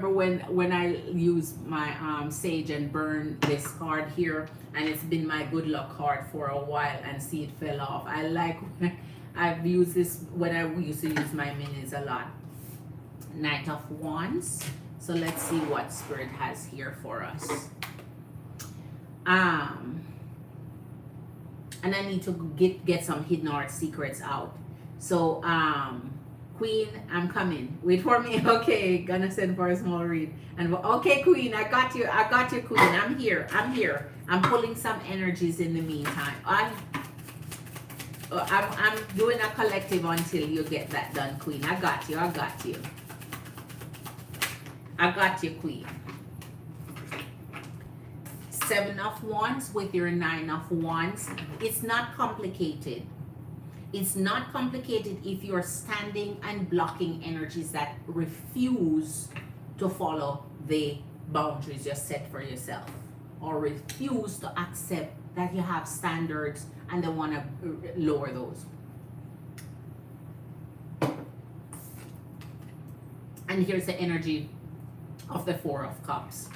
when I use my sage and burn this card here, and it's been my good luck card for a while, and see it fell off. I like when I've used this when I used to use my minis a lot. Knight of Wands. So let's see what Spirit has here for us. And I need to get some hidden art secrets out. So Queen, I'm coming. Wait for me. Okay, gonna send for a small read. And okay, Queen, I got you, Queen. I'm here. I'm pulling some energies in the meantime. I'm doing a collective until you get that done, Queen. I got you, Queen. Seven of Wands with your Nine of Wands. It's not complicated. It's not complicated if you're standing and blocking energies that refuse to follow the boundaries you set for yourself, or refuse to accept that you have standards and they want to lower those. And here's the energy of the Four of Cups.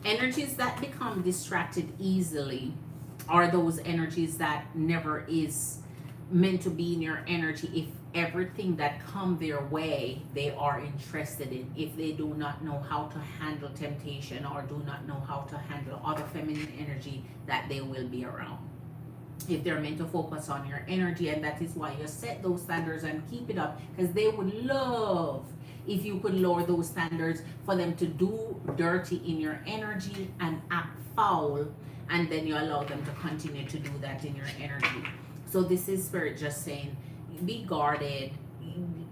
Energies that become distracted easily are those energies that never is meant to be in your energy. If everything that come their way they are interested in, if they do not know how to handle temptation or do not know how to handle other feminine energy that they will be around, if they're meant to focus on your energy, and that is why you set those standards and keep it up, because they would love if you could lower those standards for them to do dirty in your energy and act foul, and then you allow them to continue to do that in your energy. So this is Spirit just saying, be guarded,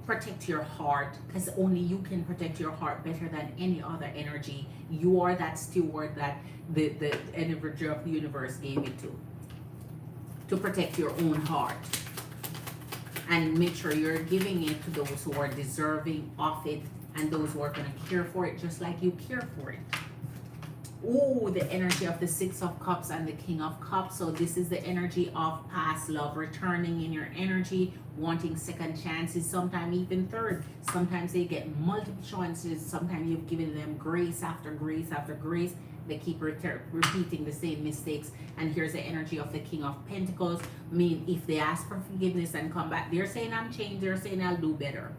protect your heart, because only you can protect your heart better than any other energy. You are that steward that the energy of the universe gave it to protect your own heart, and make sure you're giving it to those who are deserving of it, and those who are going to care for it just like you care for it. Ooh, the energy of the Six of Cups and the King of Cups. So this is the energy of past love returning in your energy, wanting second chances, sometimes even third. Sometimes they get multiple chances. Sometimes you've given them grace after grace after grace. They keep repeating the same mistakes. And here's the energy of the King of Pentacles. I mean, if they ask for forgiveness and come back, they're saying I'm changed. They're saying I'll do better.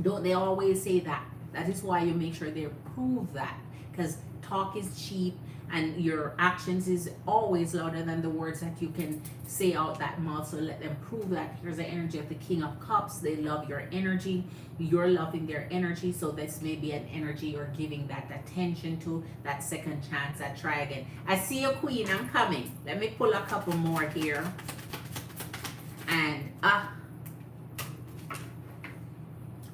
Don't they always say that? That is why you make sure they prove that. Because talk is cheap, and your actions is always louder than the words that you can say out that mouth. So let them prove that. Here's the energy of the King of Cups. They love your energy. You're loving their energy. So this may be an energy you're giving that attention to, that second chance, that try again. I see you, Queen. I'm coming. Let me pull a couple more here. And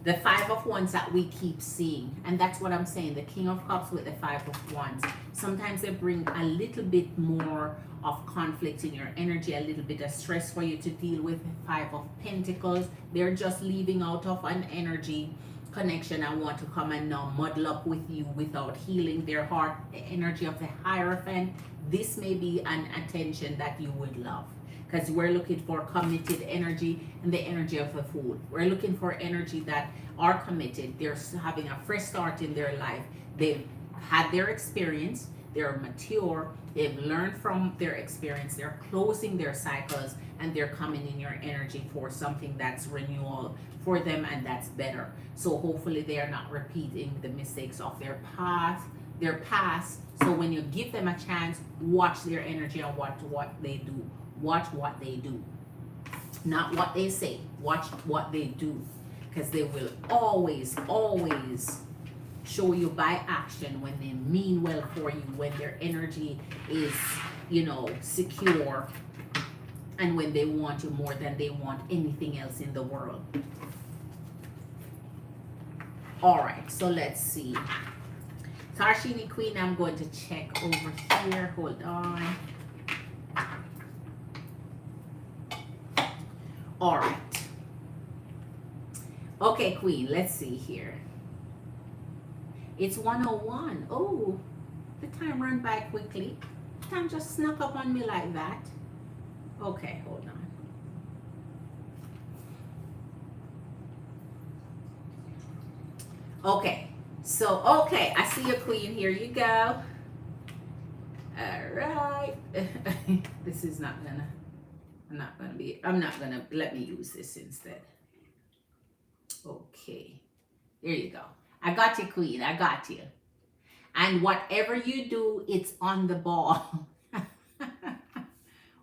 the Five of Wands that we keep seeing, and that's what I'm saying, the King of Cups with the Five of Wands. Sometimes they bring a little bit more of conflict in your energy, a little bit of stress for you to deal with. The Five of Pentacles, they're just leaving out of an energy connection and want to come and now muddle up with you without healing their heart. The energy of the Hierophant, this may be an attention that you would love, because we're looking for committed energy, and the energy of a Fool. We're looking for energy that are committed. They're having a fresh start in their life. They've had their experience. They're mature. They've learned from their experience. They're closing their cycles, and they're coming in your energy for something that's renewal for them and that's better. So hopefully they are not repeating the mistakes of their past. So when you give them a chance, watch their energy and watch what they do. Watch what they do, not what they say. Watch what they do, because they will always show you by action when they mean well for you, when their energy is, you know, secure, and when they want you more than they want anything else in the world. All right, so let's see. Tarshini Queen, I'm going to check over here. Hold on. All right. Okay, Queen, let's see here. It's 1:01. Oh, the time ran by quickly. Time just snuck up on me like that. Okay, hold on. Okay, so, okay, I see a Queen. Here you go. All right. This is not gonna... let me use this instead. Okay, there you go. I got you, Queen. I got you. And whatever you do, it's on the ball.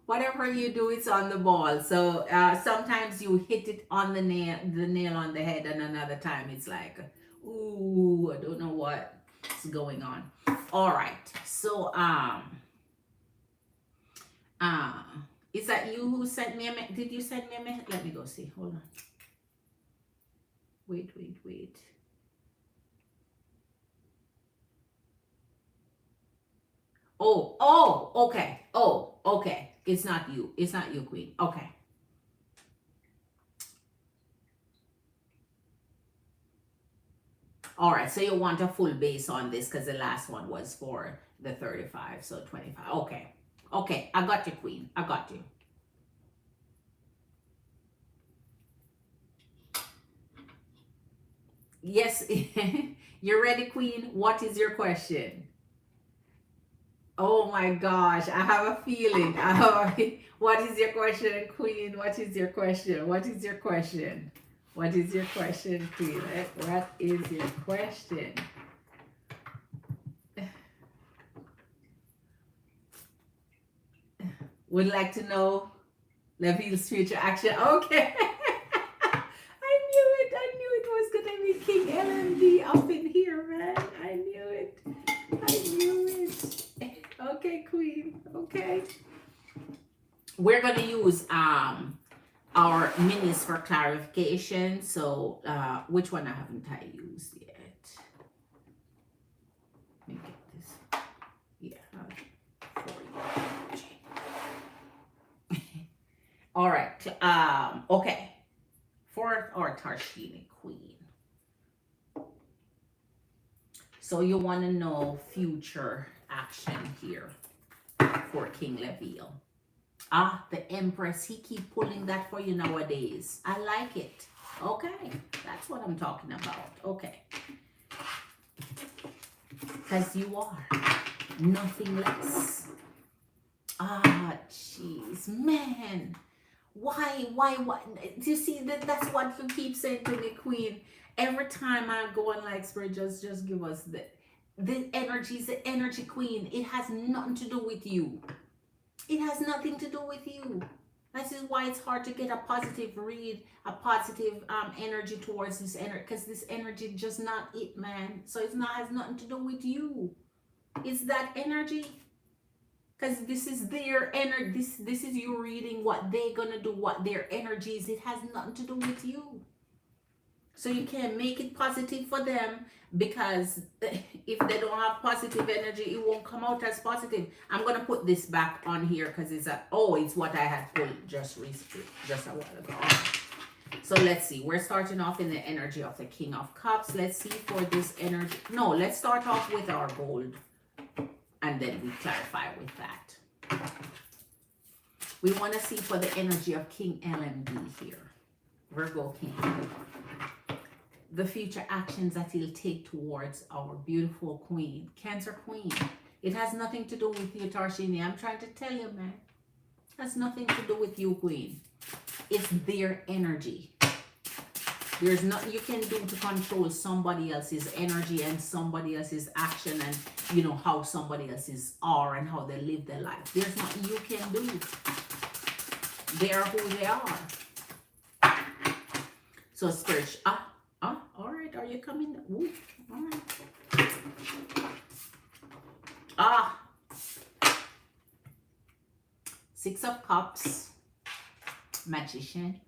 Whatever you do, it's on the ball. So sometimes you hit it on the nail on the head, and another time it's like, ooh, I don't know what's going on. All right. So is that you who sent me a message? Did you send me a message? Let me go see. Hold on. Wait. Oh, okay. Oh, okay. It's not you. It's not you, Queen. Okay. All right. So you want a full base on this because the last one was for the 35. So 25. Okay. Okay. I got you, Queen. I got you. Yes. You're ready, Queen? What is your question? Oh my gosh, I have a feeling. What is your question, Queen? What is your question? What is your question? What is your question, Queen? What is your question? Would like to know Levine's future action. Okay. I knew it was gonna be King LMD up in here, man. I knew it. I knew it. Okay, Queen. Okay. We're gonna use our minis for clarification. So which one haven't I used yet? Let me get this. Yeah. For you. All right. Okay. Fourth or Tarshini Queen. So you want to know future action here for King Leviel. The Empress, he keep pulling that for you nowadays. I like it. Okay, that's what I'm talking about. Okay. Because you are nothing less. Jeez, man. Why? Do you see that's what you keep saying to me, Queen? Every time I go on like Spirit, just give us the energy is the energy, Queen. It has nothing to do with you. It has nothing to do with you. This is why it's hard to get a positive read, a positive energy towards this energy, because this energy just not it, man. So it's not has nothing to do with you. It's that energy. Because this is their energy. This is you reading what they're gonna do, what their energy is. It has nothing to do with you. So you can make it positive for them, because if they don't have positive energy, it won't come out as positive. I'm gonna put this back on here because it's it's what I had pulled just recently, just a while ago. So let's see. We're starting off in the energy of the King of Cups. Let's see for this energy. No, let's start off with our gold. And then we clarify with that. We want to see for the energy of King LMD here. Virgo King. The future actions that he'll take towards our beautiful Queen. Cancer Queen. It has nothing to do with you, Tarshini. I'm trying to tell you, man. It has nothing to do with you, Queen. It's their energy. There's nothing you can do to control somebody else's energy and somebody else's action and, you know, how somebody else's are and how they live their life. There's nothing you can do. They are who they are. So Spirit, all right, are you coming? Ooh, all right. Six of Cups, Magician.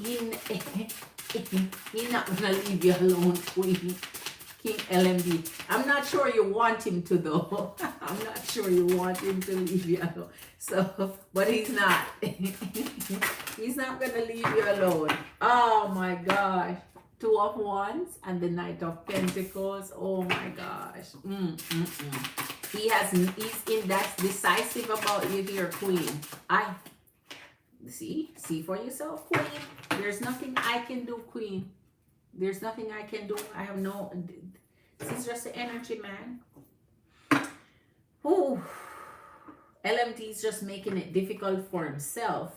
He's not gonna leave you alone, Queen. King LMD. I'm not sure you want him to, though. I'm not sure you want him to leave you alone. So, but he's not. He's not gonna leave you alone. Oh my gosh. Two of Wands and the Knight of Pentacles. Oh my gosh. He's in that decisive about you here, Queen. See for yourself, Queen. There's nothing I can do, Queen. There's nothing I can do. I have no. This is just the energy, man. Ooh. LMD is just making it difficult for himself.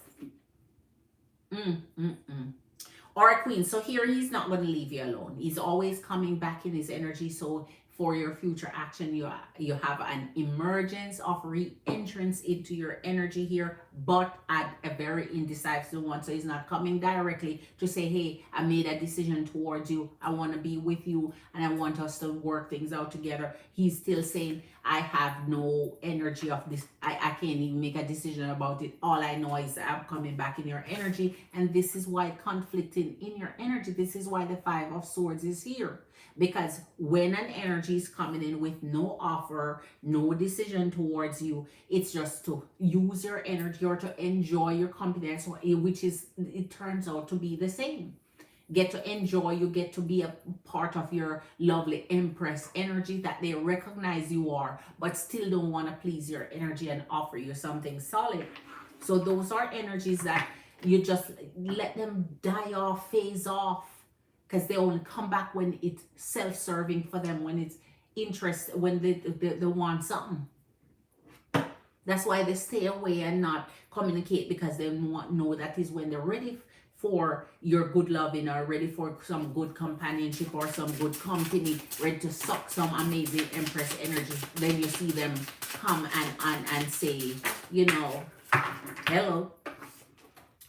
All right, Queen. So here he's not going to leave you alone. He's always coming back in his energy. So for your future action, you have an emergence of re-entrance into your energy here, but at a very indecisive one. So he's not coming directly to say, hey, I made a decision towards you. I want to be with you and I want us to work things out together. He's still saying, I have no energy of this. I can't even make a decision about it. All I know is I'm coming back in your energy. And this is why conflicting in your energy. This is why the Five of Swords is here. Because when an energy is coming in with no offer, no decision towards you, it's just to use your energy or to enjoy your company, which is, it turns out to be the same. Get to enjoy, you get to be a part of your lovely Empress energy that they recognize you are, but still don't want to please your energy and offer you something solid. So those are energies that you just let them die off, phase off, because they only come back when it's self-serving for them, when it's interest, when they want something. That's why they stay away and not communicate, because they know that is when they're ready for your good loving, or ready for some good companionship or some good company, ready to suck some amazing Empress energy. Then you see them come and say, you know, hello,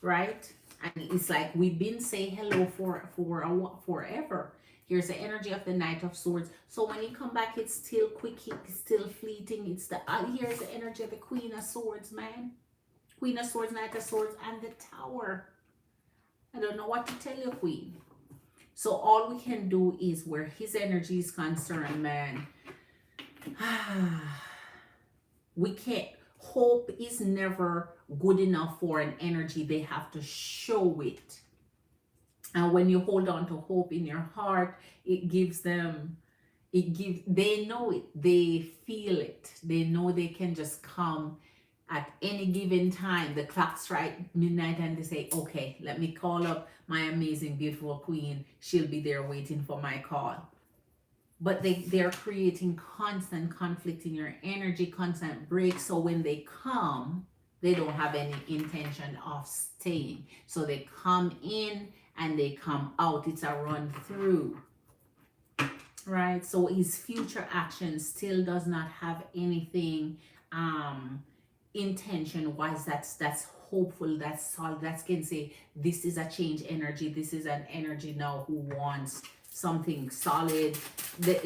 right? And it's like we've been saying hello for forever. Here's the energy of the Knight of Swords. So when you come back, it's still quick, it's still fleeting. It's the here's the energy of the Queen of Swords, man. Queen of Swords, Knight of Swords, and the Tower. I don't know what to tell you, Queen. So all we can do is, where his energy is concerned, man, we can't. Hope is never good enough for an energy. They have to show it. And when you hold on to hope in your heart, it gives them, they know it, they feel it, they know they can just come at any given time. The clock strike midnight and they say, okay, let me call up my amazing, beautiful queen. She'll be there waiting for my call. But they're creating constant conflict in your energy, constant breaks. So when they come, they don't have any intention of staying. So they come in and they come out. It's a run through, right? So his future action still does not have anything intention wise that's hopeful, that's solid, that can say this is a change energy. This is an energy now who wants something solid. They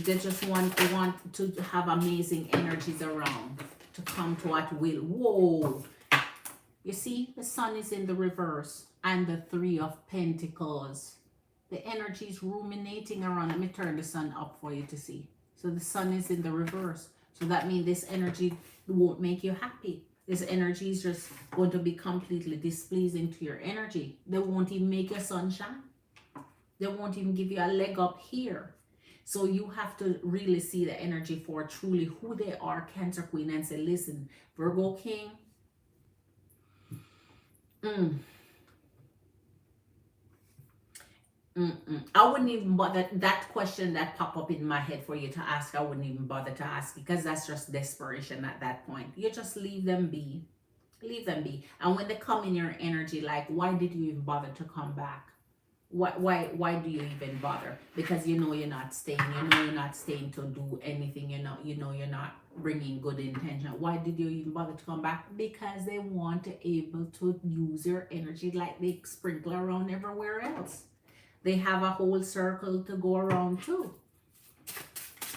just want to have amazing energies around, to come to at will. Whoa, you see the Sun is in the reverse and the Three of Pentacles. The energy is ruminating around. Let me turn the Sun up for you to see. So the Sun is in the reverse, so that means this energy won't make you happy. This energy is just going to be completely displeasing to your energy. They won't even make your sun shine. They won't even give you a leg up here. So you have to really see the energy for truly who they are, Cancer Queen, and say, listen, Virgo King, I wouldn't even bother. That question that popped up in my head for you to ask, I wouldn't even bother to ask, because that's just desperation at that point. You just leave them be. Leave them be. And when they come in your energy, like, why did you even bother to come back? Why do you even bother? Because you know you're not staying. You know you're not staying to do anything. You know you're not bringing good intention. Why did you even bother to come back? Because they want to able to use your energy like they sprinkle around everywhere else. They have a whole circle to go around too,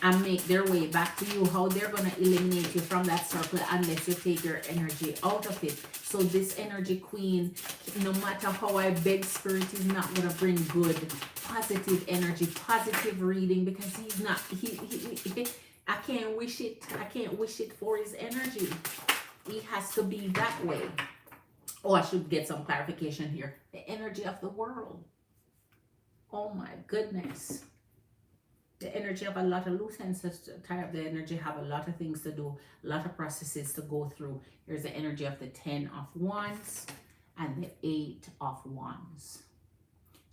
and make their way back to you. How they're going to eliminate you from that circle unless you take your energy out of it. So this energy queen, no matter how I beg, spirit is not going to bring good, positive energy, positive reading, because he's not, I can't wish it. I can't wish it for his energy. He has to be that way. Oh, I should get some clarification here. The energy of the world. Oh my goodness. The energy of a lot of loose ends, type of the energy have a lot of things to do, a lot of processes to go through. Here's the energy of the 10 of Wands and the 8 of Wands.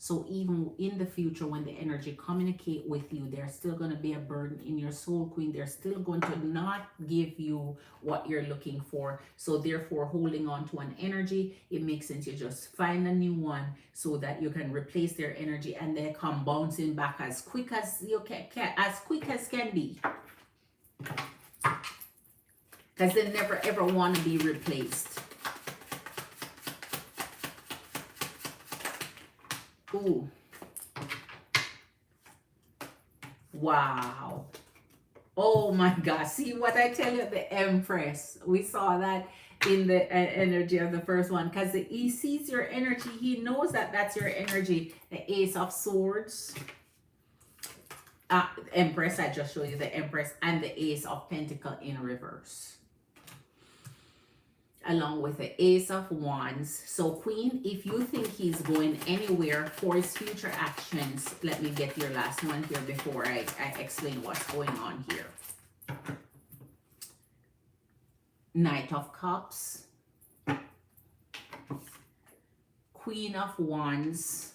So even in the future, when the energy communicate with you, there's still going to be a burden in your soul, queen. They're still going to not give you what you're looking for. So therefore, holding on to an energy, it makes sense you just find a new one so that you can replace their energy, and they come bouncing back as quick as you can as quick as can be. Because they never ever want to be replaced. Ooh. Wow. Oh my God. See what I tell you? The Empress. We saw that in the energy of the first one, because he sees your energy. He knows that that's your energy. The Ace of Swords. Empress. I just showed you the Empress, and the Ace of Pentacles in reverse, along with the Ace of Wands. So queen, if you think he's going anywhere for his future actions, let me get your last one here before I explain what's going on here. Knight of Cups Queen of Wands,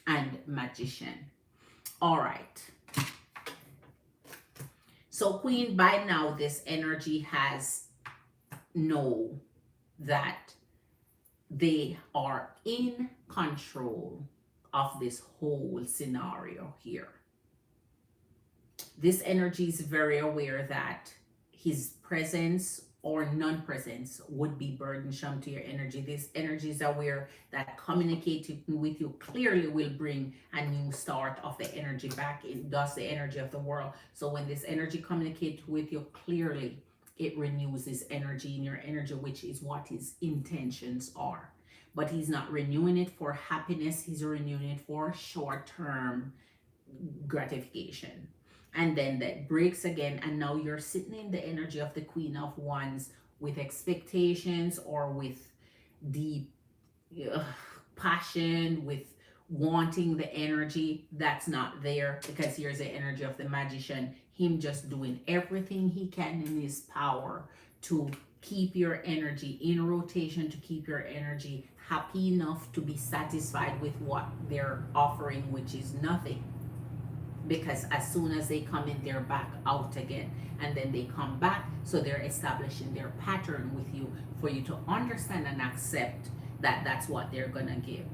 and Magician. All right. So Queen, by now this energy has know that they are in control of this whole scenario here. This energy is very aware that his presence or non-presence would be burdensome to your energy. This energy is aware that communicating with you clearly will bring a new start of the energy back in, thus the energy of the world. So when this energy communicates with you clearly, it renews this energy in your energy, which is what his intentions are. But he's not renewing it for happiness, he's renewing it for short-term gratification. And then that breaks again, and now you're sitting in the energy of the Queen of Wands with expectations or with deep passion, with wanting the energy that's not there, because here's the energy of the Magician, him just doing everything he can in his power to keep your energy in rotation, to keep your energy happy enough to be satisfied with what they're offering, which is nothing. Because as soon as they come in, they're back out again, and then they come back, so they're establishing their pattern with you for you to understand and accept that that's what they're gonna give.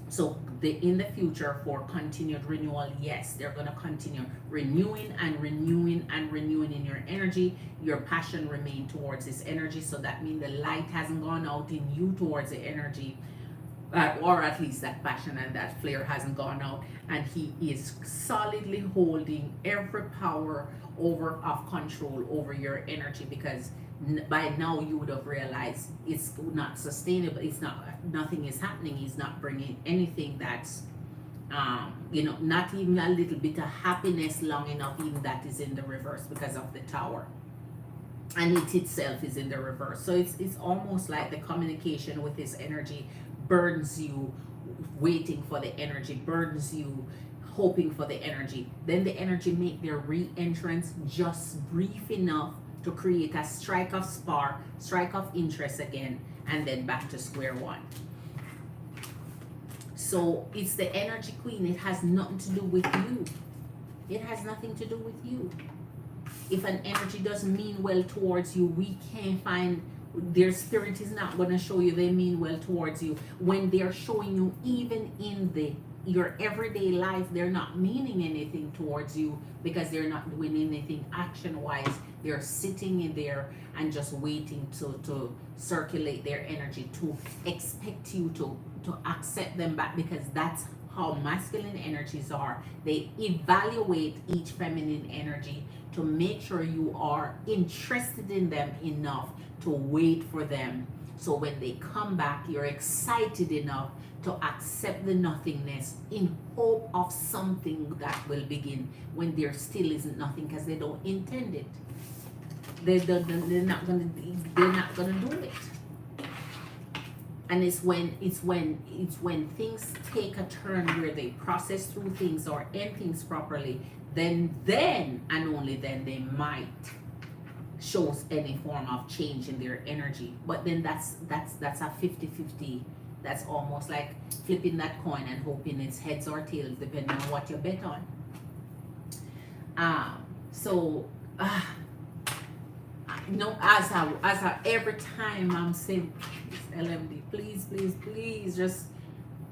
So in the future, for continued renewal, yes, they're gonna continue renewing and renewing and renewing in your energy. Your passion remain towards this energy, so that means the light hasn't gone out in you towards the energy. Or at least that passion and that flare hasn't gone out, and he is solidly holding every power of control over your energy, because by now you would have realized it's not sustainable. It's not, nothing is happening. He's not bringing anything that's not even a little bit of happiness long enough. Even that is in the reverse because of the Tower, and it itself is in the reverse. So it's almost like the communication with this energy burdens you, waiting for the energy, burdens you, hoping for the energy. Then the energy make their re-entrance just brief enough to create a strike of spark, strike of interest again, and then back to square one. So it's the energy, Queen. It has nothing to do with you. It has nothing to do with you. If an energy doesn't mean well towards you, we can't find, their spirit is not going to show you they mean well towards you. When they're showing you, even in your everyday life, they're not meaning anything towards you, because they're not doing anything action wise. They're sitting in there and just waiting to circulate their energy, to expect you to accept them back, because that's how masculine energies are. They evaluate each feminine energy to make sure you are interested in them enough to wait for them. So when they come back, you're excited enough to accept the nothingness in hope of something that will begin when there still isn't nothing, because they don't intend it. They're not gonna do it. And it's when things take a turn where they process through things or end things properly, then and only then they might shows any form of change in their energy. But then that's a 50-50. That's almost like flipping that coin and hoping it's heads or tails depending on what you bet on. As I every time I'm saying, LMD, please just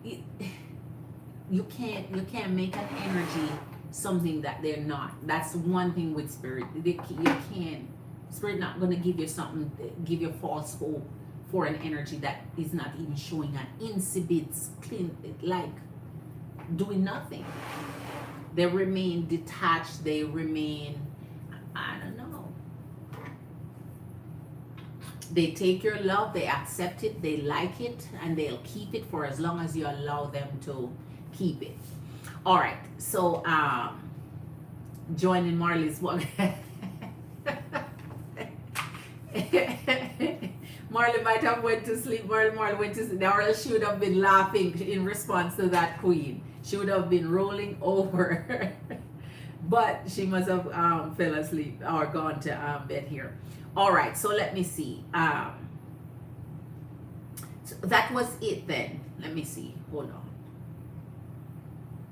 you can't make an energy something that they're not. That's one thing with spirit. You can't. Spirit not going to give you something, give you false hope for an energy that is not even showing an incipit, clean, like doing nothing. They remain detached. They remain, I don't know. They take your love, they accept it, they like it, and they'll keep it for as long as you allow them to keep it. All right, so joining Marley's one. Marley might have went to sleep. Marley went to sleep, or else she would have been laughing in response to that, Queen. She would have been rolling over. But she must have fell asleep or gone to bed here. All right, so let me see. That was it then. Let me see. Hold on.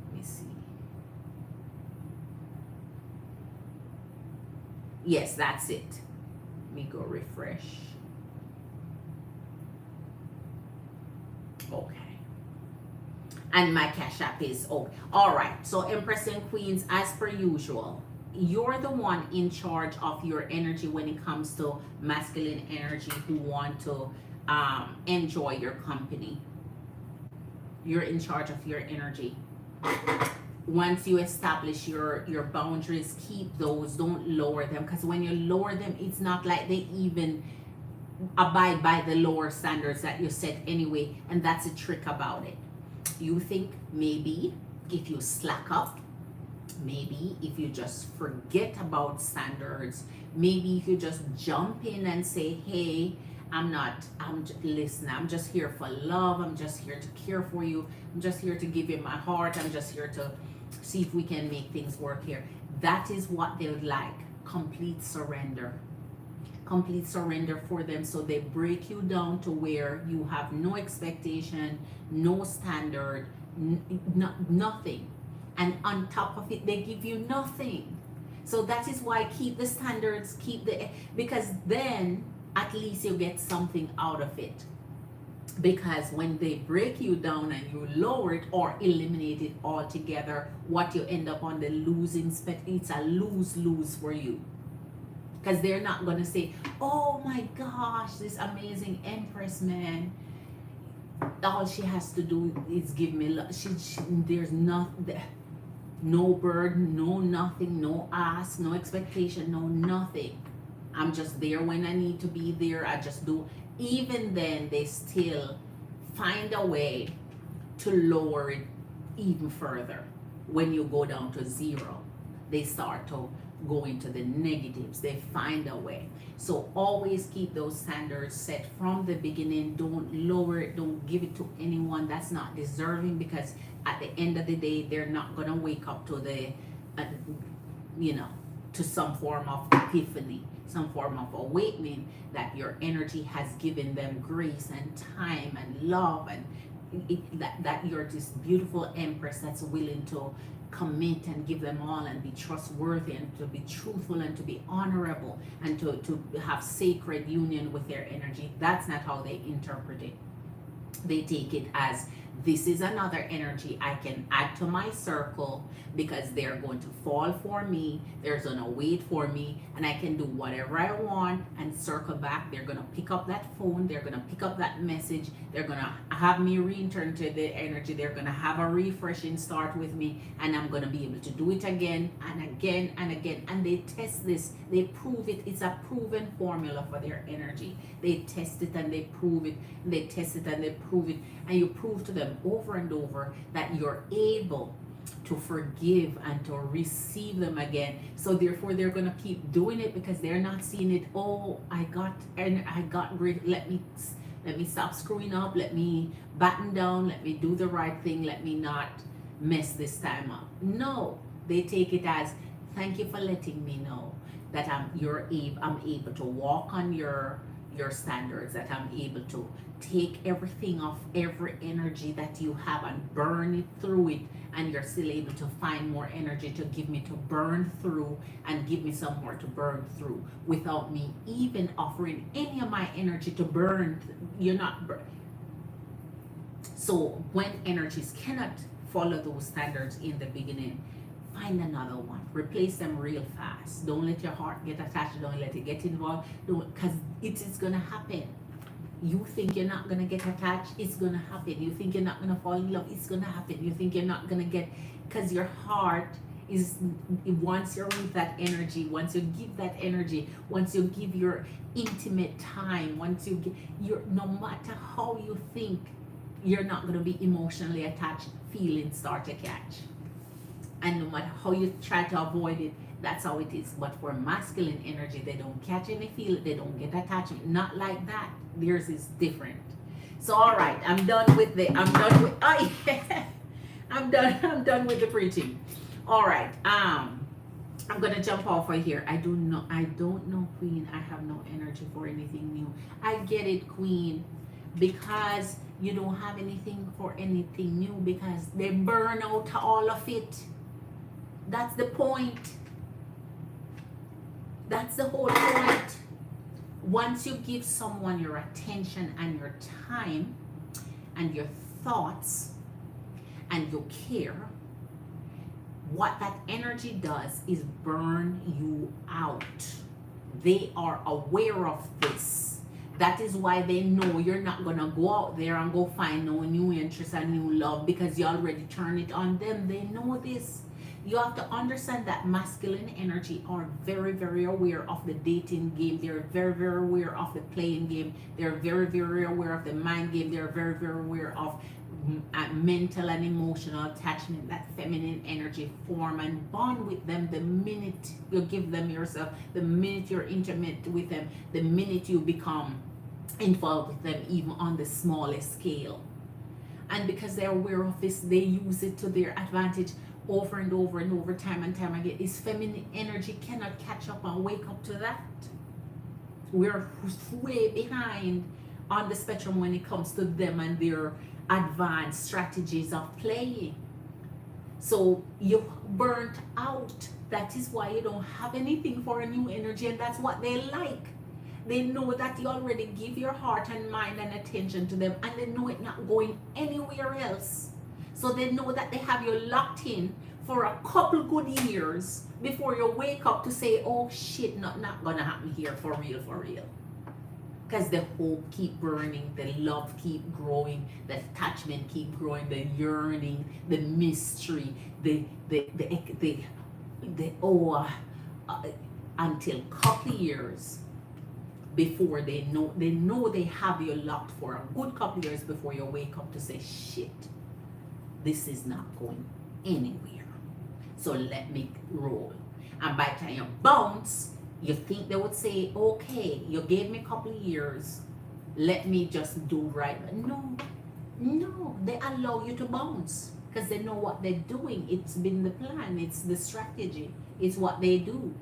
Let me see. Yes, that's it. Let me go refresh. Okay. And my Cash App is oh. All right. So Empress and Queens, as per usual, you're the one in charge of your energy when it comes to masculine energy who want to enjoy your company. You're in charge of your energy. Once you establish your boundaries, keep those. Don't lower them, because when you lower them, it's not like they even abide by the lower standards that you set anyway. And that's a trick about it. You think maybe if you slack up, maybe if you just forget about standards, maybe if you just jump in and say, hey, listen, I'm just here for love, I'm just here to care for you, I'm just here to give you my heart, I'm just here to see if we can make things work here. That is what they would like. Complete surrender for them. So they break you down to where you have no expectation, no standard, nothing. And on top of it, they give you nothing. So that is why keep the standards, because then at least you get something out of it. Because when they break you down and you lower it or eliminate it altogether, what you end up on the losing spectrum, it's a lose-lose for you. Because they're not going to say, oh my gosh, this amazing Empress, man, all she has to do is give me love. There's no burden, no nothing, no ask, no expectation, no nothing. I'm just there when I need to be there. I just do. Even then, they still find a way to lower it even further. When you go down to zero, they start to go into the negatives. They find a way. So always keep those standards set from the beginning. Don't lower it. Don't give it to anyone that's not deserving, because at the end of the day, they're not going to wake up to to some form of epiphany, some form of awakening that your energy has given them grace and time and love, and that you're this beautiful Empress that's willing to commit and give them all and be trustworthy and to be truthful and to be honorable and to have sacred union with their energy. That's not how they interpret it. They take it as, this is another energy I can add to my circle, because they're going to fall for me, they're going to wait for me, and I can do whatever I want and circle back. They're going to pick up that phone, they're going to pick up that message, they're going to have me return to the energy, they're going to have a refreshing start with me, and I'm going to be able to do it again and again and again. And they test this, they prove it. It's a proven formula for their energy. They test it and they prove it, and they test it and they prove it, and you prove to them over and over that you're able to forgive and to receive them again. So therefore they're going to keep doing it, because they're not seeing it, oh, I got great, let me stop screwing up, let me batten down, let me do the right thing, let me not mess this time up. No, they take it as, thank you for letting me know that I'm able to walk on your standards, that I'm able to take everything off, every energy that you have, and burn it through it, and you're still able to find more energy to give me to burn through, and give me some more to burn through without me even offering any of my energy to burn. You're not so when energies cannot follow those standards in the beginning, find another one, replace them real fast. Don't let your heart get attached, don't let it get involved, because it is going to happen. You think you're not going to get attached, it's going to happen. You think you're not going to fall in love, it's going to happen. You think you're not going to get, because your heart is, once you're with that energy, once you give that energy, once you give your intimate time, once you give no matter how you think, you're not going to be emotionally attached, feelings start to catch. And no matter how you try to avoid it, that's how it is. But for masculine energy, they don't catch any feeling, they don't get attachment. Not like that. Theirs is different. So all right, I'm done with I'm done with the preaching. All right. I'm gonna jump off right here. I don't know, Queen. I have no energy for anything new. I get it, Queen. because you don't have anything for anything new, because they burn out all of it. That's the point. That's the whole point. Once you give someone your attention and your time and your thoughts and your care, what that energy does is burn you out. They are aware of this. That is why they know you're not going to go out there and go find no new interest and new love, because you already turn it on them. They know this. You have to understand that masculine energy are very, very aware of the dating game. They're very, very aware of the playing game. They're very, very aware of the mind game. They're very, very aware of mental and emotional attachment. That feminine energy form and bond with them the minute you give them yourself, the minute you're intimate with them, the minute you become involved with them, even on the smallest scale. And because they're aware of this, they use it to their advantage over and over and over, time and time again. This feminine energy cannot catch up and wake up to that. We're way behind on the spectrum when it comes to them and their advanced strategies of playing. So you're burnt out. That is why you don't have anything for a new energy, and that's what they like. They know that you already give your heart and mind and attention to them, and they know it not going anywhere else. So they know that they have you locked in for a couple good years before you wake up to say, oh shit, not gonna happen here for real, for real. Because the hope keep burning, the love keep growing, the attachment keep growing, the yearning, the mystery, until couple years before they know they have you locked for a good couple years before you wake up to say, shit, this is not going anywhere. So let me roll. And by the time you bounce, you think they would say, okay, you gave me a couple of years, let me just do right. No, they allow you to bounce because they know what they're doing. It's been the plan, it's the strategy, it's what they do.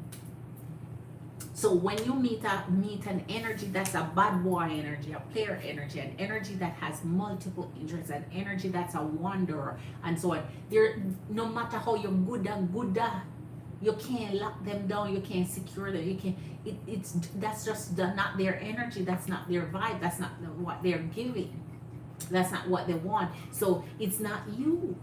So when you meet an energy that's a bad boy energy, a player energy, an energy that has multiple interests, an energy that's a wanderer, and so on, no matter how you're good, you can't lock them down, you can't secure them, you can't. That's just not their energy, that's not their vibe, that's not what they're giving, that's not what they want. So it's not you.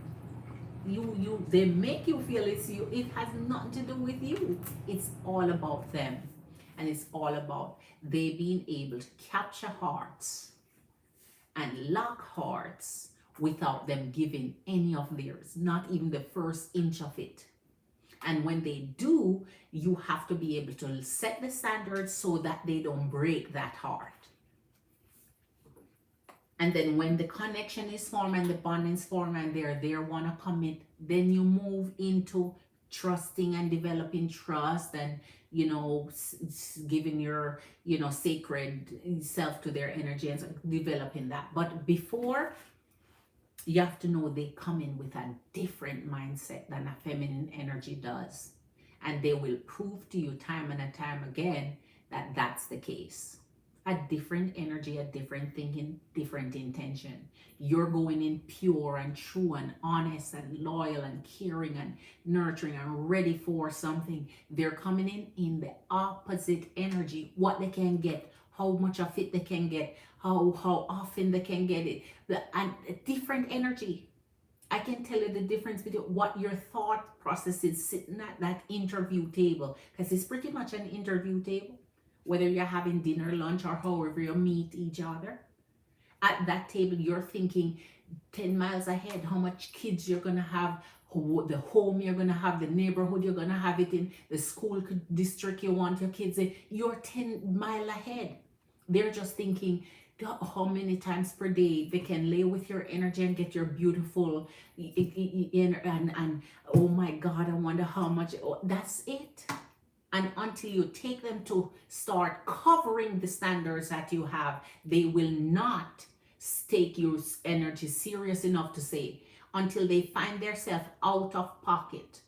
They make you feel it's you. It has nothing to do with you. It's all about them. And it's all about they being able to capture hearts and lock hearts without them giving any of theirs, not even the first inch of it. And when they do, you have to be able to set the standards so that they don't break that heart. And then when the connection is formed and the bonding is formed and they're there, want to commit, then you move into trusting and developing trust and, giving your, sacred self to their energy and so developing that. But before, you have to know they come in with a different mindset than a feminine energy does. And they will prove to you time and time again that that's the case. A different energy, a different thinking, different intention. You're going in pure and true and honest and loyal and caring and nurturing and ready for something. They're coming in the opposite energy, what they can get, how much of it they can get, how often they can get it, and a different energy. I can tell you the difference between what your thought process is sitting at that interview table, because it's pretty much an interview table. Whether you're having dinner, lunch, or however you meet each other, at that table, you're thinking 10 miles ahead, how much kids you're going to have, the home you're going to have, the neighborhood you're going to have it in, the school district you want your kids in. You're 10 miles ahead. They're just thinking how many times per day they can lay with your energy and get your beautiful, and oh my God, I wonder how much. That's it. And until you take them to start covering the standards that you have, they will not take your energy serious enough to say, until they find themselves out of pocket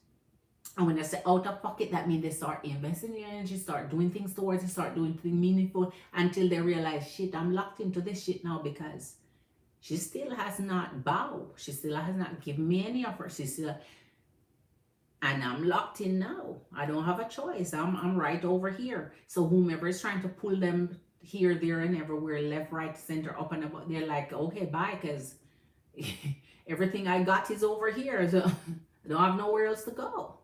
And when I say out of pocket, that means they start investing their energy, start doing things towards it, start doing things meaningful until they realize, shit, I'm locked into this shit now because she still has not bowed. She still has not given me any offer. She still, and I'm locked in now. I don't have a choice. I'm right over here. So whomever is trying to pull them here, there, and everywhere, left, right, center, up and about, they're like, okay, bye, because everything I got is over here. So I don't have nowhere else to go.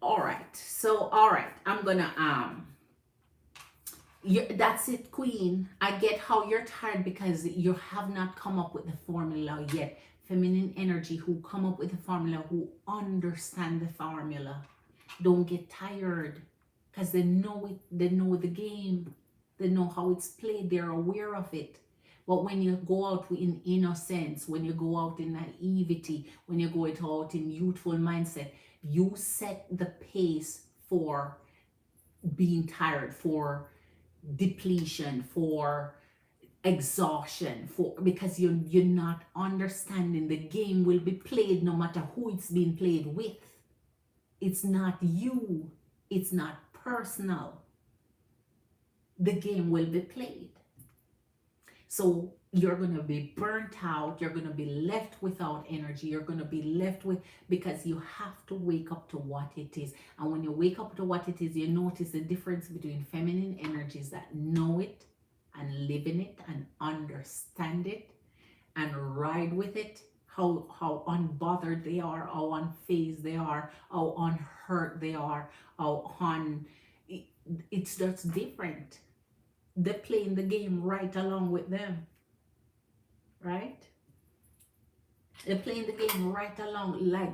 All right. So, all right. I'm gonna that's it, Queen. I get how you're tired because you have not come up with the formula yet. Feminine energy who come up with the formula, who understand the formula, don't get tired because they know it. They know the game. They know how it's played. They're aware of it. But when you go out in innocence, when you go out in naivety, when you go out in youthful mindset, you set the pace for being tired, for depletion, for exhaustion, for because you're not understanding the game will be played no matter who it's being played with. It's not you. It's not personal. The game will be played. So you're going to be burnt out. You're going to be left without energy. You're going to be left with, because you have to wake up to what it is. And when you wake up to what it is, you notice the difference between feminine energies that know it and live in it and understand it and ride with it. How unbothered they are, how unfazed they are, how unhurt they are, it's just different. They're playing the game right along with them, right? They're playing the game right along, like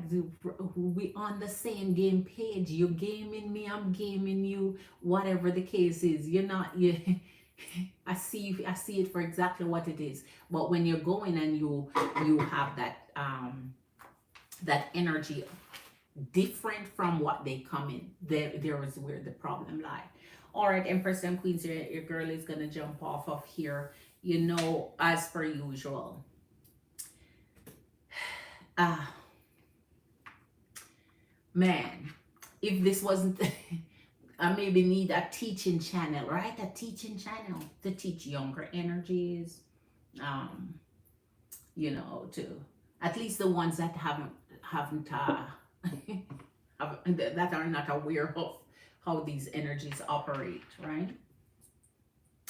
we on the same game page. You're gaming me, I'm gaming you, whatever the case is. You're not, I see it for exactly what it is. But when you're going and you have that energy different from what they come in, there is where the problem lies. All right, Empress and Queens, your girl is gonna jump off of here. As per usual. Man, if this wasn't, I maybe need a teaching channel, right? A teaching channel to teach younger energies, to at least the ones that haven't that are not aware of how these energies operate, right?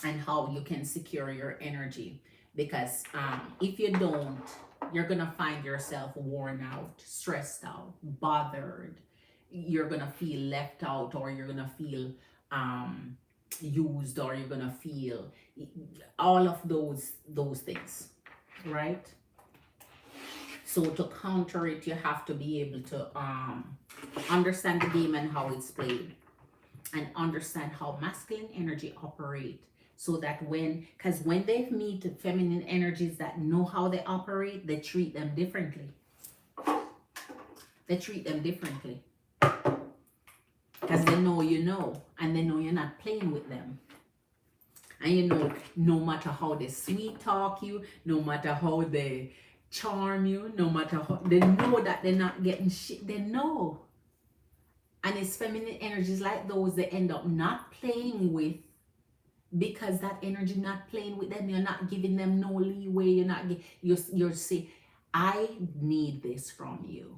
And how you can secure your energy. Because if you don't, you're gonna find yourself worn out, stressed out, bothered. You're gonna feel left out, or you're gonna feel used, or you're gonna feel all of those things, right? So to counter it, you have to be able to understand the game and how it's played, and understand how masculine energy operate, so that because when they meet feminine energies that know how they operate, they treat them differently. They treat them differently because they know and they know you're not playing with them. And no matter how they sweet talk you, no matter how they charm you, no matter how, they know that they're not getting shit. They know. And it's feminine energies like those they end up not playing with, because that energy not playing with them. You're not giving them no leeway. You're saying, I need this from you.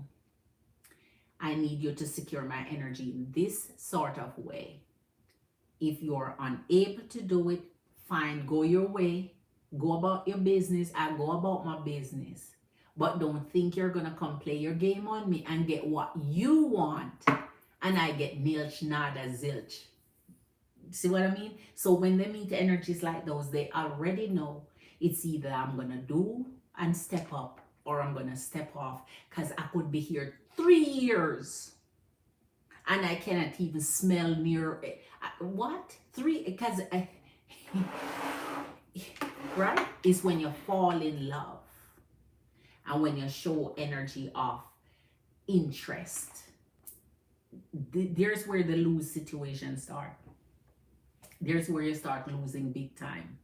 I need you to secure my energy in this sort of way. If you're unable to do it, fine, go your way. Go about your business. I go about my business. But don't think you're going to come play your game on me and get what you want. And I get nilch, nada, zilch. See what I mean? So when they meet energies like those, they already know it's either I'm going to do and step up, or I'm going to step off, because I could be here 3 years and I cannot even smell near it. What? 3? Because right? Is when you fall in love and when you show energy of interest. There's where the lose situation start. There's where you start losing big time.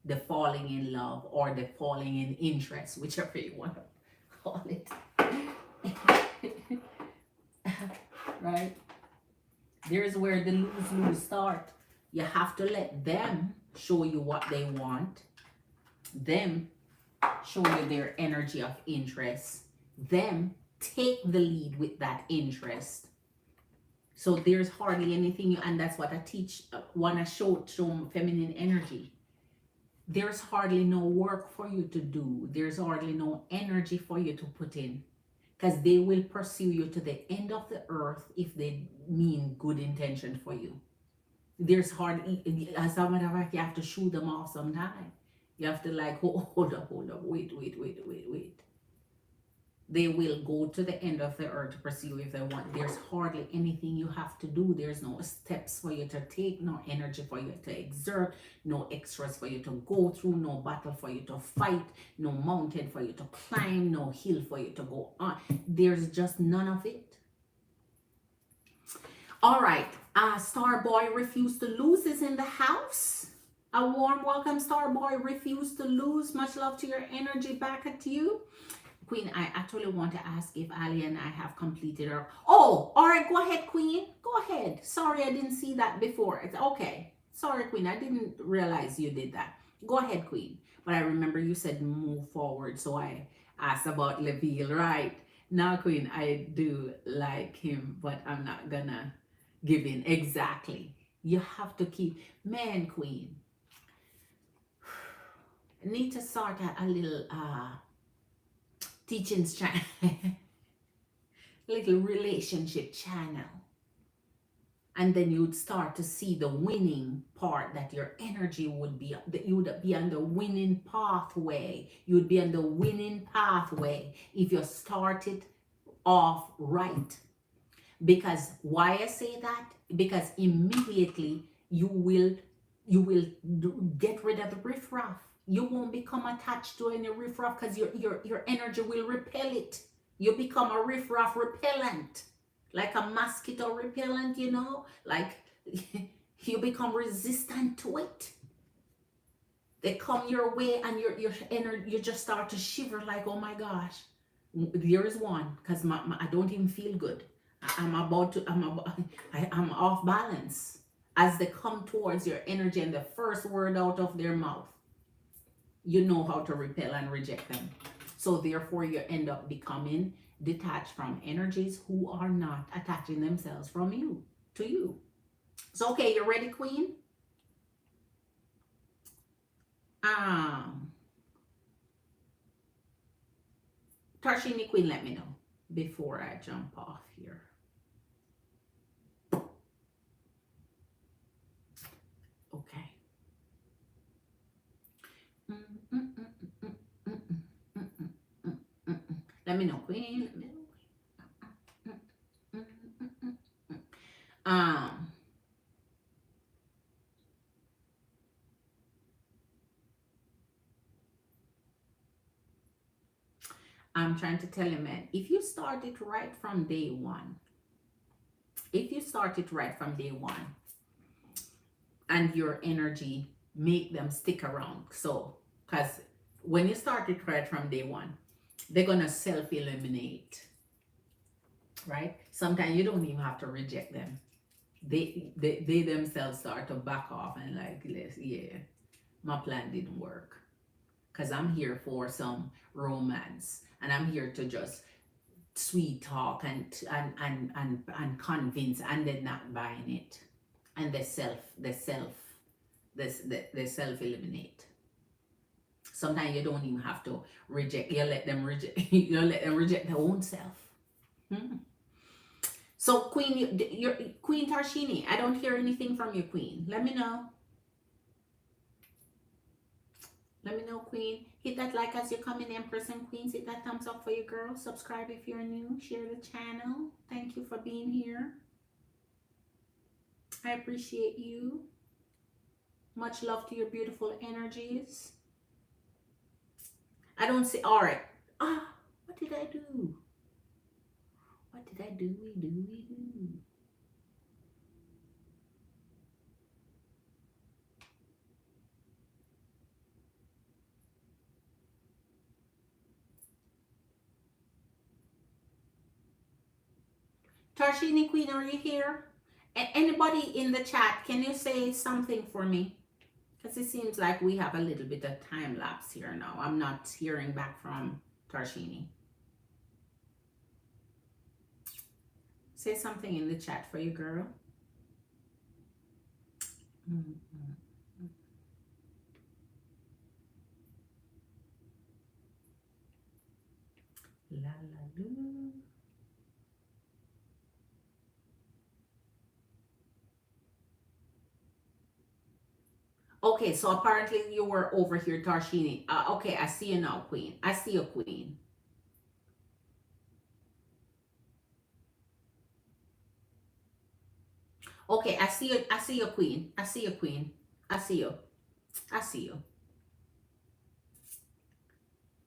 The falling in love, or the falling in interest, whichever you want to call it. right? There's where the lose-lose start. You have to let them show you what they want, them show you their energy of interest, them take the lead with that interest. So there's hardly anything, and that's what I teach, want to show feminine energy. There's hardly no work for you to do. There's hardly no energy for you to put in, because they will pursue you to the end of the earth if they mean good intention for you. There's hardly, as a matter of fact, you have to shoot them off sometime. You have to like, hold up, wait. They will go to the end of the earth to pursue if they want. There's hardly anything you have to do. There's no steps for you to take, no energy for you to exert, no extras for you to go through, no battle for you to fight, no mountain for you to climb, no hill for you to go on. There's just none of it. All right, Starboy Refuse to Lose is in the house. A warm welcome, Starboy Refuse to Lose. Much love to your energy, back at you. Queen, I actually want to ask if Ali and I have completed our... Oh, all right, go ahead, Queen. Go ahead. Sorry, I didn't see that before. It's okay. Sorry, Queen, I didn't realize you did that. Go ahead, Queen. But I remember you said move forward, so I asked about Leville, right? Now, Queen, I do like him, but I'm not gonna give in. Exactly. You have to keep... Man, Queen, I need to sort out a little... teachings channel, little relationship channel, and then you'd start to see the winning part, that your energy would be, that you would be on the winning pathway. You'd be on the winning pathway if you started off right. Because why I say that? Because immediately you will get rid of the riffraff. You won't become attached to any riffraff, because your energy will repel it. You become a riffraff repellent, like a mosquito repellent, you know, like you become resistant to it. They come your way and your energy, you just start to shiver like, oh my gosh, there is one, because I don't even feel good. I'm off balance. As they come towards your energy and the first word out of their mouth, you know how to repel and reject them. So therefore you end up becoming detached from energies who are not attaching themselves from you to you. So okay, you ready, Queen? Tarshini, Queen, let me know before I jump off here. Okay. Let me know, Queen. Let me know. I'm trying to tell you, man, if you start it right from day one, and your energy make them stick around. So, because when you start it right from day one, they're gonna self-eliminate, right? Sometimes you don't even have to reject them. They themselves start to back off and like, yeah, my plan didn't work, because I'm here for some romance, and I'm here to just sweet talk and convince, and they're not buying it, and they self-eliminate. Sometimes you don't even have to reject. You let them reject their own self. So Queen, your Queen Tarshini, I don't hear anything from you, Queen. Let me know. Let me know, Queen. Hit that like as you're coming, Empress and Queens. Hit that thumbs up for your girl. Subscribe if you're new. Share the channel. Thank you for being here. I appreciate you. Much love to your beautiful energies. I don't see. All right. What did I do? What did I do? Tarshini Queen, are you here? Anybody in the chat, can you say something for me? Because it seems like we have a little bit of time lapse here now. I'm not hearing back from Tarshini. Say something in the chat for you, girl. La la loo. Okay, so apparently you were over here, Tarshini. Okay, I see you now, Queen. I see you, Queen. Okay, I see you. I see you, Queen. I see you, Queen. I see you. I see you.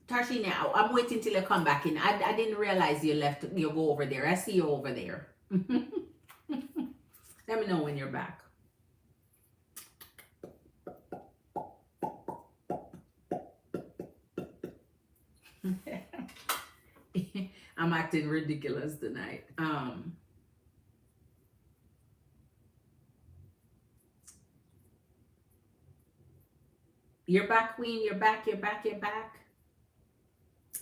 Tarshini, I'm waiting till you come back in. I didn't realize you left. You go over there. I see you over there. Let me know when you're back. I'm acting ridiculous tonight. You're back, Queen. You're back. You're back. You're back.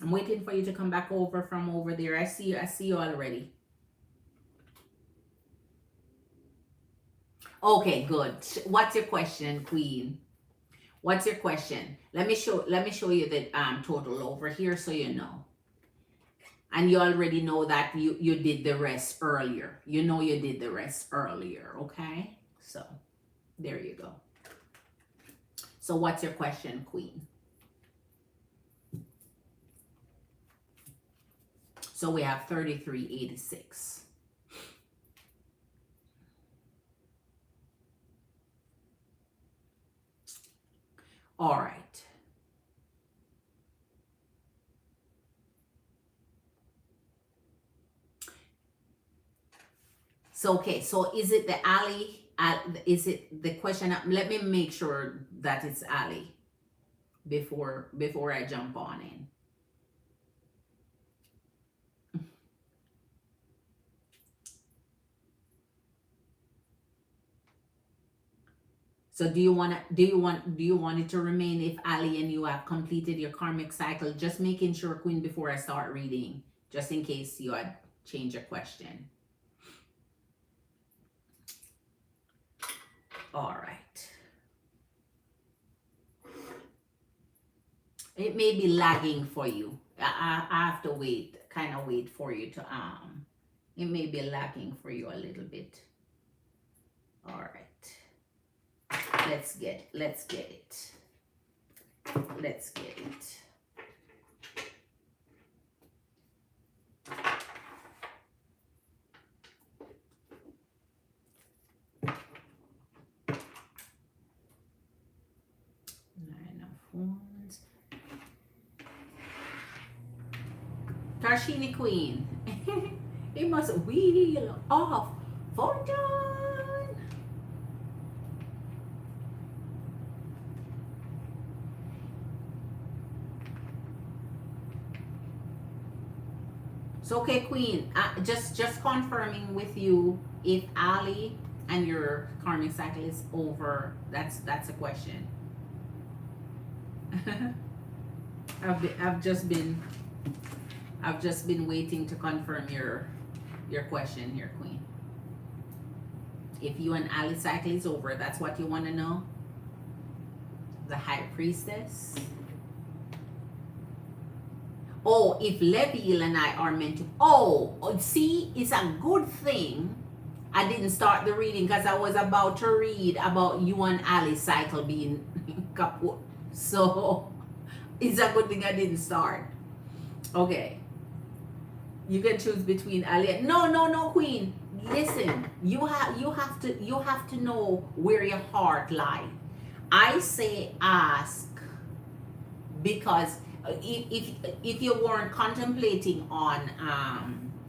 I'm waiting for you to come back over from over there. I see you. I see you already. Okay, good. What's your question, Queen? What's your question? Let me show you the total over here so you know. And you already know that you did the rest earlier. You know you did the rest earlier, okay? So, there you go. So, what's your question, Queen? So, we have 3386. All right. So, okay. So, is it the alley? Is it the question? Let me make sure that it's alley before I jump on in. So do you want it to remain if Ali and you have completed your karmic cycle? Just making sure, Queen, before I start reading, just in case you had changed your question. All right. It may be lagging for you. I have to wait for you to it may be lagging for you a little bit. All right. Let's get it. Let's get it. 9 of Wands. Tarshini Queen. It must wheel off fortune. So, okay, Queen, just confirming with you if Ali and your karmic cycle is over. That's a question. I've just been waiting to confirm your question here, Queen. If you and Ali cycle is over, that's what you want to know. The High Priestess. Oh, if Leviel and I are meant to. Oh, see, it's a good thing I didn't start the reading because I was about to read about you and Ali's cycle being kaput. So, it's a good thing I didn't start. Okay. You can choose between Ali and. No, Queen. Listen, you have to know where your heart lies. I say ask because if you weren't contemplating on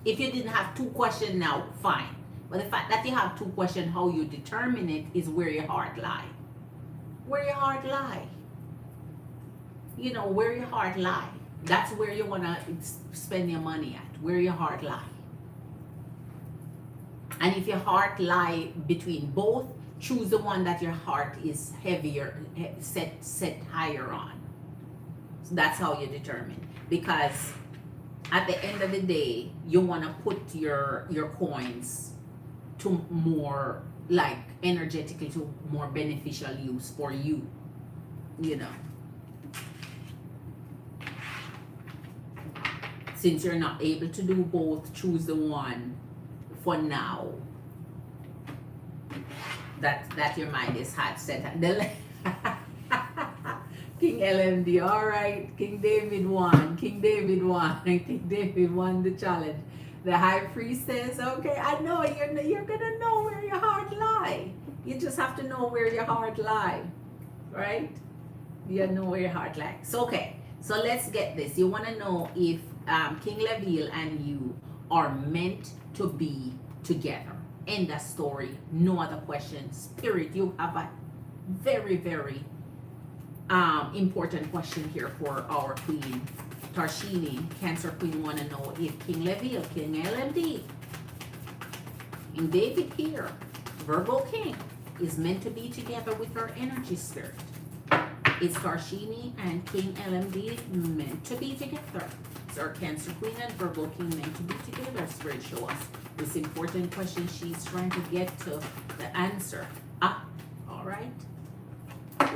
if you didn't have two questions now, fine. But the fact that you have two questions, how you determine it is where your heart lies. Where your heart lies. You know, where your heart lies. That's where you want to spend your money at. Where your heart lies. And if your heart lie between both, choose the one that your heart is heavier, set higher on. So that's how you determine. Because at the end of the day, you want to put your coins to more, like, energetically, to more beneficial use for you, you know. Since you're not able to do both, choose the one for now that your mind is hot set at. King LMD, all right. King David won. King David won. King David won the challenge. The high priestess, okay, I know you're gonna know where your heart lie. You just have to know where your heart lie, right? You know where your heart lies. So, okay, so let's get this. You want to know if King Leviel and you are meant to be together. End of story. No other questions. Spirit, you have a very, very important question here for our Queen Tarshini. Cancer Queen want to know if King Leviel, King LMD, King David here, Virgo King, is meant to be together with her energy spirit. Is Tarshini and King LMD meant to be together? Is our Cancer Queen and Virgo King meant to be together? Spirit, show us this important question. She's trying to get to the answer. All right.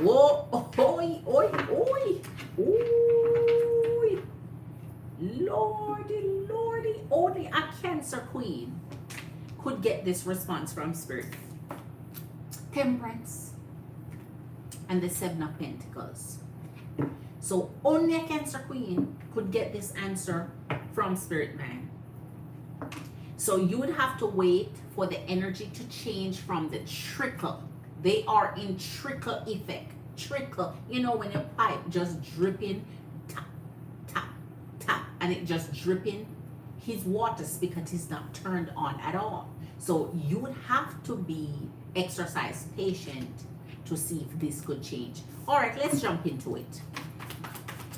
Whoa, oi, oi, oi, oi. Lordy, lordy, only a Cancer Queen could get this response from Spirit. Temperance and the Seven of Pentacles. So only a Cancer Queen could get this answer from Spirit, man. So you would have to wait for the energy to change from the trickle. They are in trickle effect. Trickle, you know, when a pipe just dripping, tap, tap, tap, and it just dripping. His water spigot is not turned on at all. So you would have to be exercise patient to see if this could change. All right, let's jump into it.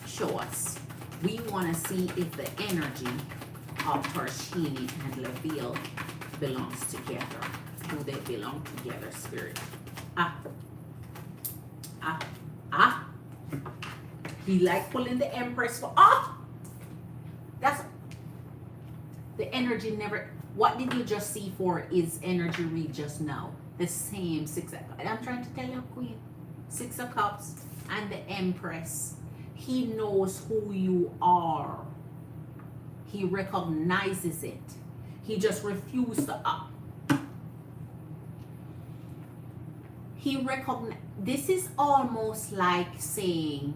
Show us. We want to see if the energy of Tarshini and Leviel belongs together. Do they belong together, Spirit? He like pulling the Empress for, that's the energy never. What did you just see for is energy read just now? The same Six of Cups. I'm trying to tell you, Queen. Six of Cups and the Empress. He knows who you are. He recognizes it. He just refused to This is almost like saying,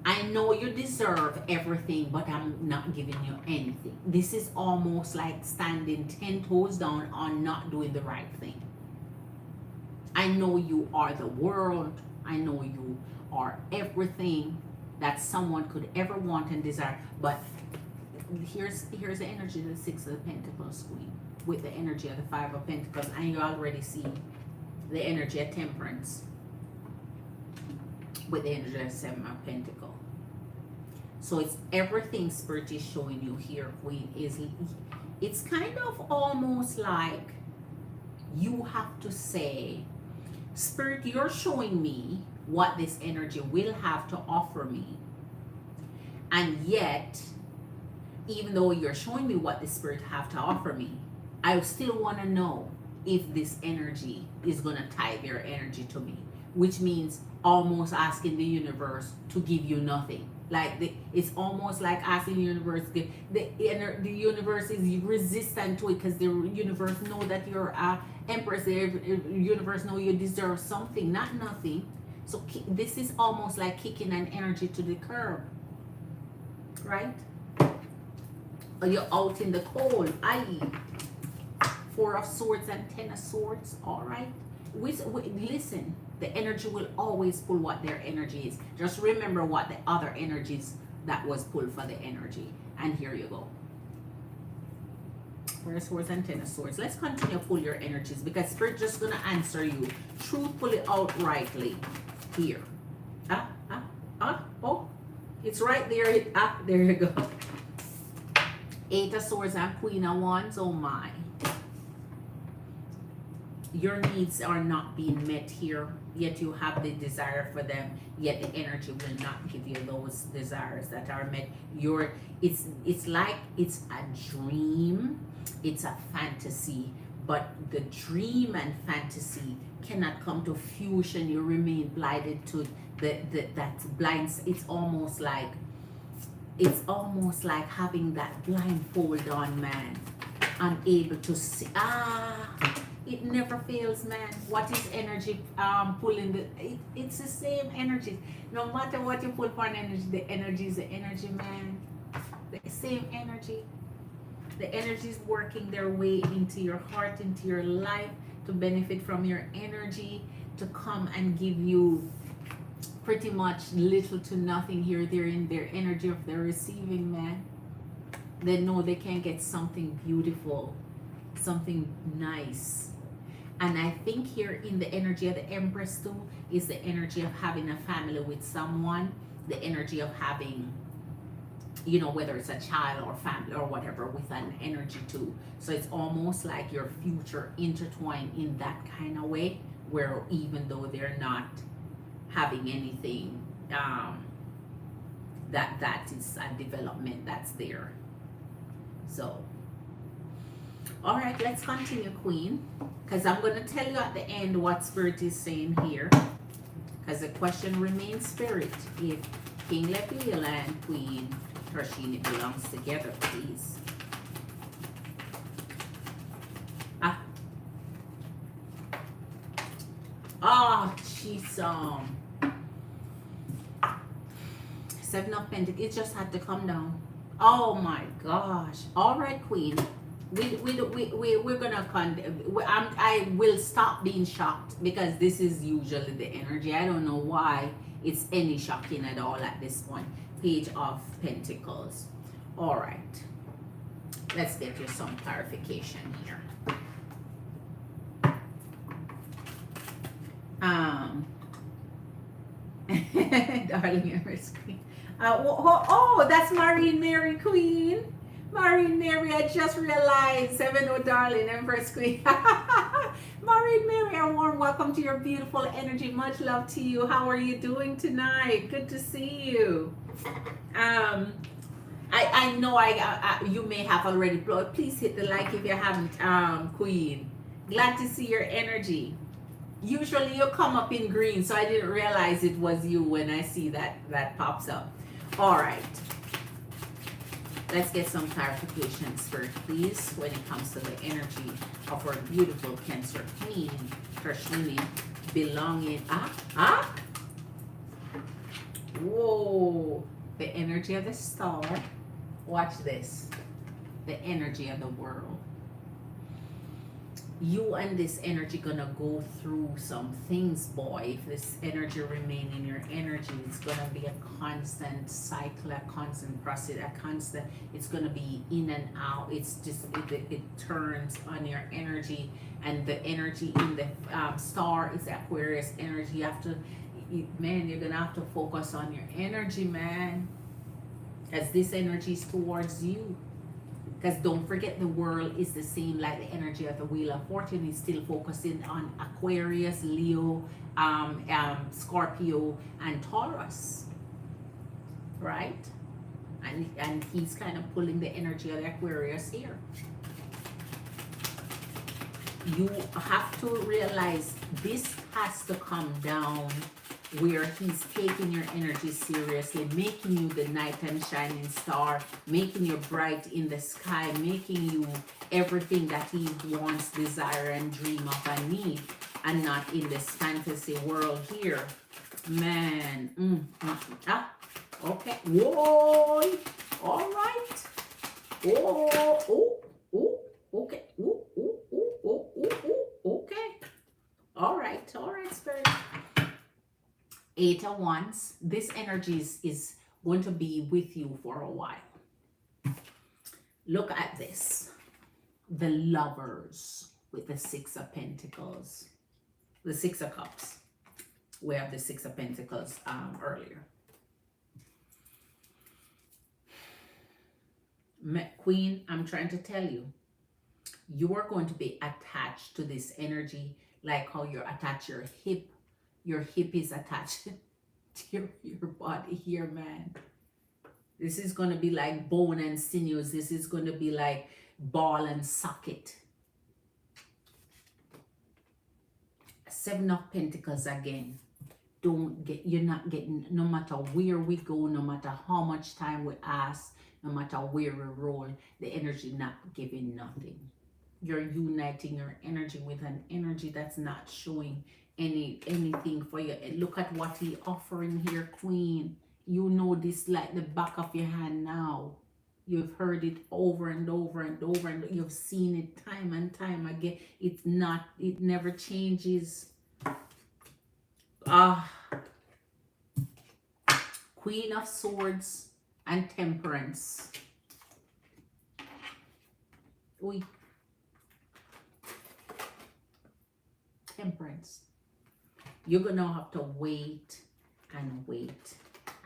I know you deserve everything, but I'm not giving you anything. This is almost like standing 10 toes down on not doing the right thing. I know you are the world. I know you are everything that someone could ever want and desire. But here's the energy of the Six of the Pentacles, Queen, with the energy of the Five of Pentacles. And you already see the energy of Temperance with the energy of Seven of Pentacles. So it's everything Spirit is showing you here, Queen, is it's kind of almost like you have to say, Spirit, you're showing me what this energy will have to offer me. And yet, even though you're showing me what the Spirit have to offer me, I still want to know if this energy is going to tie their energy to me, which means almost asking the universe to give you nothing. Like it's almost like asking the universe. The universe is resistant to it because the universe know that you're a Empress. The universe know you deserve something, not nothing. So this is almost like kicking an energy to the curb, right? Or you're out in the cold. Four of Swords and Ten of Swords. All right. Listen. The energy will always pull what their energy is. Just remember what the other energies that was pulled for the energy. And here you go. Four of Swords and Ten of Swords. Let's continue to pull your energies because Spirit just going to answer you truthfully, outrightly here. Oh, it's right there. There you go. Eight of Swords and Queen of Wands. Oh my. your needs are not being met here, yet you have the desire for them, yet the energy will not give you those desires that are met. It's like it's a dream, it's a fantasy, but the dream and fantasy cannot come to fusion. You remain blinded to that blind. It's almost like having that blindfold on, man, unable to see. It never fails, man. What is energy pulling it's the same energy. No matter what you pull for an energy, the energy is the energy, man. The same energy. The energy is working their way into your heart, into your life, to benefit from your energy, to come and give you pretty much little to nothing here. They're in their energy of their receiving, man. They know they can get something beautiful, something nice. And I think here in the energy of the Empress too is the energy of having a family with someone, the energy of having, whether it's a child or family or whatever, with an energy too. So it's almost like your future intertwined in that kind of way, where even though they're not having anything, that is a development that's there. So, all right, let's continue, Queen, because I'm going to tell you at the end what Spirit is saying here, because the question remains, Spirit, if King Lepiela and Queen Tarshini belongs together, please. Jeez, Seven of Pentacles, it just had to come down. Oh my gosh. All right, Queen. We're gonna I will stop being shocked, because this is usually the energy. I don't know why it's any shocking at all at this point. Page of Pentacles. All right, let's get you some clarification here. Darling Empress Queen. That's Marine Mary Queen. Marine Mary, I just realized. 7-0, darling Empress Queen. Marine Mary, a warm welcome to your beautiful energy. Much love to you. How are you doing tonight? Good to see you. I know you may have already. Please hit the like if you haven't, Queen. Glad to see your energy. Usually you come up in green, so I didn't realize it was you when I see that pops up. All right. Let's get some clarification, Spirit, please, when it comes to the energy of our beautiful Cancer Queen, Tarshini, belonging. Whoa. The energy of the star. Watch this. The energy of the world. You and this energy gonna go through some things, boy. If this energy remain in your energy, it's gonna be a constant cycle, a constant process, it's gonna be in and out. It's just, it turns on your energy, and the energy in the star is Aquarius energy. You have to, man, you're gonna have to focus on your energy, man, as this energy is towards you. Because don't forget, the world is the same like the energy of the Wheel of Fortune. Is still focusing on Aquarius, Leo, Scorpio, and Taurus, right? And he's kind of pulling the energy of the Aquarius here. You have to realize this has to come down, where he's taking your energy seriously, making you the knight and shining star, making you bright in the sky, making you everything that he wants, desire, and dream of and need, and not in this fantasy world here. Man. Okay. Whoa. All right. Okay. Okay. All right, Spirit. 8 of Wands. This energy is going to be with you for a while. Look at this. The Lovers with the 6 of Pentacles. The 6 of Cups. We have the 6 of Pentacles earlier. Queen, I'm trying to tell you, you are going to be attached to this energy. like how you're attached your hip is attached to your body here, man. This is going to be like bone and sinews. This is going to be like ball and socket. Seven of Pentacles again. You're not getting, no matter where we go, no matter how much time we ask, no matter where we roll, the energy not giving nothing. You're uniting your energy with an energy that's not showing anything for you. And look at what he offering here, Queen. You know this like the back of your hand now. You've heard it over and over and over, and you've seen it time and time again. It never changes. Queen of Swords and Temperance. Uy. Temperance. You're gonna have to wait and wait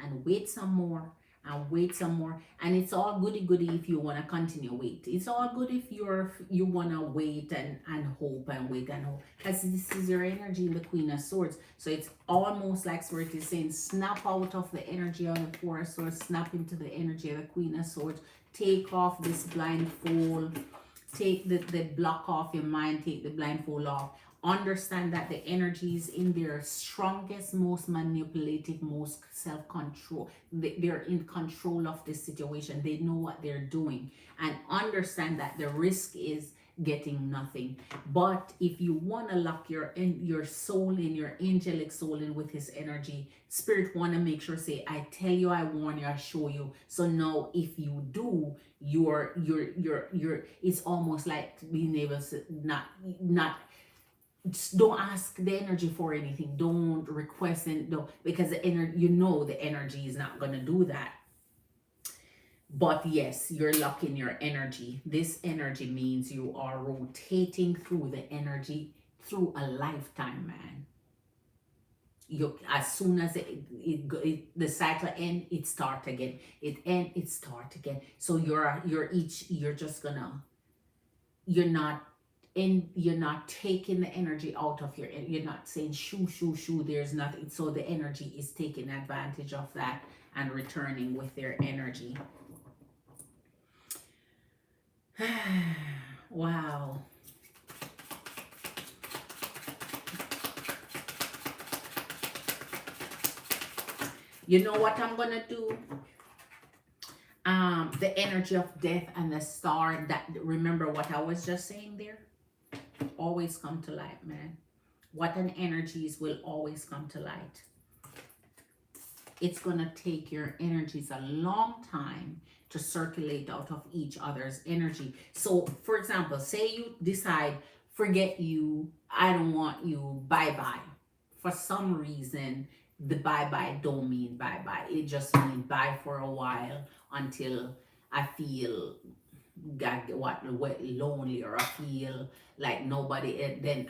and wait some more and wait some more, and it's all goody if you want to continue wait. It's all good if you want to wait and hope and wait and hope, because this is your energy in the Queen of Swords. So it's almost like Spirit is saying, snap out of the energy of the Four of Swords, snap into the energy of the Queen of Swords. Take off this blindfold, take the block off your mind, take the blindfold off. Understand that the energy is in their strongest, most manipulative, most self-control. They're in control of the situation. They know what they're doing. And understand that the risk is getting nothing. But if you want to lock your soul in, your angelic soul in with his energy, Spirit want to make sure, say, I tell you, I warn you, I show you. So now if you do, you're it's almost like being able to not don't ask the energy for anything. Don't request it, because the energy, the energy is not going to do that. But yes, you're locking your energy. This energy means you are rotating through the energy through a lifetime, man. As soon as the cycle end, it start again. It end, it start again. So you're not taking the energy out of you're not saying shoo, there's nothing. So the energy is taking advantage of that and returning with their energy. Wow. You know what I'm gonna do? The energy of death and the star, that, remember what I was just saying there? Always come to light, man. What an energy is will always come to light. It's gonna take your energies a long time to circulate out of each other's energy. So for example, say you decide, forget you, I don't want you, bye-bye. For some reason, the bye-bye don't mean bye-bye. It just means bye for a while until I feel lonely, or I feel like nobody, then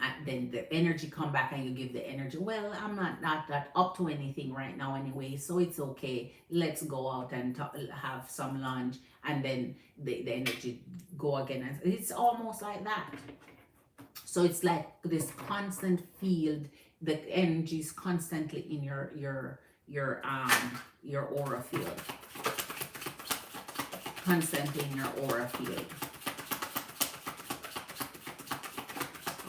the energy come back and you give the energy, well, I'm not that up to anything right now anyway, so it's okay, let's go out and have some lunch, and then the energy go again. And it's almost like that. So it's like this constant field, the energy is constantly in your aura field, constantly in your aura field.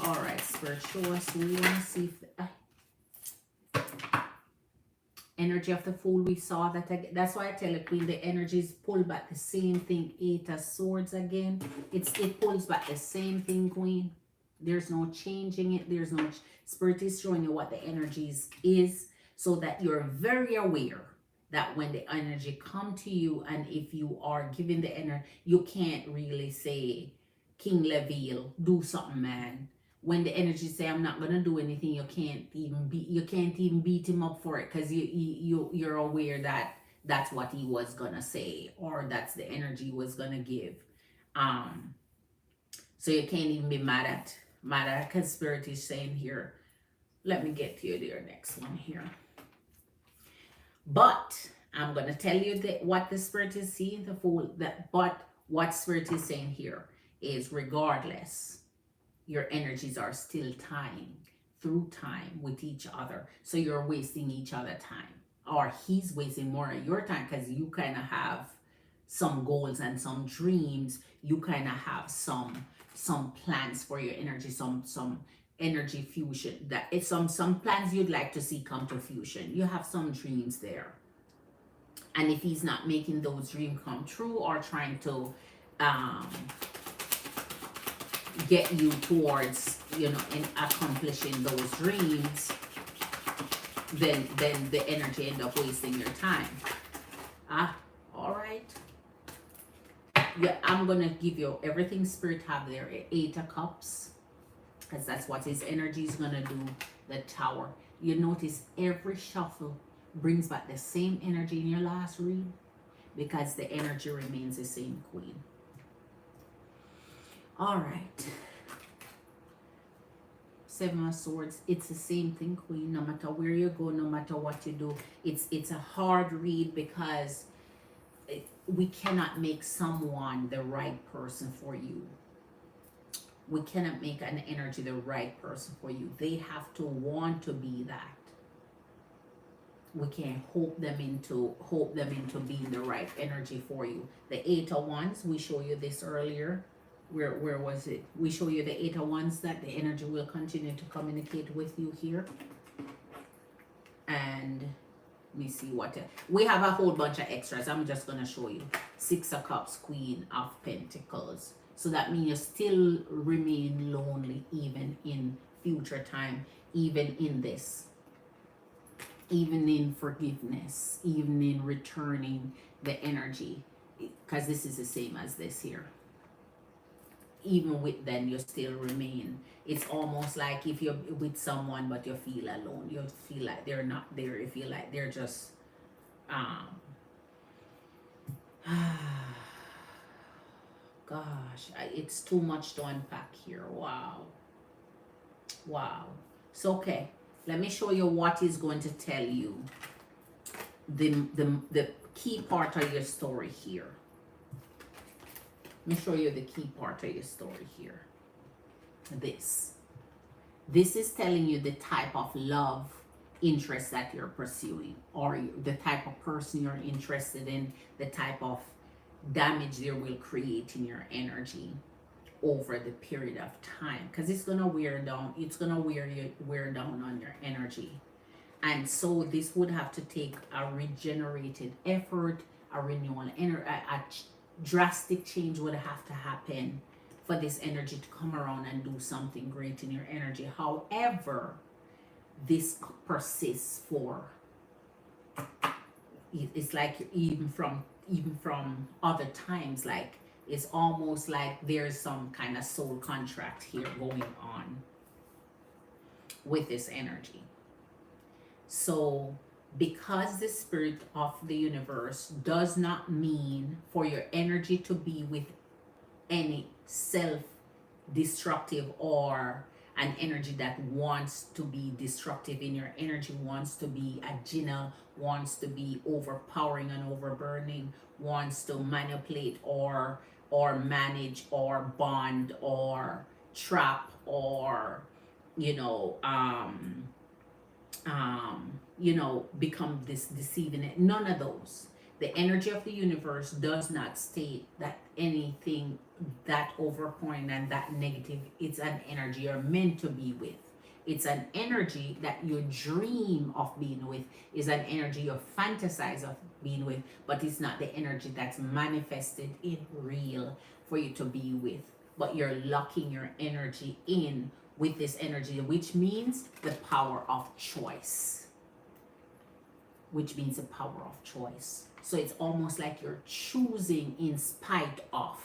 All right, Spirit, show us. We want to see if energy of the Fool, we saw that again. That's why I tell you, Queen, the energies pull back the same thing. Eight of Swords again. It pulls back the same thing, Queen. There's no changing it. There's no, Spirit is showing you what the energies is, so that you're very aware that when the energy come to you, and if you are giving the energy, you can't really say, King Leveille, do something, man. When the energy say, I'm not gonna do anything, you can't even beat him up for it, because you're aware that that's what he was gonna say, or that's the energy he was gonna give. So you can't even be mad at because Spirit is saying here, let me get to you their next one here. But I'm going to tell you that what the Spirit is seeing, the Fool, but what Spirit is saying here is, regardless, your energies are still tying through time with each other. So you're wasting each other time, or he's wasting more of your time because you kind of have some goals and some dreams. You kind of have some plans for your energy, some energy fusion, that it's some plans you'd like to see come to fusion. You have some dreams there, and if he's not making those dreams come true or trying to um get you towards, you know, in accomplishing those dreams, then the energy end up wasting your time. All right. Yeah, I'm gonna give you everything spirit have there. 8 of Cups, because that's what his energy is gonna do. The Tower. You notice every shuffle brings back the same energy in your last read, because the energy remains the same, Queen. All right. 7 of Swords. It's the same thing, Queen. No matter where you go, no matter what you do, it's a hard read, because we cannot make someone the right person for you. We cannot make an energy the right person for you. They have to want to be that. We can't hope them into being the right energy for you. The 8 of Wands, we show you this earlier. Where was it? We show you the 8 of Wands, that the energy will continue to communicate with you here. And let me see what we have. A whole bunch of extras. I'm just gonna show you. 6 of Cups, Queen of Pentacles. So that means you still remain lonely even in future time, even in this, even in forgiveness, even in returning the energy, because this is the same as this here. Even with them, you still remain. It's almost like if you're with someone but you feel alone, you feel like they're not there, you feel like they're just gosh, it's too much to unpack here. Wow. So okay, let me show you what is going to tell you the key part of your story here. Let me show you the key part of your story here. This is telling you the type of love interest that you're pursuing, or the type of person you're interested in, the type of damage they will create in your energy over the period of time, because it's gonna wear down. It's gonna wear down on your energy. And so this would have to take a regenerated effort, a renewal, a drastic change would have to happen for this energy to come around and do something great in your energy. However, this persists for, it's like even from other times, like it's almost like there's some kind of soul contract here going on with this energy. So because the spirit of the universe does not mean for your energy to be with any self-destructive or an energy that wants to be destructive in your energy, wants to be a jinna, wants to be overpowering and overburning, wants to manipulate or manage or bond or trap or become this deceiving. None of those. The energy of the universe does not state that anything that overpouring and that negative, it's an energy you're meant to be with. It's an energy that you dream of being with, is an energy you fantasize of being with, but it's not the energy that's manifested in real for you to be with. But you're locking your energy in with this energy, which means the power of choice. Which means the power of choice. So it's almost like you're choosing in spite of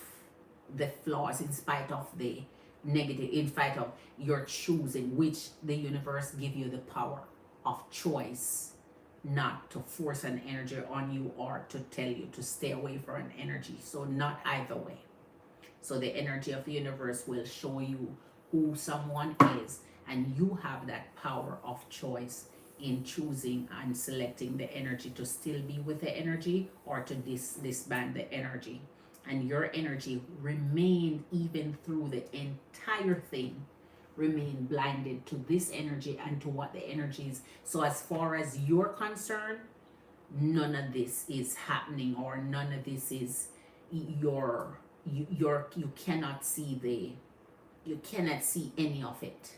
the flaws, in spite of the negative, in spite of your choosing, which the universe give you the power of choice, not to force an energy on you or to tell you to stay away from an energy. So not either way. So the energy of the universe will show you who someone is, and you have that power of choice in choosing and selecting the energy to still be with the energy or to disband the energy. and your energy remained even through the entire thing, remain blinded to this energy and to what the energy is. So as far as you're concerned, none of this is happening, or none of this is you cannot see any of it.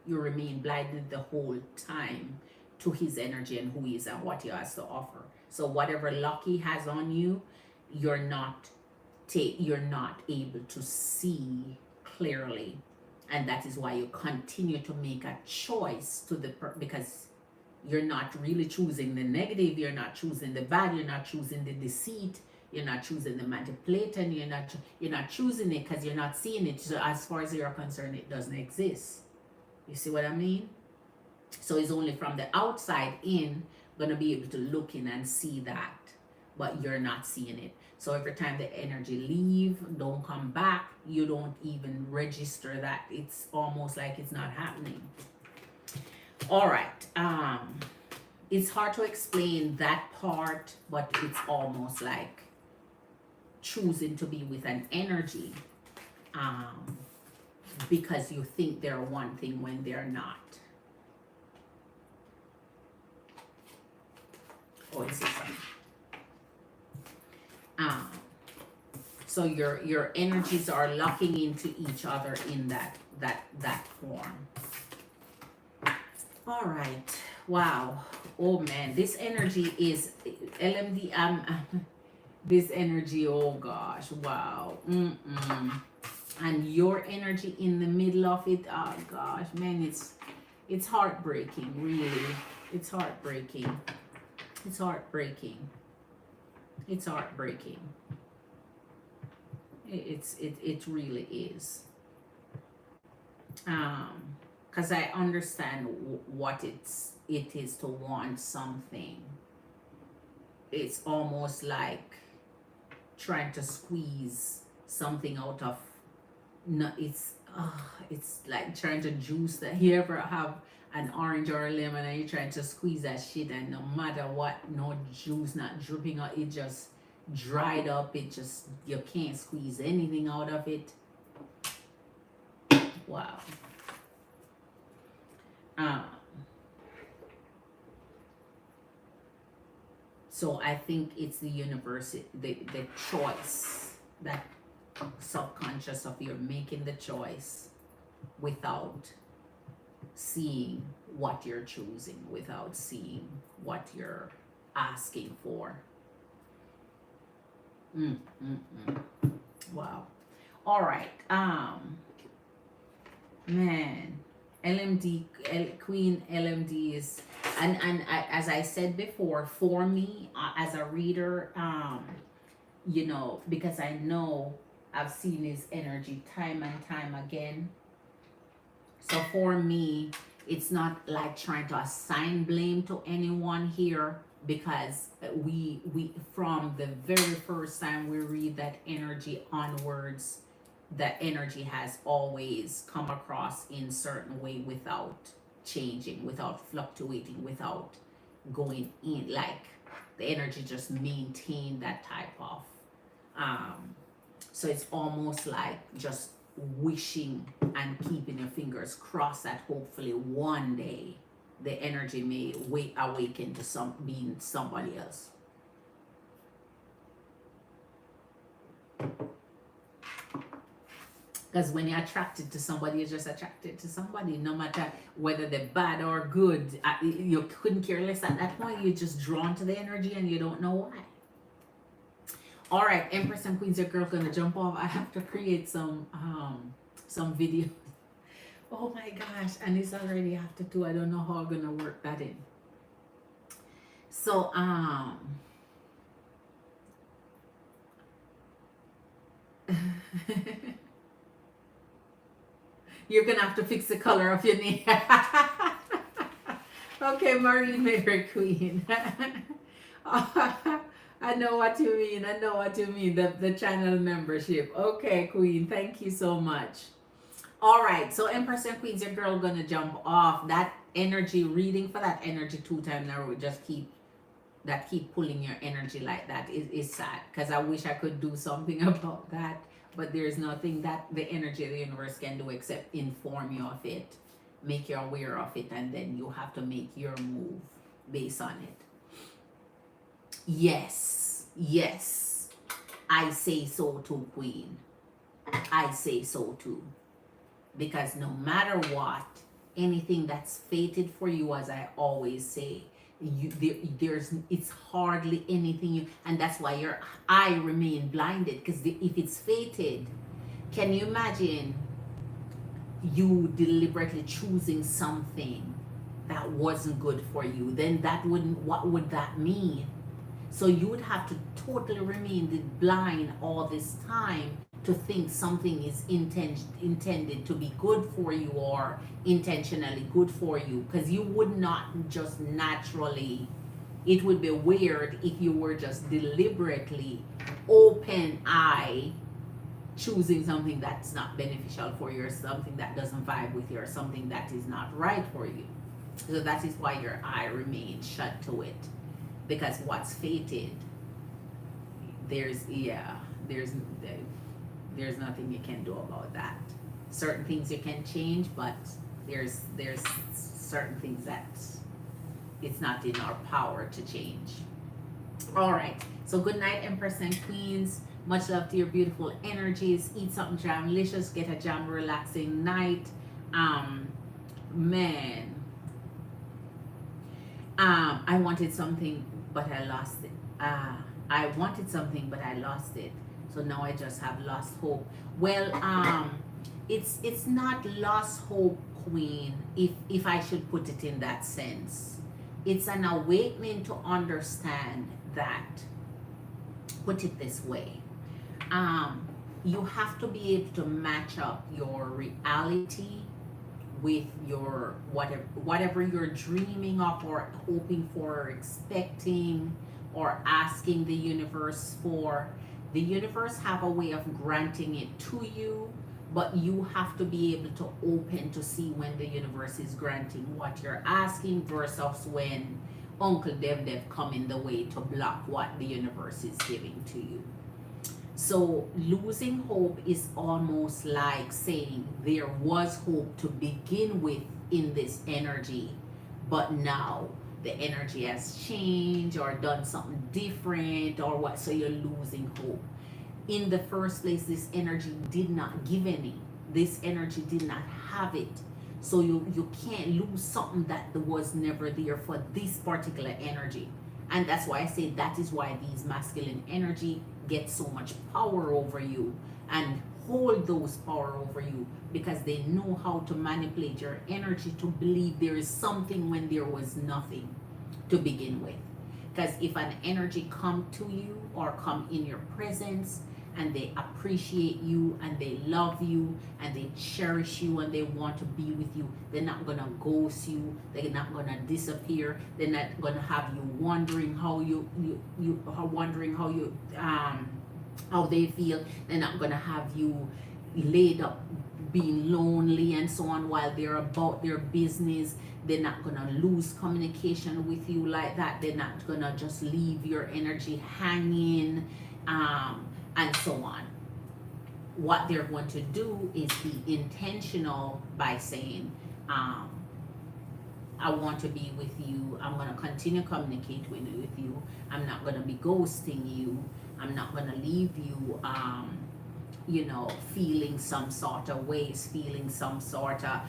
You remain blinded the whole time to his energy and who he is and what he has to offer. So whatever luck he has on you, you're not able to see clearly, and that is why you continue to make a choice to because you're not really choosing the negative, you're not choosing the bad, you're not choosing the deceit, you're not choosing the manipulating, you're not choosing it because you're not seeing it. So as far as you're concerned, it doesn't exist. You see what I mean? So it's only from the outside in gonna be able to look in and see that, but you're not seeing it. So every time the energy leave, don't come back, you don't even register that. It's almost like it's not happening. All right. It's hard to explain that part, but it's almost like choosing to be with an energy because you think they're one thing when they're not. Oh, it's this one. So your energies are locking into each other in that form. All right. Wow. Oh man, this energy is LMD. This energy. Oh gosh. Wow. And your energy in the middle of it. Oh gosh, man, it's heartbreaking. Really, it's heartbreaking. It's heartbreaking. It's heartbreaking. It really is. Because I understand what it is to want something. It's almost like trying to squeeze something out of. No, it's like trying to juice that. You ever have an orange or a lemon and you're trying to squeeze that shit, and no matter what, no juice not dripping out, it just dried up. It just, you can't squeeze anything out of it. Wow. So I think it's the universe, the choice, that subconscious of you're making the choice without seeing what you're choosing, without seeing what you're asking for. Wow. All right. Man, LMD, Queen LMD is, and as I said before, for me as a reader, you know, because I know I've seen his energy time and time again. So for me, it's not like trying to assign blame to anyone here, because we from the very first time we read that energy onwards, that energy has always come across in certain way without changing, without fluctuating, without going in, like the energy just maintained that type of so it's almost like just wishing and keeping your fingers crossed that hopefully one day the energy may awaken to being somebody else. Because when you're attracted to somebody, you're just attracted to somebody, no matter whether they're bad or good. You couldn't care less at that point. You're just drawn to the energy and you don't know why. All right, Empress and Queens, your girl gonna jump off. I have to create some videos. Oh my gosh, and it's already after 2. I don't know how I'm gonna work that in. So you're gonna have to fix the color of your nail. Okay, Marine Mary Queen. I know what you mean. I know what you mean. The channel membership. Okay, Queen. Thank you so much. All right. So Empress and Queens, your girl gonna jump off. That energy reading for that energy 2 times in a row. Just keep that keep pulling your energy like that is sad, because I wish I could do something about that, but there's nothing that the energy of the universe can do except inform you of it, make you aware of it, and then you have to make your move based on it. Yes, yes, I say so too, Queen. I say so too. Because no matter what, anything that's fated for you, as I always say, there's it's hardly anything you, and that's why your eye remain blinded, because if it's fated, can you imagine you deliberately choosing something that wasn't good for you? Then that wouldn't, what would that mean? So you would have to totally remain blind all this time to think something is intended to be good for you or intentionally good for you, because you would not just naturally, it would be weird if you were just deliberately open eye choosing something that's not beneficial for you, or something that doesn't vibe with you, or something that is not right for you. So that is why your eye remains shut to it, because what's fated, there's nothing you can do about that. Certain things you can change, but there's certain things that it's not in our power to change. All right, so good night, Empress and Queens. Much love to your beautiful energies. Eat something jamlicious, get a jam relaxing night. Man, I wanted something but I lost it. I wanted something but I lost it, so now I just have lost hope. Well, it's not lost hope, Queen, if I should put it in that sense. It's an awakening to understand that, put it this way, you have to be able to match up your reality with your whatever you're dreaming of or hoping for or expecting or asking the universe for. The universe have a way of granting it to you, but you have to be able to open to see when the universe is granting what you're asking versus when Uncle Dev come in the way to block what the universe is giving to you. So losing hope is almost like saying there was hope to begin with in this energy, but now the energy has changed or done something different or what, so you're losing hope. In the first place, this energy did not give any. This energy did not have it. So you can't lose something that was never there for this particular energy. And that's why I say that is why these masculine energy get so much power over you and hold those power over you, because they know how to manipulate your energy to believe there is something when there was nothing to begin with. Because if an energy come to you or come in your presence and they appreciate you and they love you and they cherish you and they want to be with you, they're not gonna ghost you, they're not gonna disappear, they're not gonna have you wondering how how they feel. They're not gonna have you laid up being lonely and so on while they're about their business. They're not gonna lose communication with you like that. They're not gonna just leave your energy hanging, and so on. What they're going to do is be intentional by saying, I want to be with you. I'm going to continue communicating with you. I'm not going to be ghosting you. I'm not going to leave you, feeling some sort of ways, feeling some sort of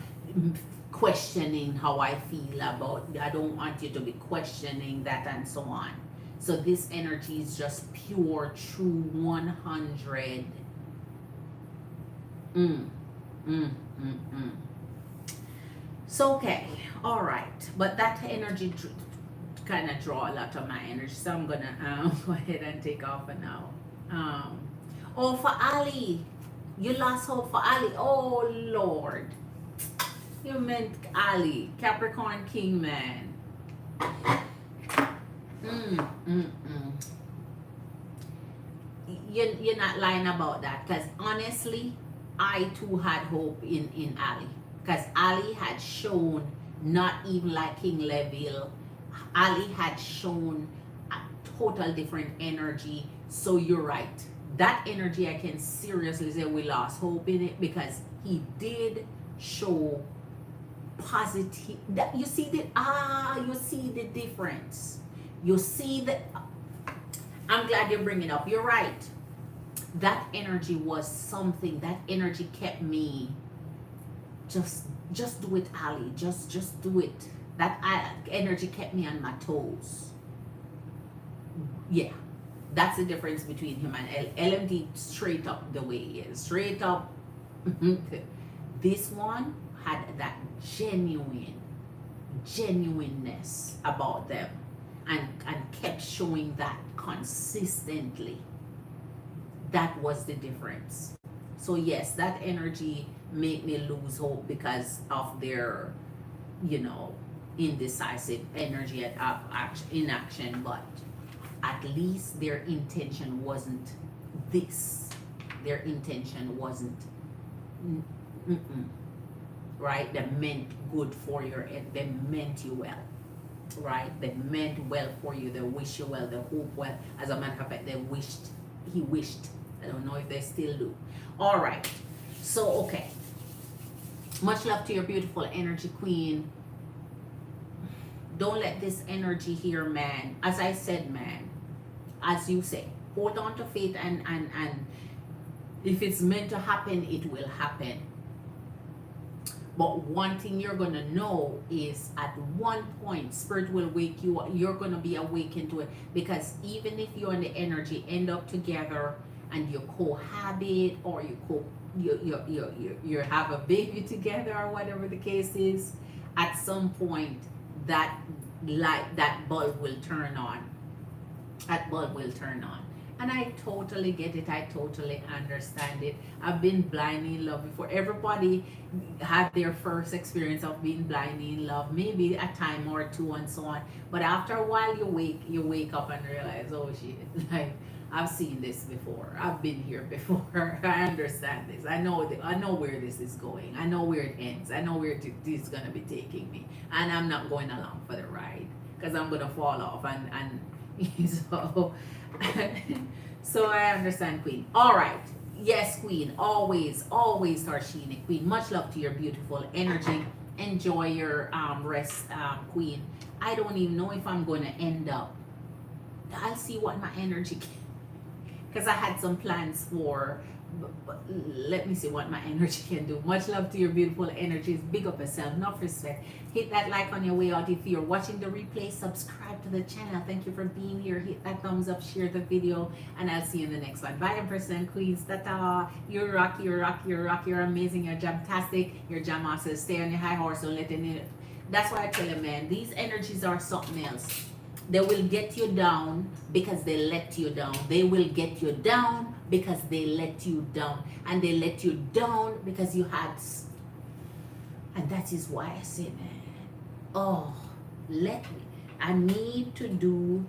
questioning how I feel about. I don't want you to be questioning that and so on. So this energy is just pure, true, 100. So, okay, all right. But that energy kind of draw a lot of my energy. So I'm going to go ahead and take off for now. Oh, for Ali. You lost hope for Ali. Oh, Lord. You meant Ali. Capricorn King, man. You're not lying about that, because honestly, I too had hope in Ali, because Ali had shown, not even like King Leville, Ali had shown total different energy. So you're right. That energy, I can seriously say we lost hope in it, because he did show positive. That you see you see the difference. You see that. I'm glad you're bringing it up. You're right. That energy was something. That energy kept me just do it, Ali. Just do it. That energy kept me on my toes. Yeah, that's the difference between him and LMD. Straight up the way he is. Straight up. This one had that genuineness about them, and kept showing that consistently. That was the difference. So yes, that energy made me lose hope because of their, indecisive energy at inaction. But at least their intention wasn't this. Their intention wasn't, right? They meant good for you. They meant you well, right? They meant well for you. They wish you well. They hope well. As a matter of fact, he wished. I don't know if they still do. All right. So, okay. Much love to your beautiful energy, Queen. Don't let this energy here, man. As I said, man, as you say, hold on to faith, and if it's meant to happen, it will happen. But one thing you're going to know is at one point, Spirit will wake you up. You're going to be awakened to it. Because even if you and the energy end up together and you cohabit, or you have a baby together, or whatever the case is, at some point that light, that bulb will turn on. That bulb will turn on. And I totally get it. I totally understand it. I've been blindly in love before. Everybody had their first experience of being blindly in love, maybe a time or two and so on. But after a while, you wake up and realize, oh shit, like, I've seen this before. I've been here before. I understand this. I know where this is going. I know where it ends. I know where this is gonna be taking me. And I'm not going along for the ride, because I'm gonna fall off and so. So I understand, Queen. All right. Yes, Queen. Always Tarshini, Queen. Much love to your beautiful energy. Enjoy your rest, Queen. I don't even know if I'm going to end up. I'll see what my energy can, because I had some plans for, but let me see what my energy can do. Much love to your beautiful energies. Big up yourself. Enough respect. Hit that like on your way out. If you're watching the replay, subscribe to the channel. Thank you for being here. Hit that thumbs up, share the video, and I'll see you in the next one. Bye, Empress Queens. Tata. You're rock, you're rock, you're rock, you're amazing, you're jamtastic, you're jam master. Stay on your high horse. Don't let it. That's why I tell you, man, these energies are something else. They will get you down because they let you down. They will get you down because they let you down. And they let you down because you had. And that is why I say, man, oh, let me. I need to do,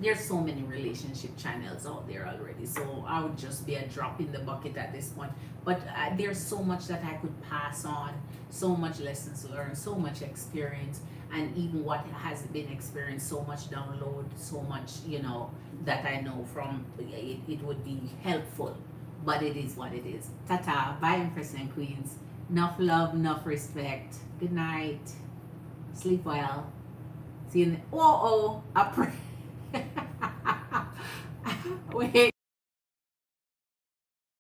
there's so many relationship channels out there already. So I would just be a drop in the bucket at this point. But there's so much that I could pass on. So much lessons learned, so much experience. And even what has been experienced, so much download, so much, that I know from it would be helpful. But it is what it is. Tata. Bye, Empress and Queens. Enough love, enough respect. Good night. Sleep well. See you in the... I pray. Wait.